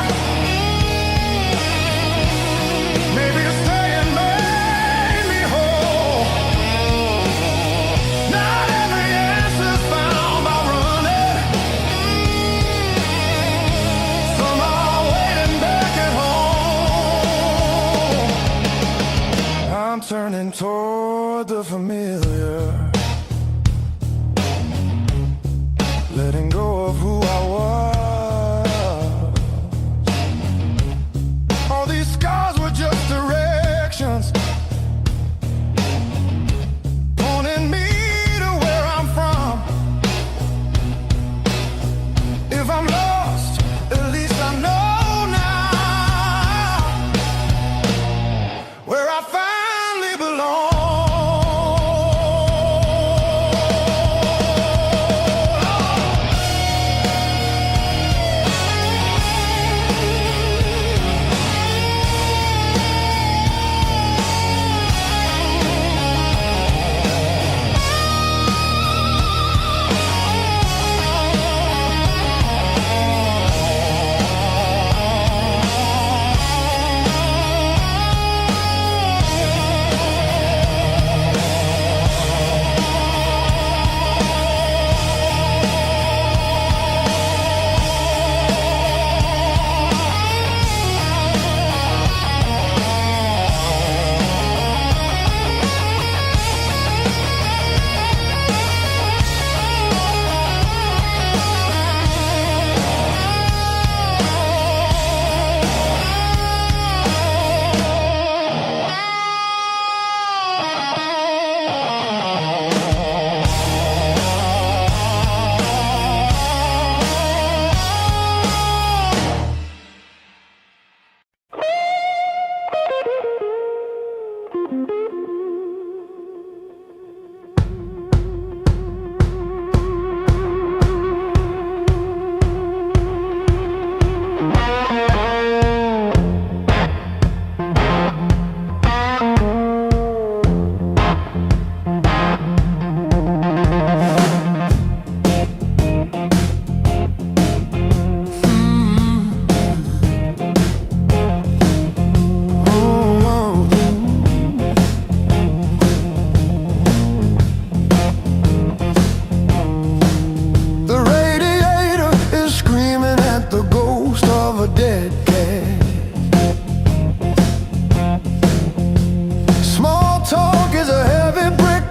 a dead cat. Small talk is a heavy brick.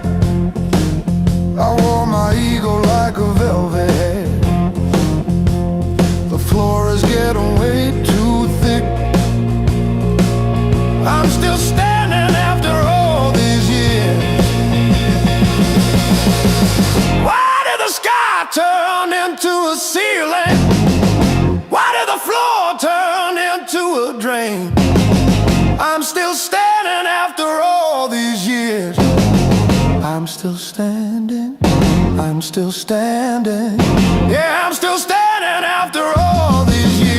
I wore my ego like a velvet hat. The floor is getting way too thick. I'm still standing after all these years. Why did the sky turn into a ceiling? Why did the floor turn into a drain? I'm still standing after all these years. I'm still standing. I'm still standing. Yeah, I'm still standing after all these years.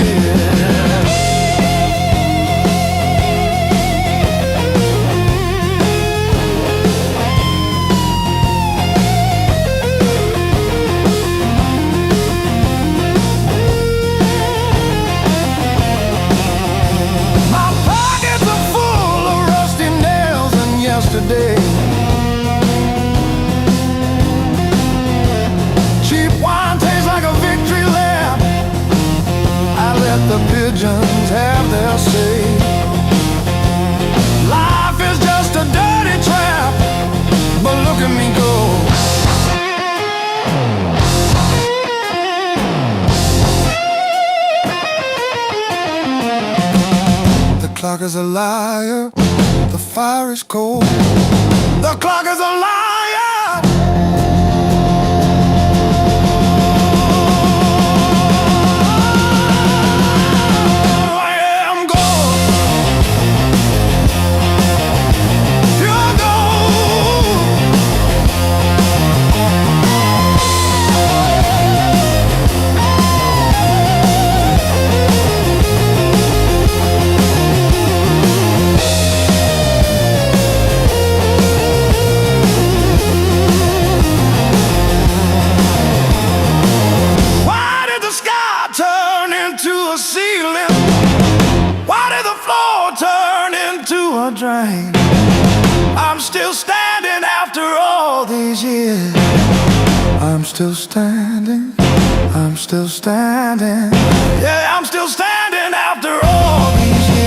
My pockets are full of rusty nails and yesterday. Cheap wine tastes like a victory lap. I let the pigeons have their say. Life is just a dirty trap, but look at me go. The clock is a liar, the fire is cold. The clock is a liar. Drain. I'm still standing after all these years. I'm still standing. I'm still standing. Yeah, I'm still standing after all these years.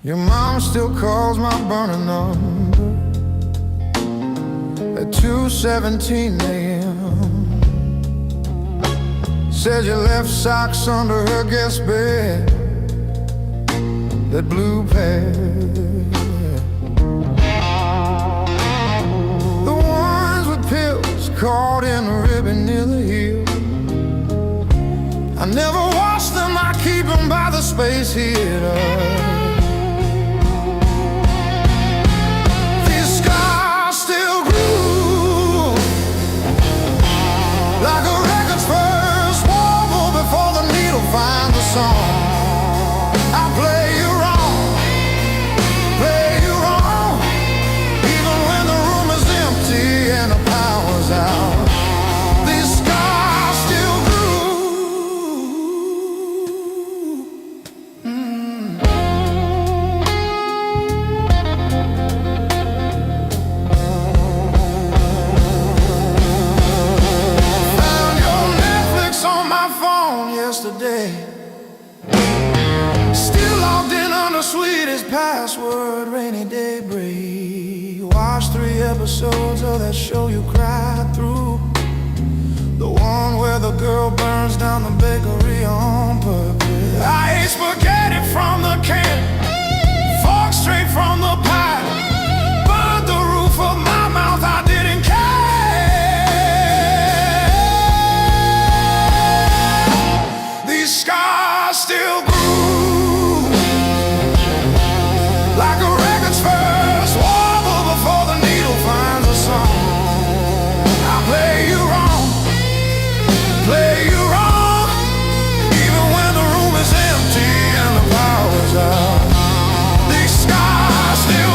Your mom still calls my burner number. 2:17 a.m. Said you left socks under her guest bed, that blue pair, the ones with pills caught in a ribbon near the heel. I never wash them, I keep them by the space heater. These scars still groove like a record's first warble before the needle finds the song. I play you wrong, play you wrong, even when the room is empty and the power's out. These scars still yesterday, still logged in on the sweetest password, rainy day break. Watched 3 episodes of that show you cried through, the one where the girl burns down the bakery on purpose. I ate spaghetti from the can, fork straight from the pie, burned the roof of my mouth, I didn't care. Scars still groove like a record's first warble before the needle finds a song. I play you wrong, play you wrong, even when the room is empty and the power's out. These scars still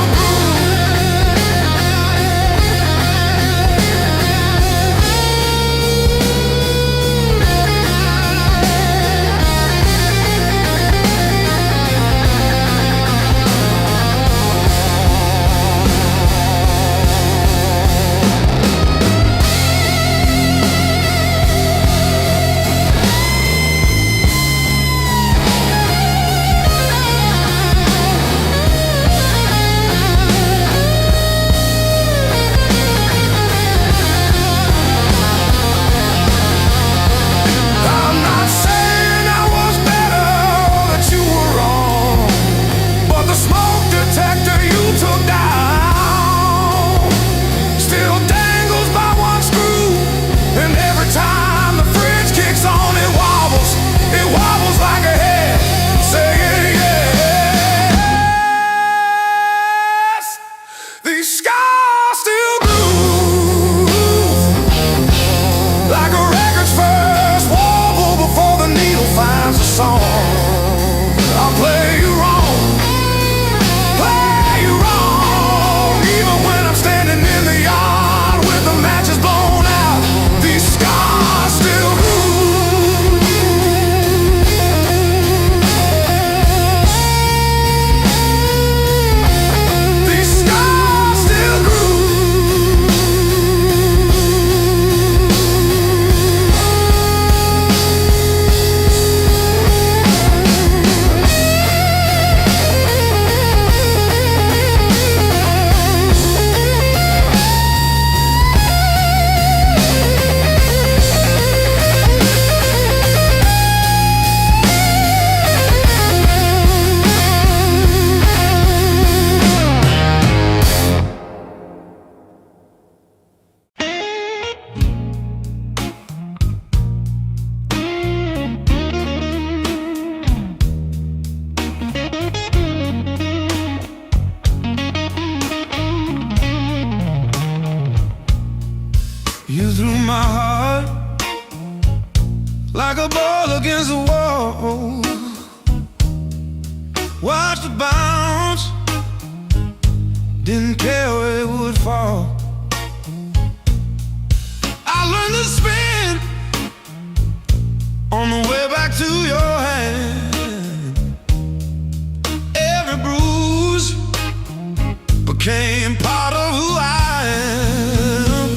you threw my heart like a ball against the wall. Watched it bounce, didn't care where it would fall. I learned to spin on the way back to your hand. Every bruise became part of who I am.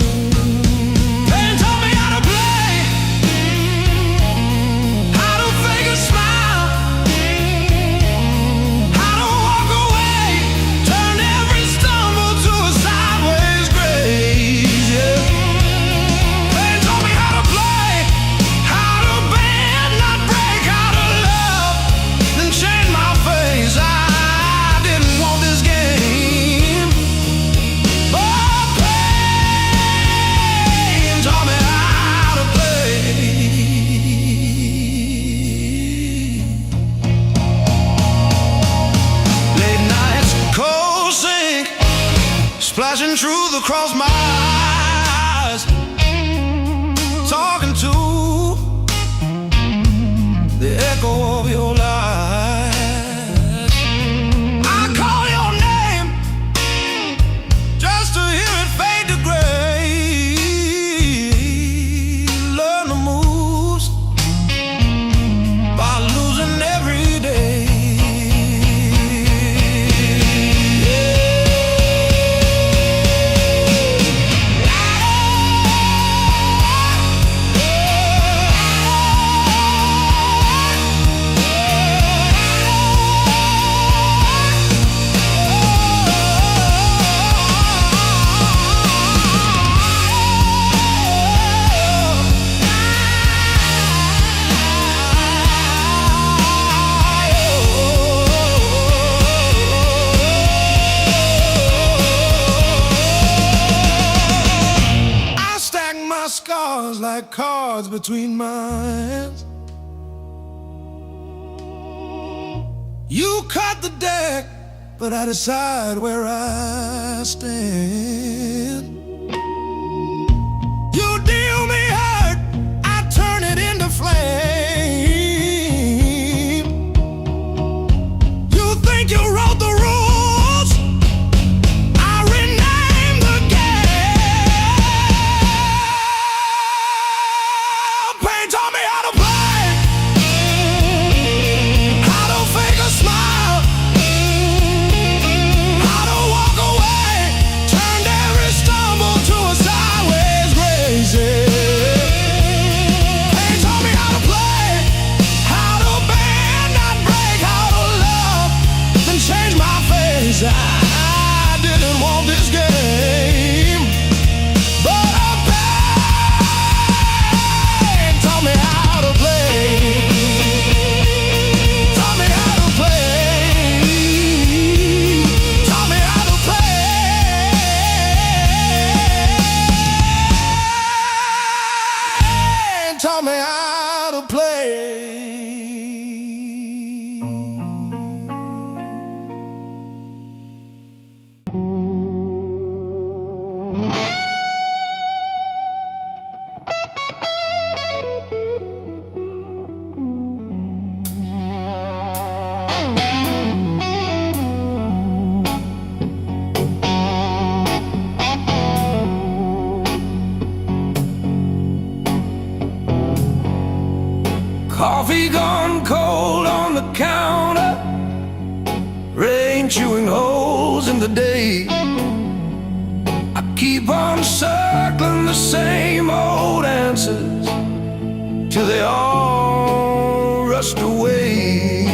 Pain taught me how to play, how to fake a smile, how to walk away, turn every stumble to a sideways grace. Yeah. truth across my eyes, talking to the echo of your lies. I call your name just to hear it fade to gray. Learn the moves by losing every day. Scars like cards between my hands. You cut the deck, but I decide where I stand. You deal me hurt, I turn it into flame. You think you wrote the rules, I rename the game. Pain taught me how to play, how to fake a smile, how to walk away, turned every stumble to a sideways grace. Pain taught me how to play, how to bend, not break, how to love, then change my face. I didn't want this game, but a pain taught me how to play. Taught me how to play. Taught me how to play. Taught me how to play. Coffee gone cold on the counter, rain chewing holes in the day. I keep on circling the same old answers till they all rust away.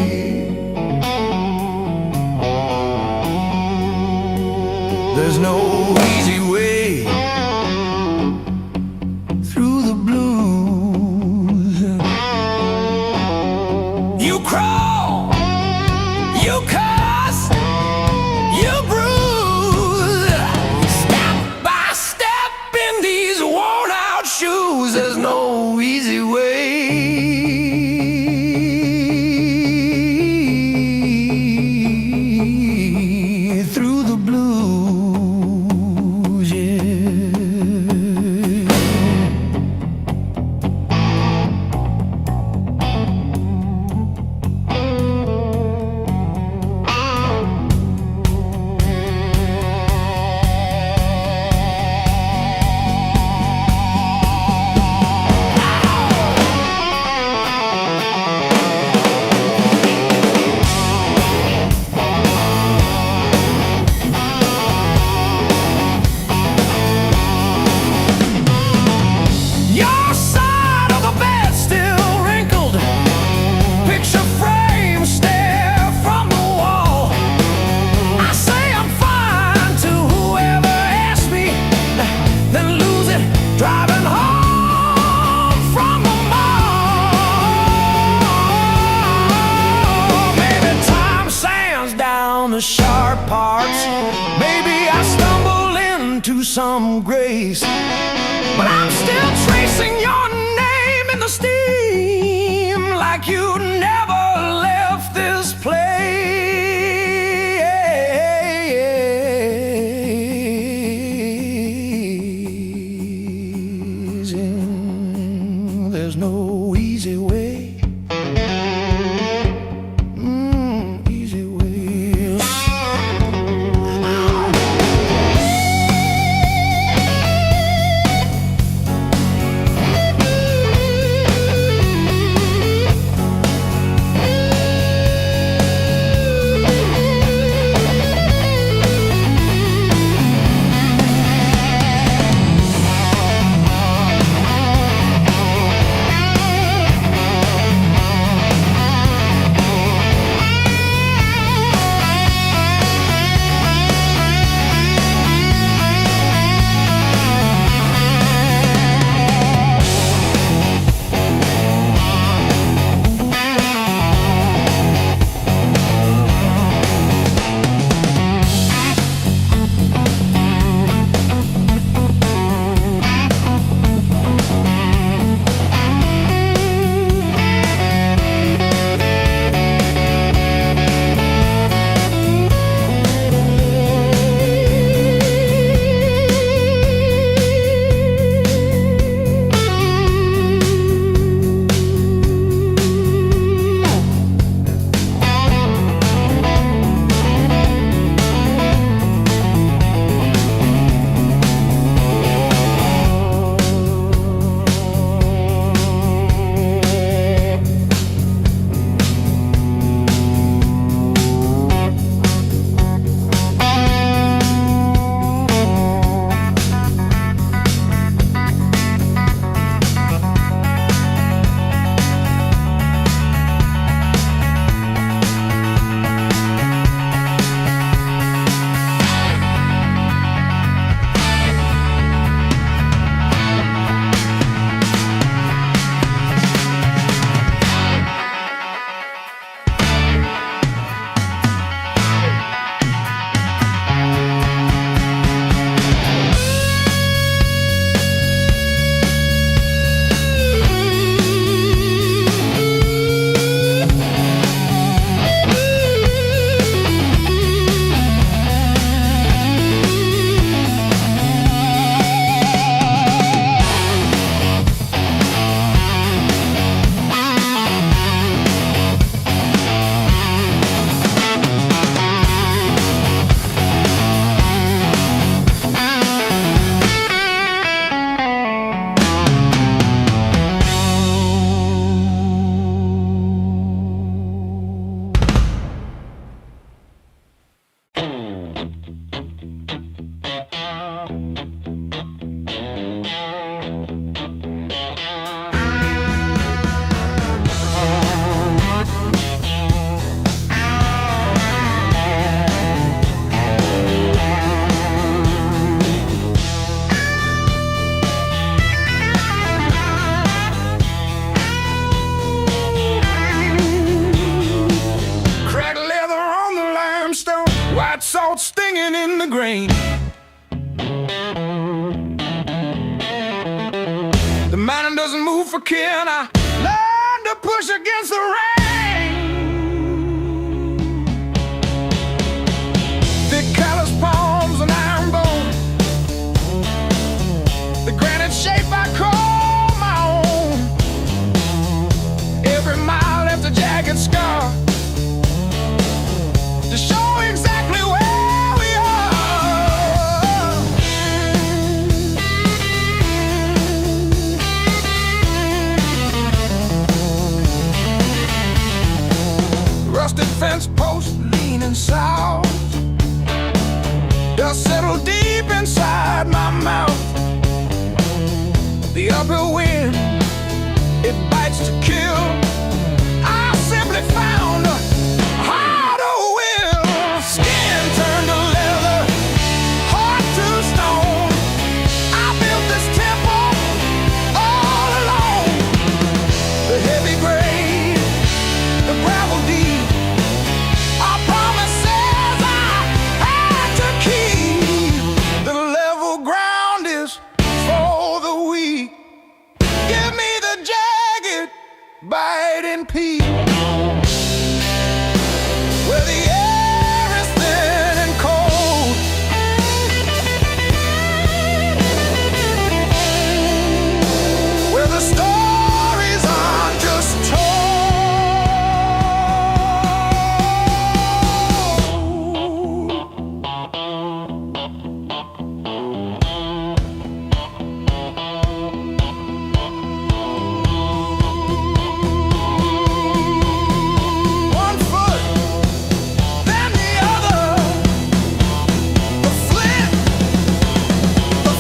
There's no easy way through the blues. You crawl, you cuss, you bruise, step by step in these worn out shoes. There's no easy way through the blues, yeah. Your side of the bed still wrinkled, picture frame stare from the wall. I say I'm fine to whoever asks me, then lose it driving home from the mall. Maybe time sands down the sharp parts, maybe I stumble into some grace, but I'm still tracing your name in the steam like you never left this place. the grain. The mountain doesn't move for kin. I learned to push against the rain. Thick callous palms and iron bone, the granite shape I call my own. Every mile left a jagged scar to show exactly where we are. Rusted fence post leaning south, dust settled deep inside my mouth. The uphill wind, it bites to kill. I simply found a harder will. Skin turned to leather, heart to stone. I built this temple all alone. The heavy grade, the gravel deep, our promises I had to keep. The level ground is for the weak. Give me the jagged, biting peak, where the air is thin and cold, where the stories aren't just told. One foot, then the other, the flint, the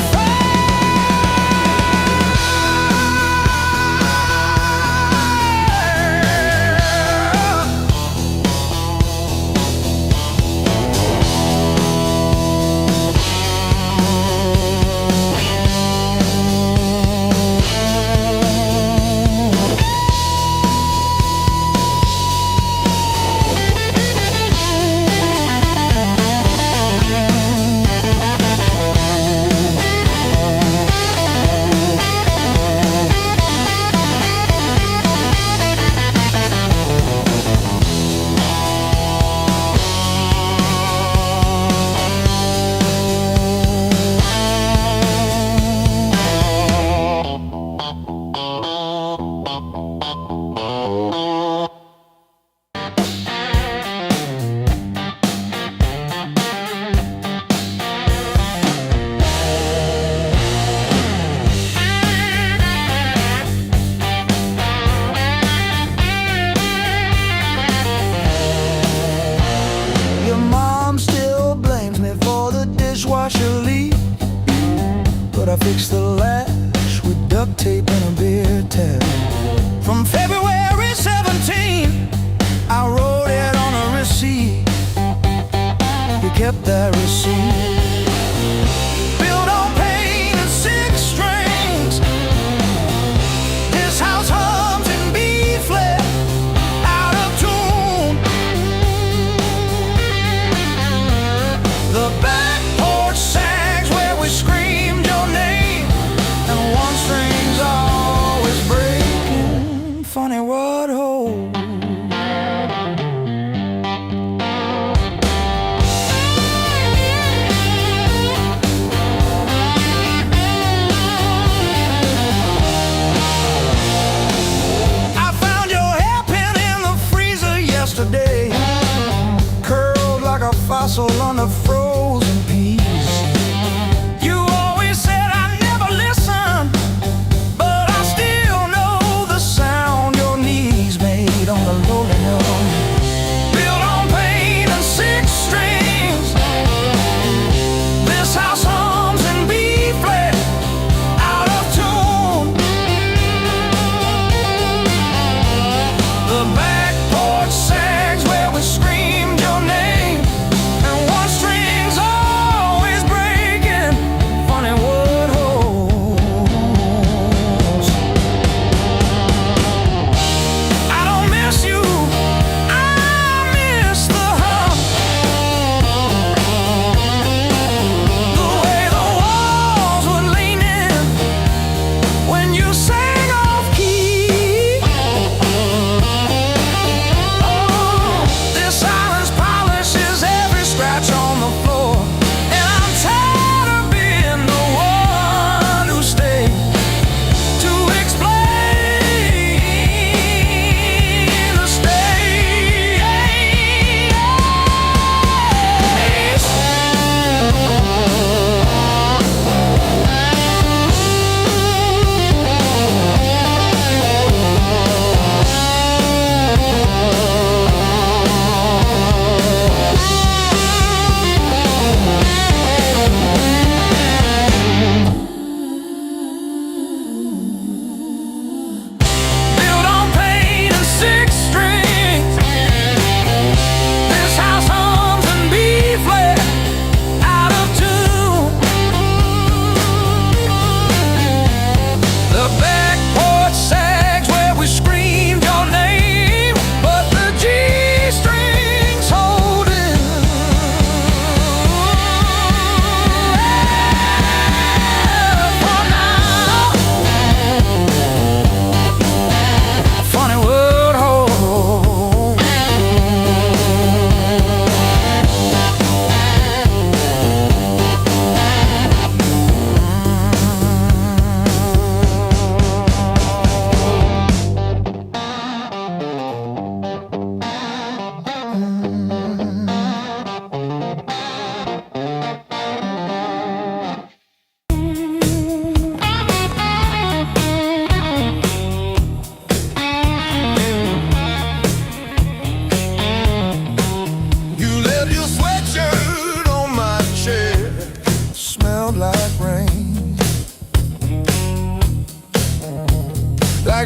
Your mom still blames me for the dishwasher leak, but I fixed the latch with duct tape and a beer tap. From February 17, I wrote it on a receipt. You kept that receipt. Built on pain and six strings. This house hums in B flat, out of tune. The back porch sags where we screamed your name, and one string's always breaking. Funny what holds.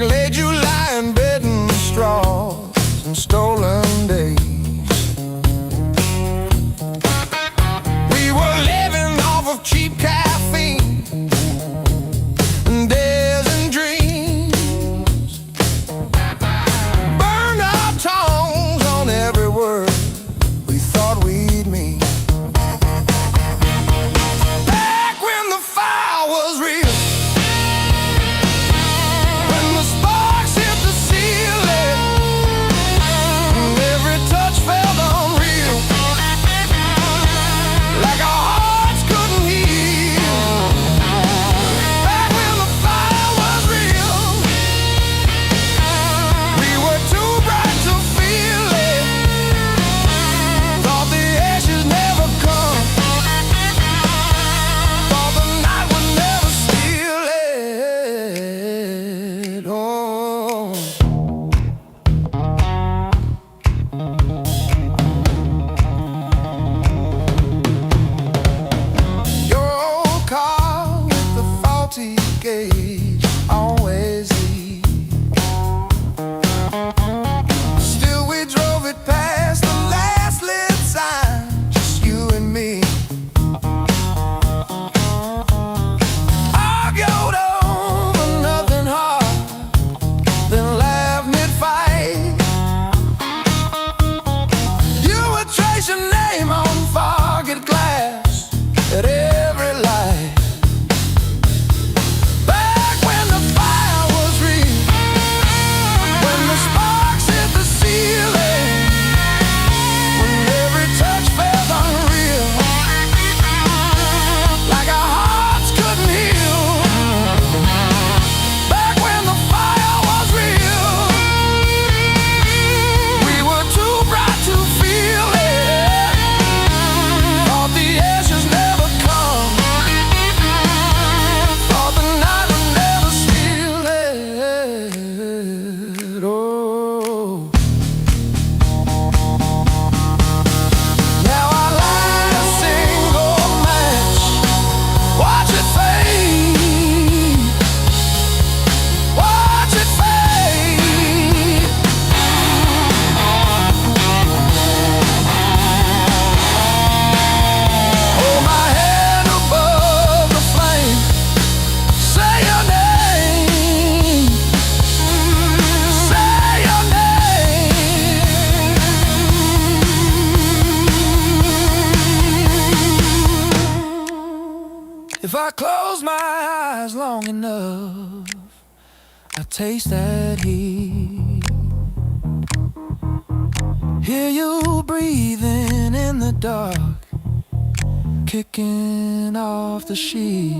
like late July and bed and straws and stolen days. We were living off of cheap caffeine and days and dreams. Burned our tongues on every word we thought we'd mean. Back when the fire was real, when the sparks hit the ceiling, and every touch felt unreal, like our hearts couldn't heal. Back when the fire was real, we were too bright to feel it. Thought the ashes never come, thought the night would never steal it. Oh, your old car with the faulty gauge always leaves. Still we drove it past the last lit sign, just you and me. Argued over nothing hard, then laughed mid-fight. You would trace your name on forget glass at every light. Back when the fire was real, when the sparks hit the ceiling, when every touch felt unreal, like our hearts couldn't heal. Back when the fire was real, we were too bright to feel it. Thought the ashes never come, thought the night would never steal it. Oh, now I light a single match, watch it fade, watch it fade. Hold my head above the flame, say your name, say your name. If I close my eyes long enough, I taste that heat. Hear you breathing in the dark, kicking off the sheet.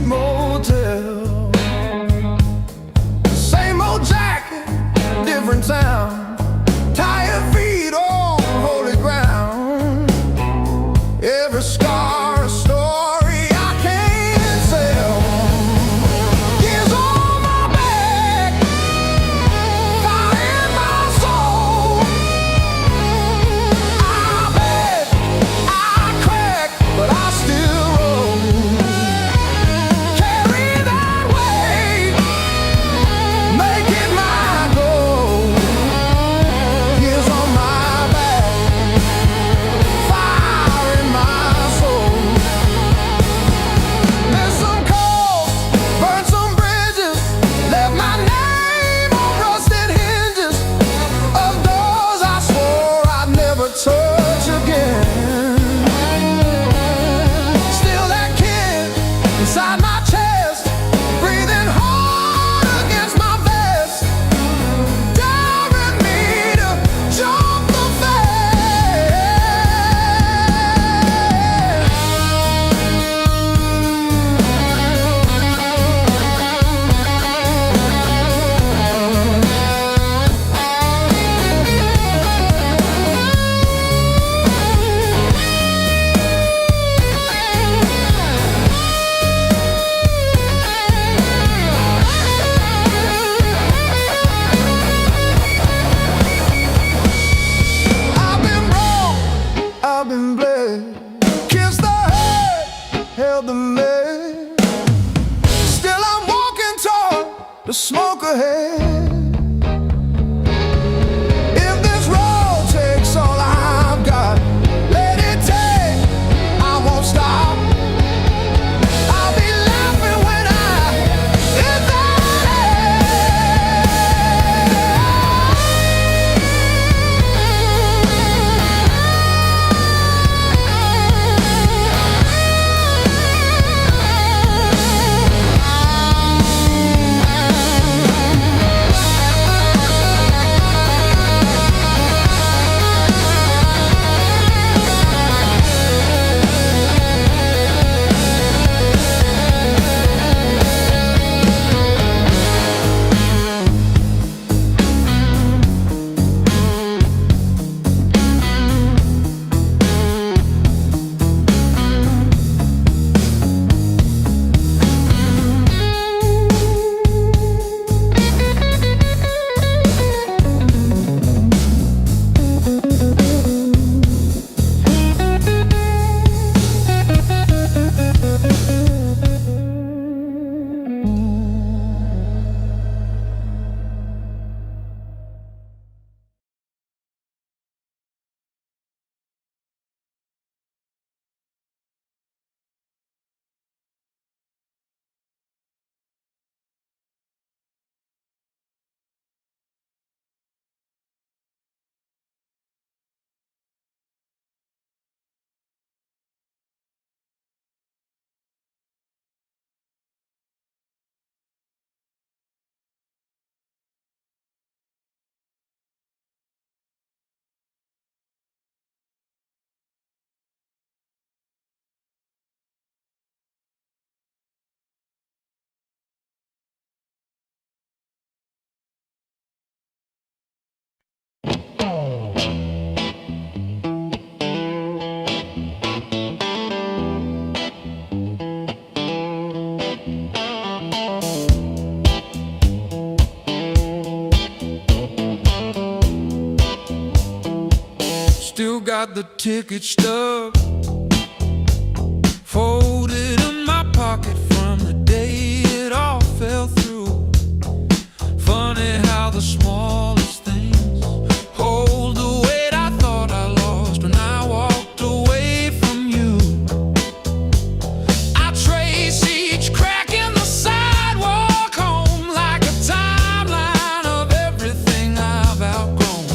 cheap motel. Same old jacket, different town. Tired feet on holy ground. Every scar a story I can't tell. Years on my back, fire in my soul. I bet I crack, but I still roll. Carry that weight, make it my goal. Years on my back, fire in my soul. Missed some calls, burned some bridges, left my name on rusted hinges of doors I swore I'd never touch again. Still that kid inside my chest, breathing hard against my vest, daring me to jump the fence. I've been wrong, I've been bled, kissed the hurt, held the lead. Still I'm walking toward the smoke ahead. If this road takes all I've got, let it take, I won't stop. I'll be laughing when I hit that edge. Still got the ticket stub folded in my pocket from the day it all fell through. Funny how the smallest things hold the weight I thought I lost when I walked away from you. I trace each crack in the sidewalk home like a timeline of everything I've outgrown.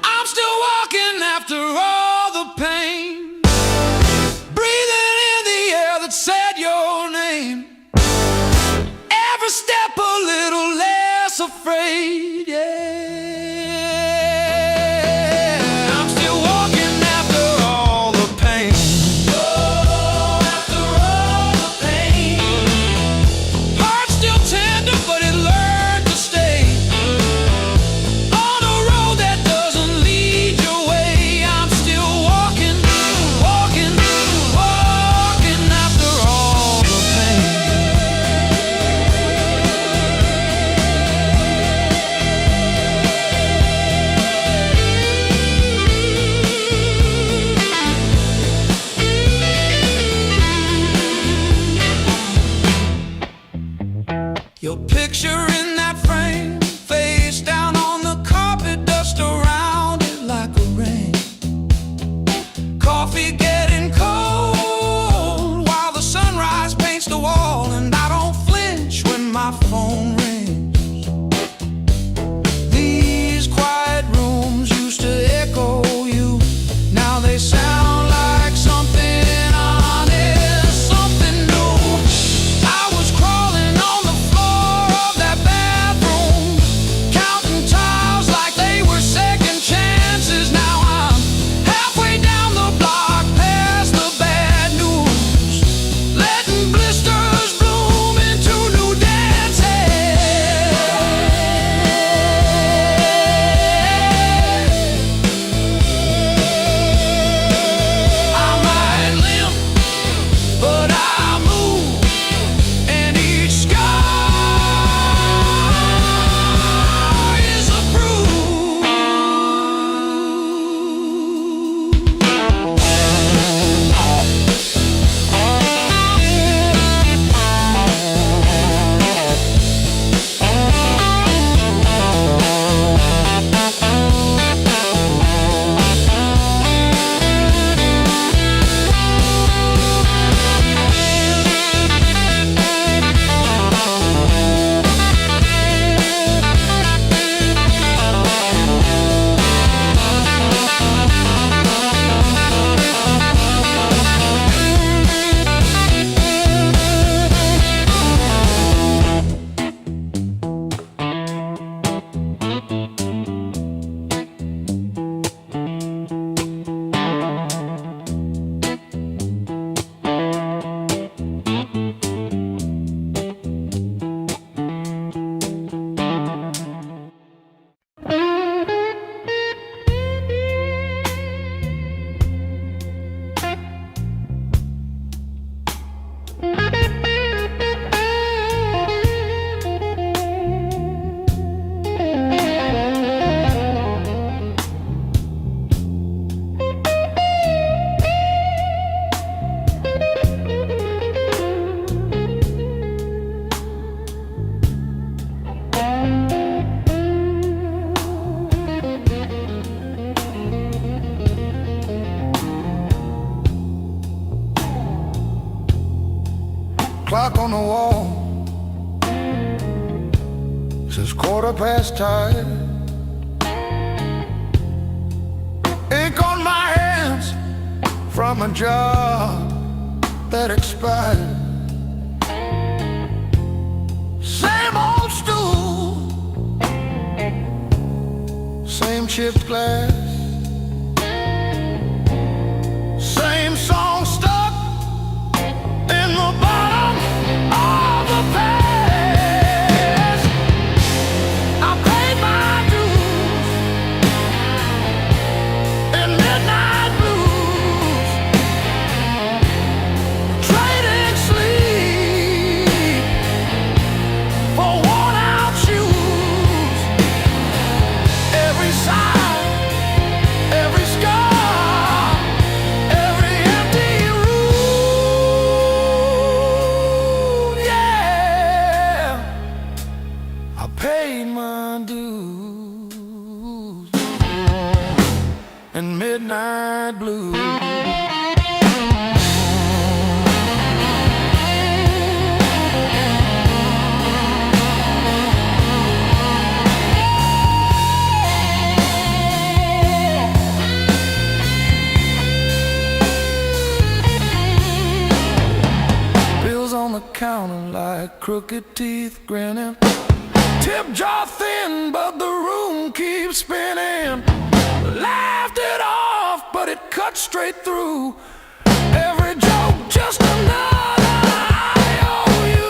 I'm still walking after all the pain, breathing in the air that's on the wall since 5:15. Ink on my hands from a job that expired. Same old stool, same chipped glass, same song stuck in the bottom of the past. I paid my dues in midnight blues, trading sleep for worn-out shoes. Every sigh, every scar, every empty room, yeah. I paid my dues in midnight blues. Bills on the counter like crooked teeth grinning. Tip jar thin, but the room keeps spinning. Laughed it off, but it cut straight through. Every joke just another IOU.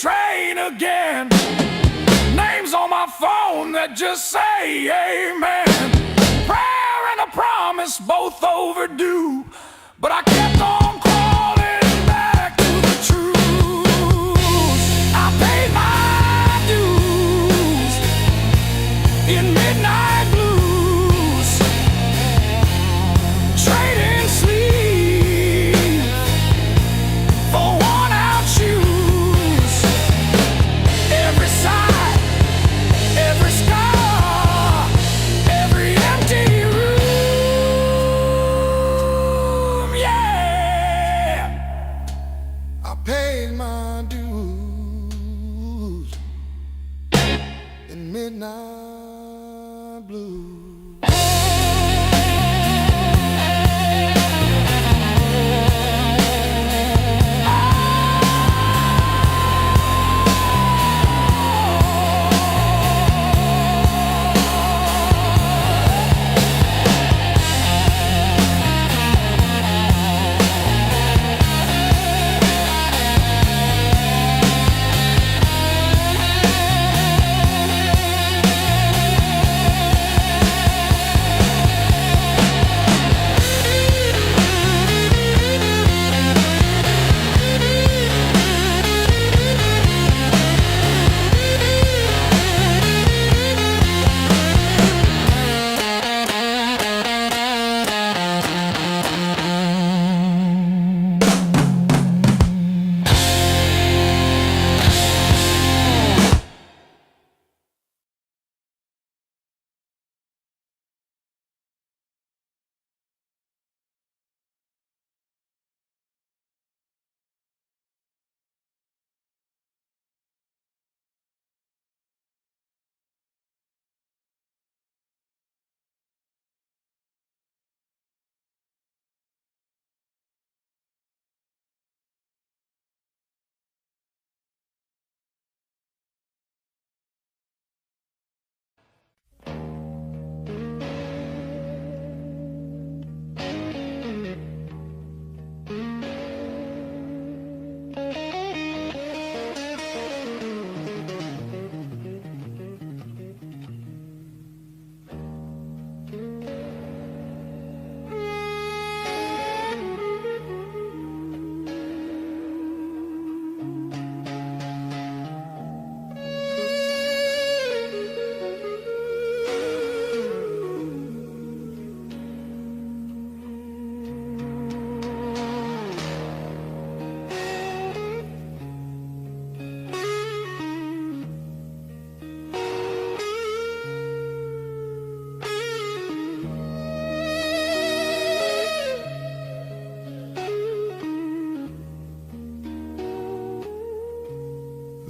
Train again. Names on my phone that just say amen. Prayer and a promise both overdue, but I kept on crawling back to the truth. I paid my dues in midnight blues, trading sleep for worn-out shoes. Every sigh, every scar, every empty room, yeah. I paid my dues in midnight blues.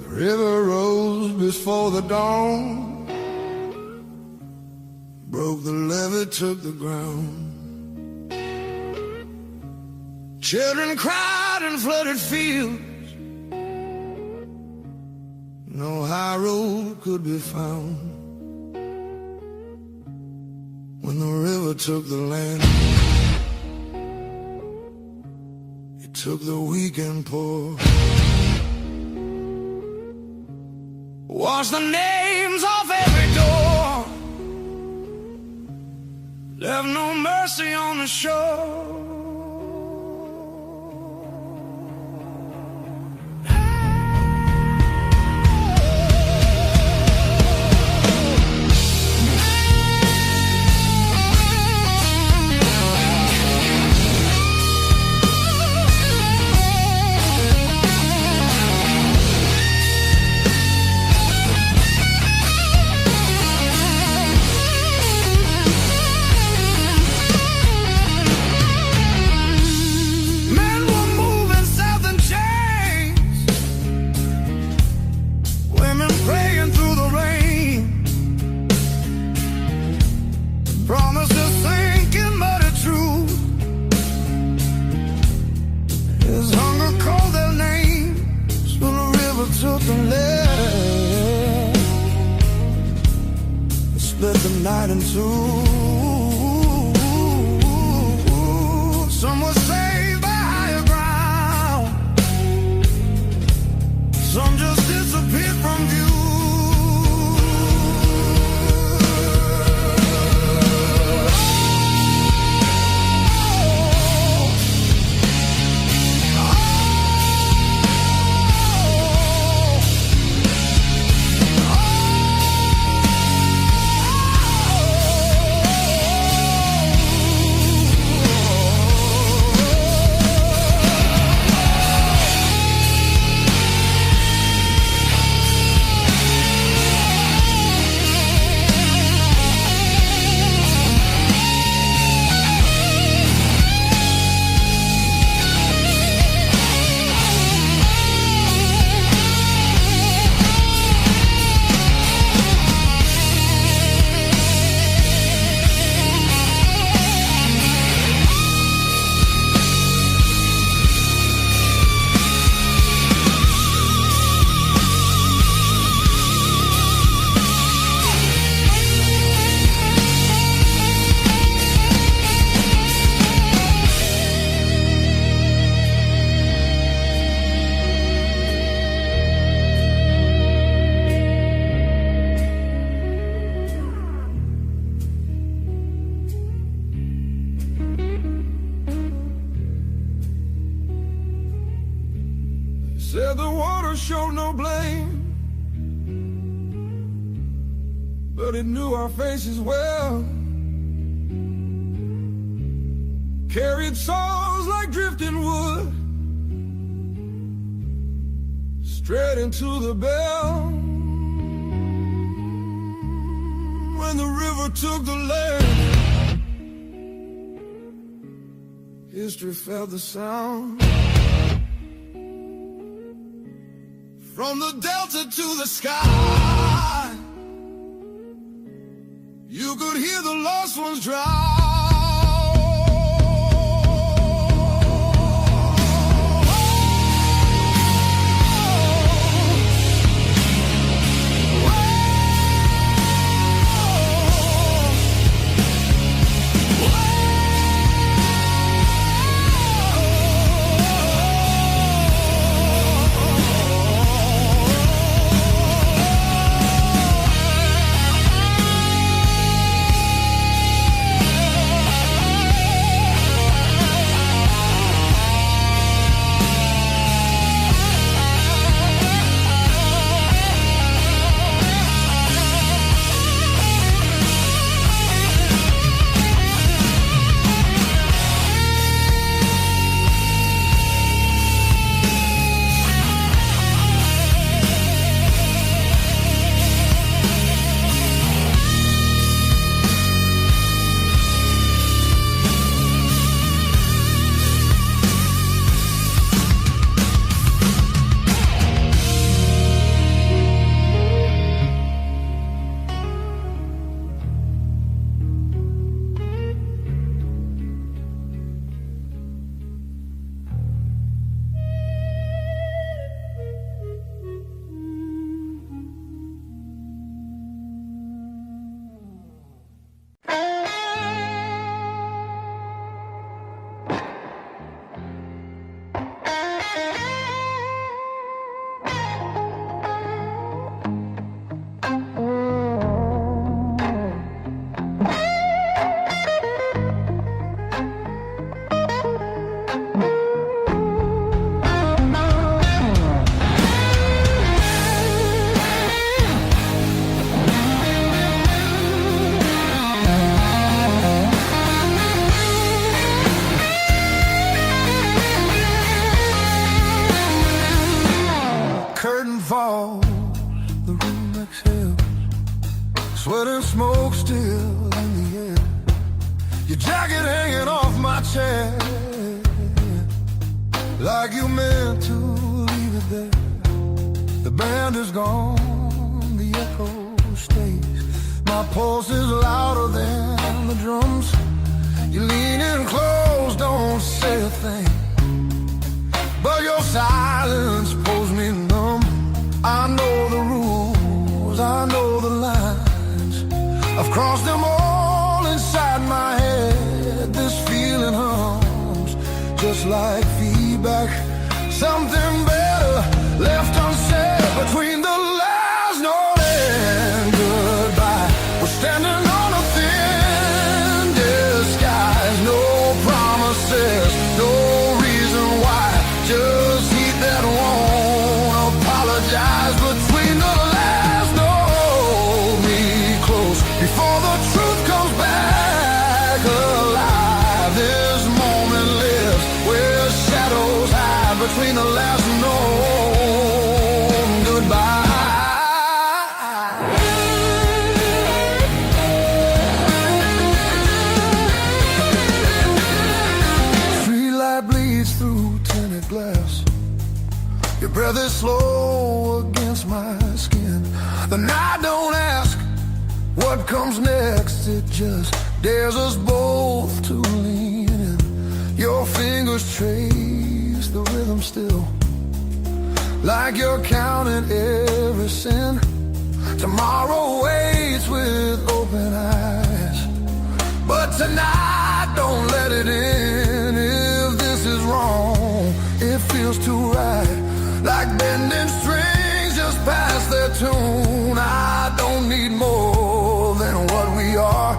River rose before the dawn, broke the levee, took the ground. Children cried in flooded fields, no high road could be found. When the river took the land, it took the weak and poor. Washed the names off every door, left no mercy on the shore. Split the night in two. Some were saved by higher ground, some just disappeared from view. Said the water showed no blame, but it knew our faces well. Carried souls like drifting wood, straight into the bell. When the river took the land, history felt the sound. From the delta to the sky, you could hear the lost ones drown. falls, the room exhales, sweat and smoke still in the air. Your jacket hanging off my chair, like you meant to leave it there. The band is gone, the echo stays. My pulse is louder than the drums. You lean in close, don't say a thing, but your silence pulls me numb. I know the rules, I know the lines. I've crossed them all inside my head. This feeling hums just like feedback. Something better left unsaid between the last note and goodbye. We're standing on a thin disguise. No promises, no reason why. Just heat that won't apologize. Between the last note, hold me close before the truth comes back alive. This moment lives where shadows hide. Between the last note and goodbye. Street light bleeds through tinted glass. Your breath is slow against my skin. The night don't ask what comes next. It just dares us both to lean in. Your fingers trace the rhythm still, like you're counting every sin. Tomorrow waits with open eyes, but tonight don't let it in. If this is wrong, it feels too right, like bending strings just past their tune. I don't need more than what we are.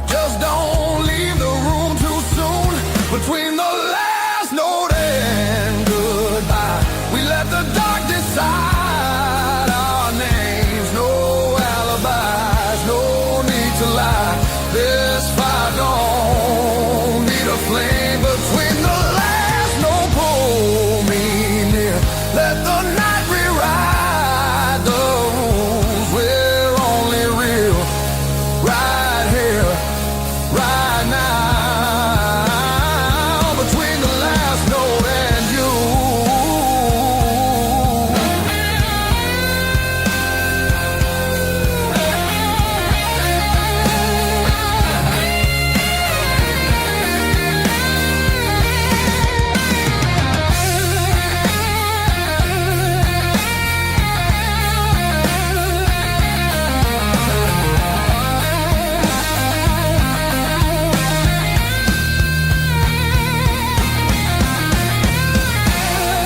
Just don't leave the room too soon. Between the last note and goodbye, we let the dark decide our names. No alibis, no need to lie. This fire don't need a flame. Between the last note, pull me near. Let the night rewrite the rules. We're only real right here, right now. Between the last note and you.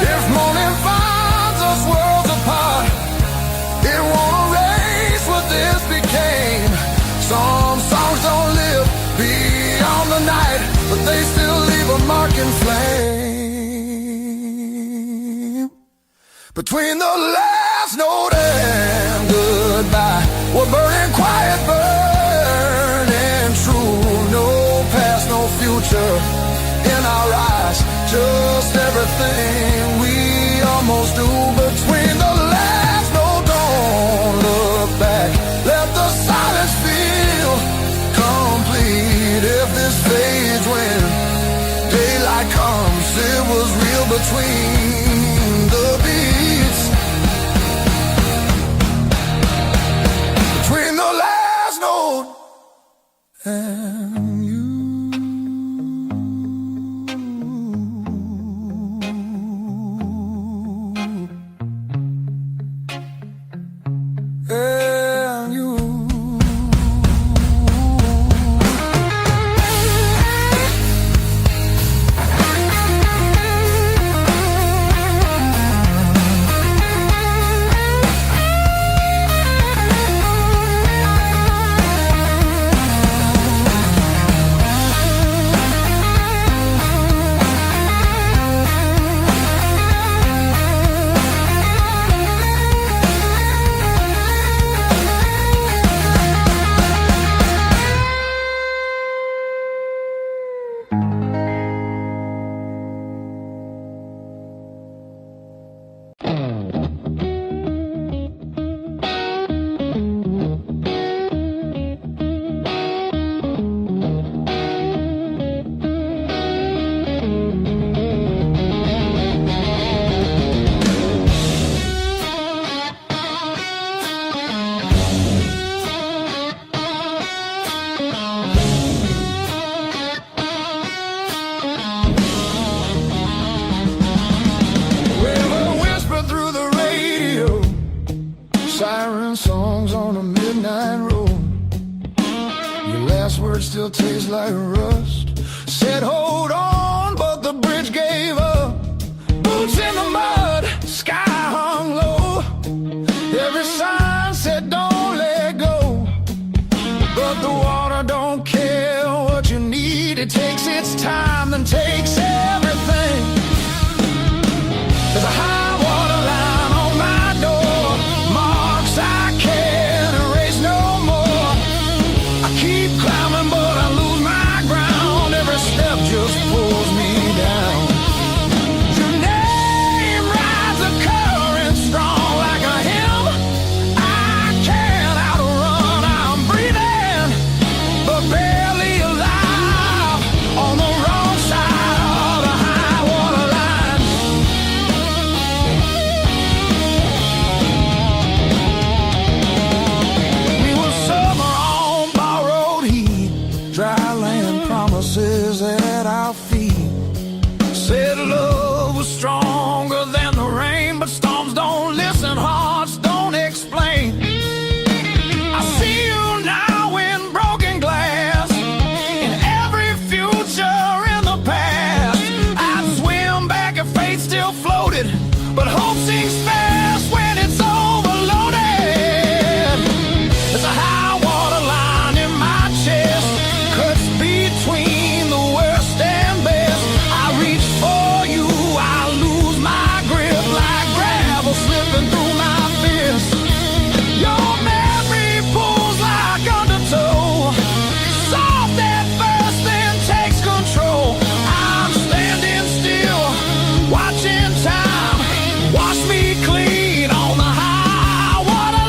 If morning finds us worlds apart, it won't erase what this became. Some songs don't live beyond the night, but they still leave a mark in flame. Between the last note and goodbye, we're burning quiet, burning true. No past, no future in our eyes, just everything we almost do. Between the last note, don't look back. Let the silence feel complete. If this fades when daylight comes, it was real between the beats. Between the last note and you. still tastes like rust. Said hold on, but the bridge gave up. Boots in the mud, sky hung low. Every sign said don't let go, but the water don't care what you need. It takes its time, then takes everything. There's a high water line on my door, marks I can't erase no more. I keep climbing, but I lose my ground. Every step just pulls me down. Your name rides a current strong like a hymn. I can't outrun, I'm breathing, but barely alive on the wrong side of the high water line. We were summer on borrowed heat, dry land promises at our feet. Said love was stronger than the rain, but storms don't listen, hearts don't explain. I see you now in broken glass, in every future in the past. I'd swim back if fate still floated, but hope sinks fast when it's overloaded. There's a high water line in my chest, cuts between the worst and best. I reach for you, I lose my grip like gravel slipping through my fist. Your memory pulls like undertow, soft at first then takes control. I'm standing still, watching time wash me clean on the high water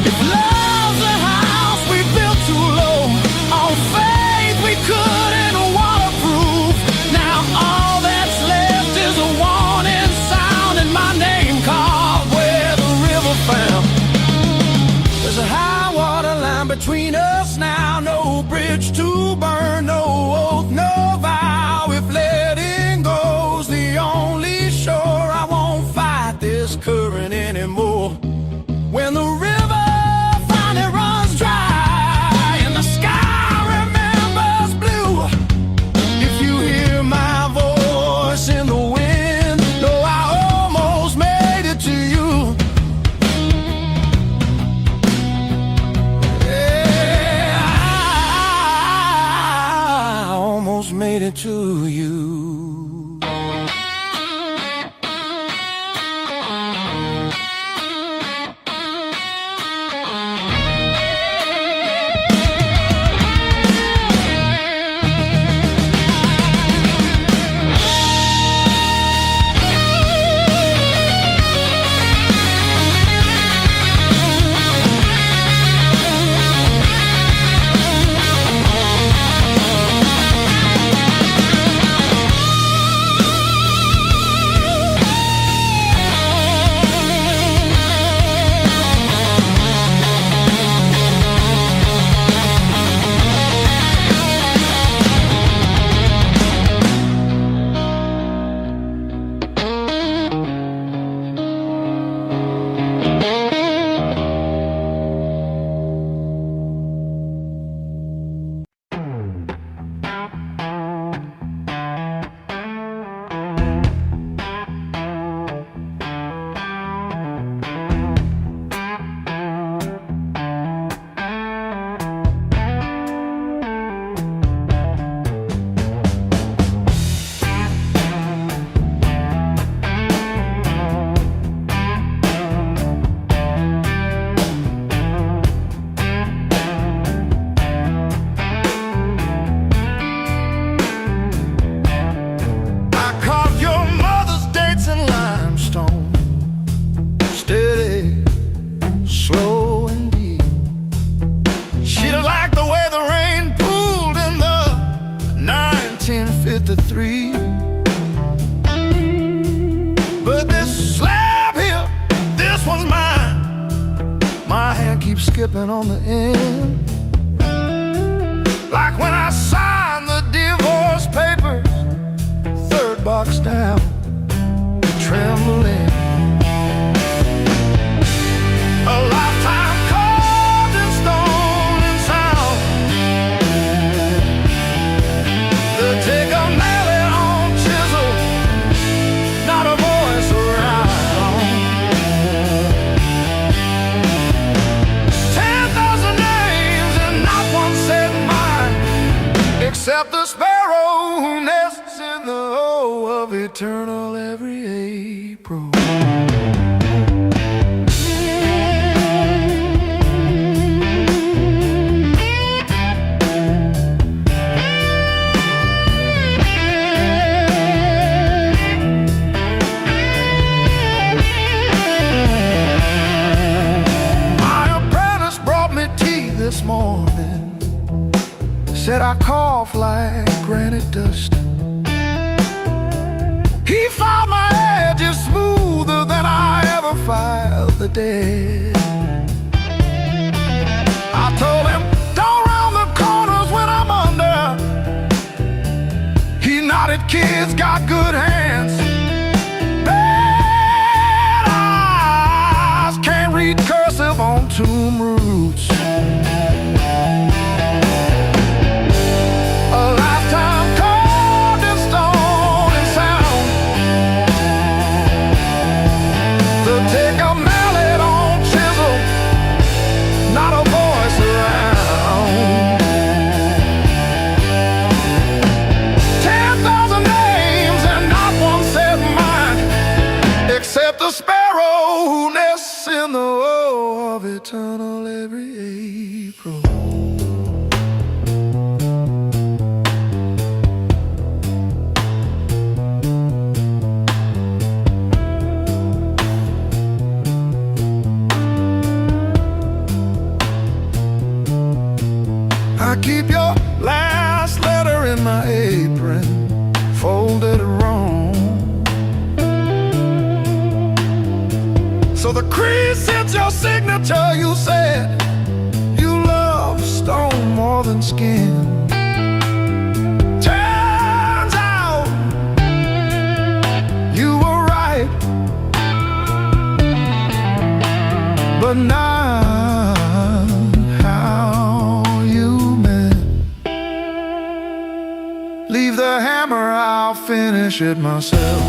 If love's a house we built too low, on faith we couldn't waterproof. Now all that's left is a warning sound and my name carved where the river found. There's a high water line between us now, no bridge to burn, no oath, no vow. If letting go's the only shore, I won't fight this current anymore. When the river 3. But this slab here, this one's mine. My hand keeps skipping on the end, like when I signed the divorce papers, 3rd box down, trembling. A lifetime carved in stone and sound. They take a nail and on chisel, not a voice around. 10,000 names and not one said mine, except the sparrow who nests in the O of eternal every April. This morning said I cough like granite dust. He filed my edges smoother than I ever filed the dead. I told him, don't round the corners when I'm under. He nodded, kids got good hands, bad eyes, can't read cursive on tomb roots. The sparrow who nests in the O of eternal every April. I keep your last letter in my apron, folded wrong, so the crease hits your signature. You said you love stone more than skin. Turns out you were right, but not how you meant. Leave the hammer, I'll finish it myself.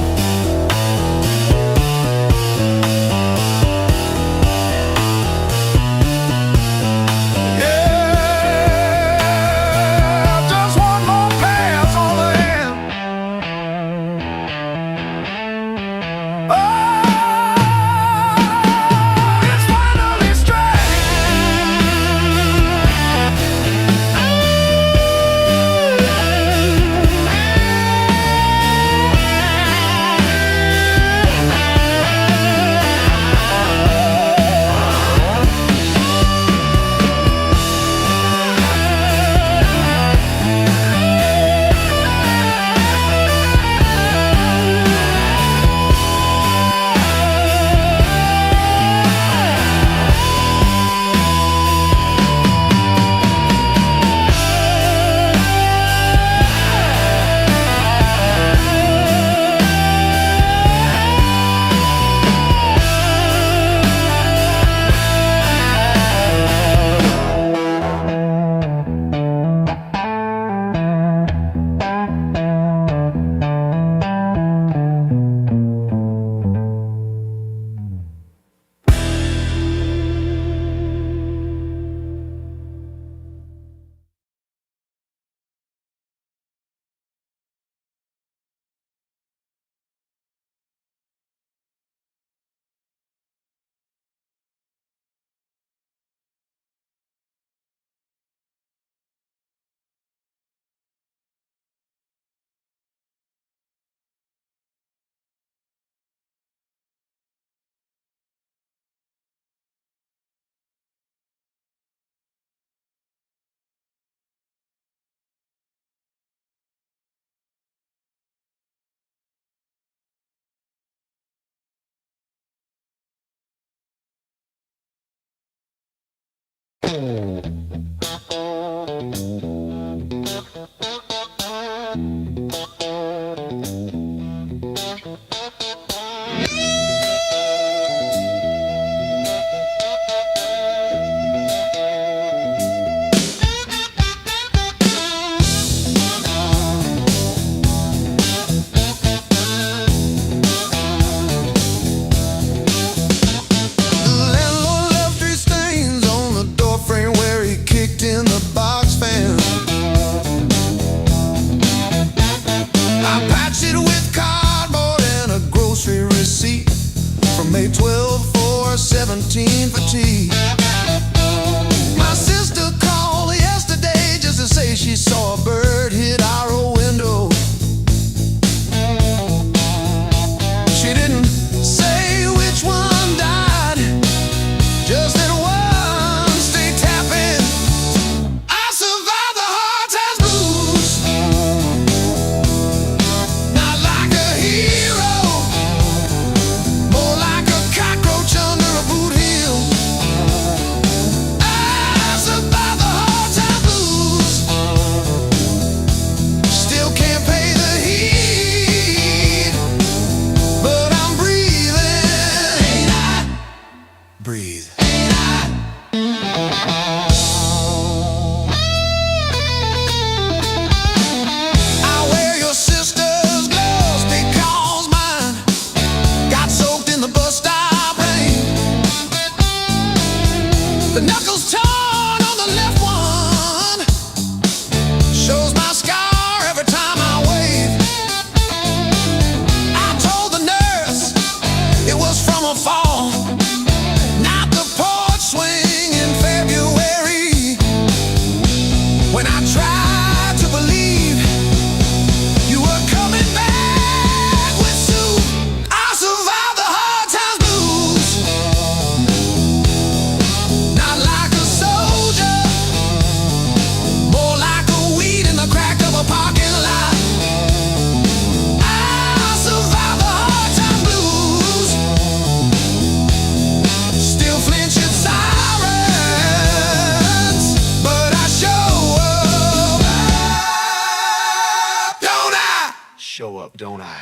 May 12 for 17 for tea. My sister called yesterday just to say she saw a bird hit our old window. She didn't say which one died, just that one stayed tapping. I survived the hard times blues, not like a hero, more like a cockroach under a boot heel. I survived the hard times blues, still can't pay the heat, but I'm breathing. Ain't I? Breathe. I wear your sister's gloves because mine got soaked in the bus stop rain. The knuckles torn on the left one shows my scar every time I wave. I told the nurse it was from a fall, not the porch swing in February. When I tried to believe you were coming back with soup, I survived the hard times blues, not like a soldier, more like a weed in the crack of a parking lot. I survived the hard times blues, still flinch at sirens, but I show up, don't I? Show up, don't I?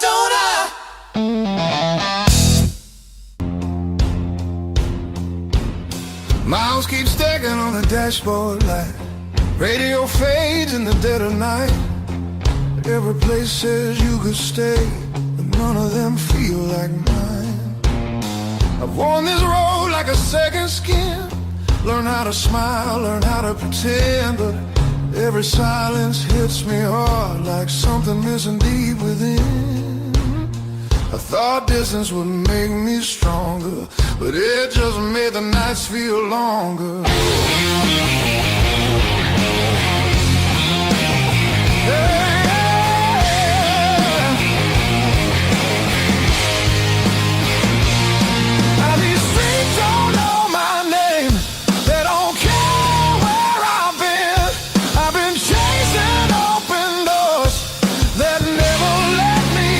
Don't I? Miles keep stacking on the dashboard light. Radio fades in the dead of night. Every place says you could stay, but none of them feel like mine. I've worn this road like a second skin. Learn how to smile, learn how to pretend, but every silence hits me hard like something missing deep within. I thought distance would make me stronger, but it just made the nights feel longer. Now these streets don't know my name, they don't care where I've been chasing open doors that never let me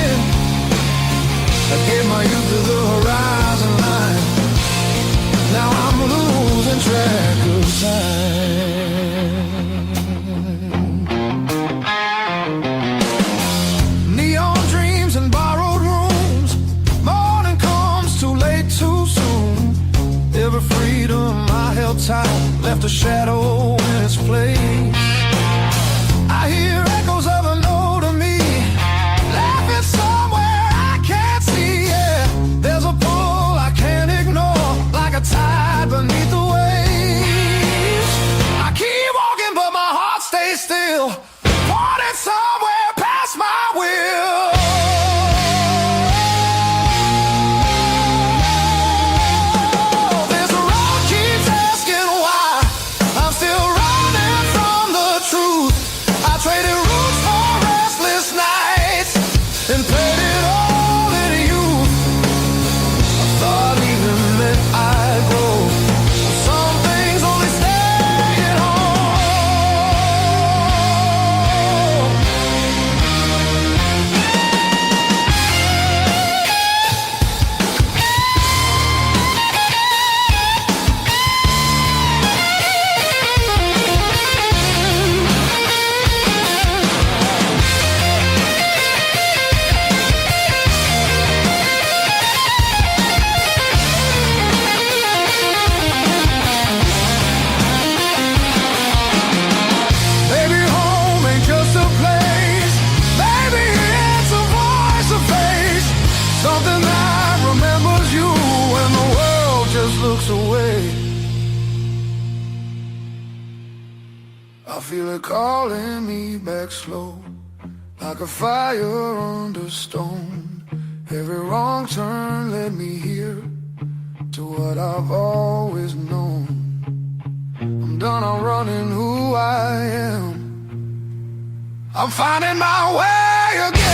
in. I gave my youth to the horizon line, now I'm losing track of time. Neon dreams and borrowed rooms, morning left a shadow in its place. I hear echoes of an older me, laughing somewhere I can't see. Yeah, there's a pull I can't ignore, like a tide beneath the waves. I keep walking, but my heart stays still, pointing somewhere past my will. And played it all in youth. I thought even meant I'd grow. Some things only stay at home. Something that remembers you when the world just looks away. I feel it calling me back slow, like a fire under stone. Every wrong turn led me here to what I've always known. I'm done outrunning who I am. I'm finding my way again.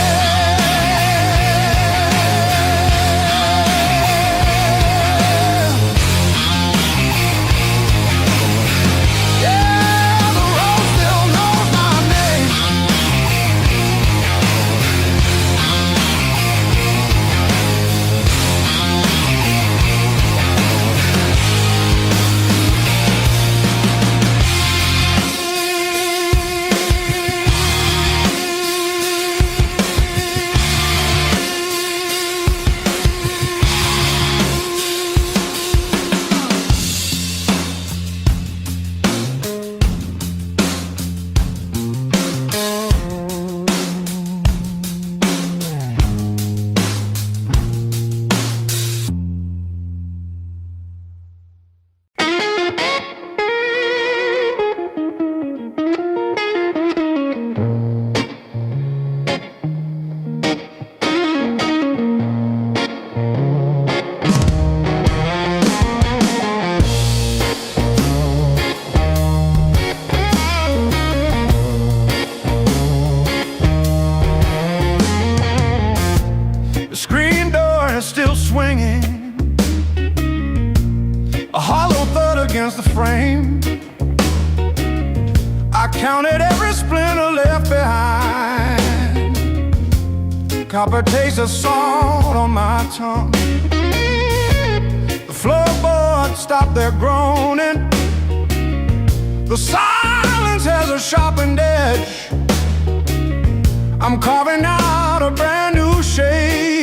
Still swinging, a hollow thud against the frame. I counted every splinter left behind, copper taste of salt on my tongue. The floorboards stopped their groaning, the silence has a sharpened edge. I'm carving out a brand new shape.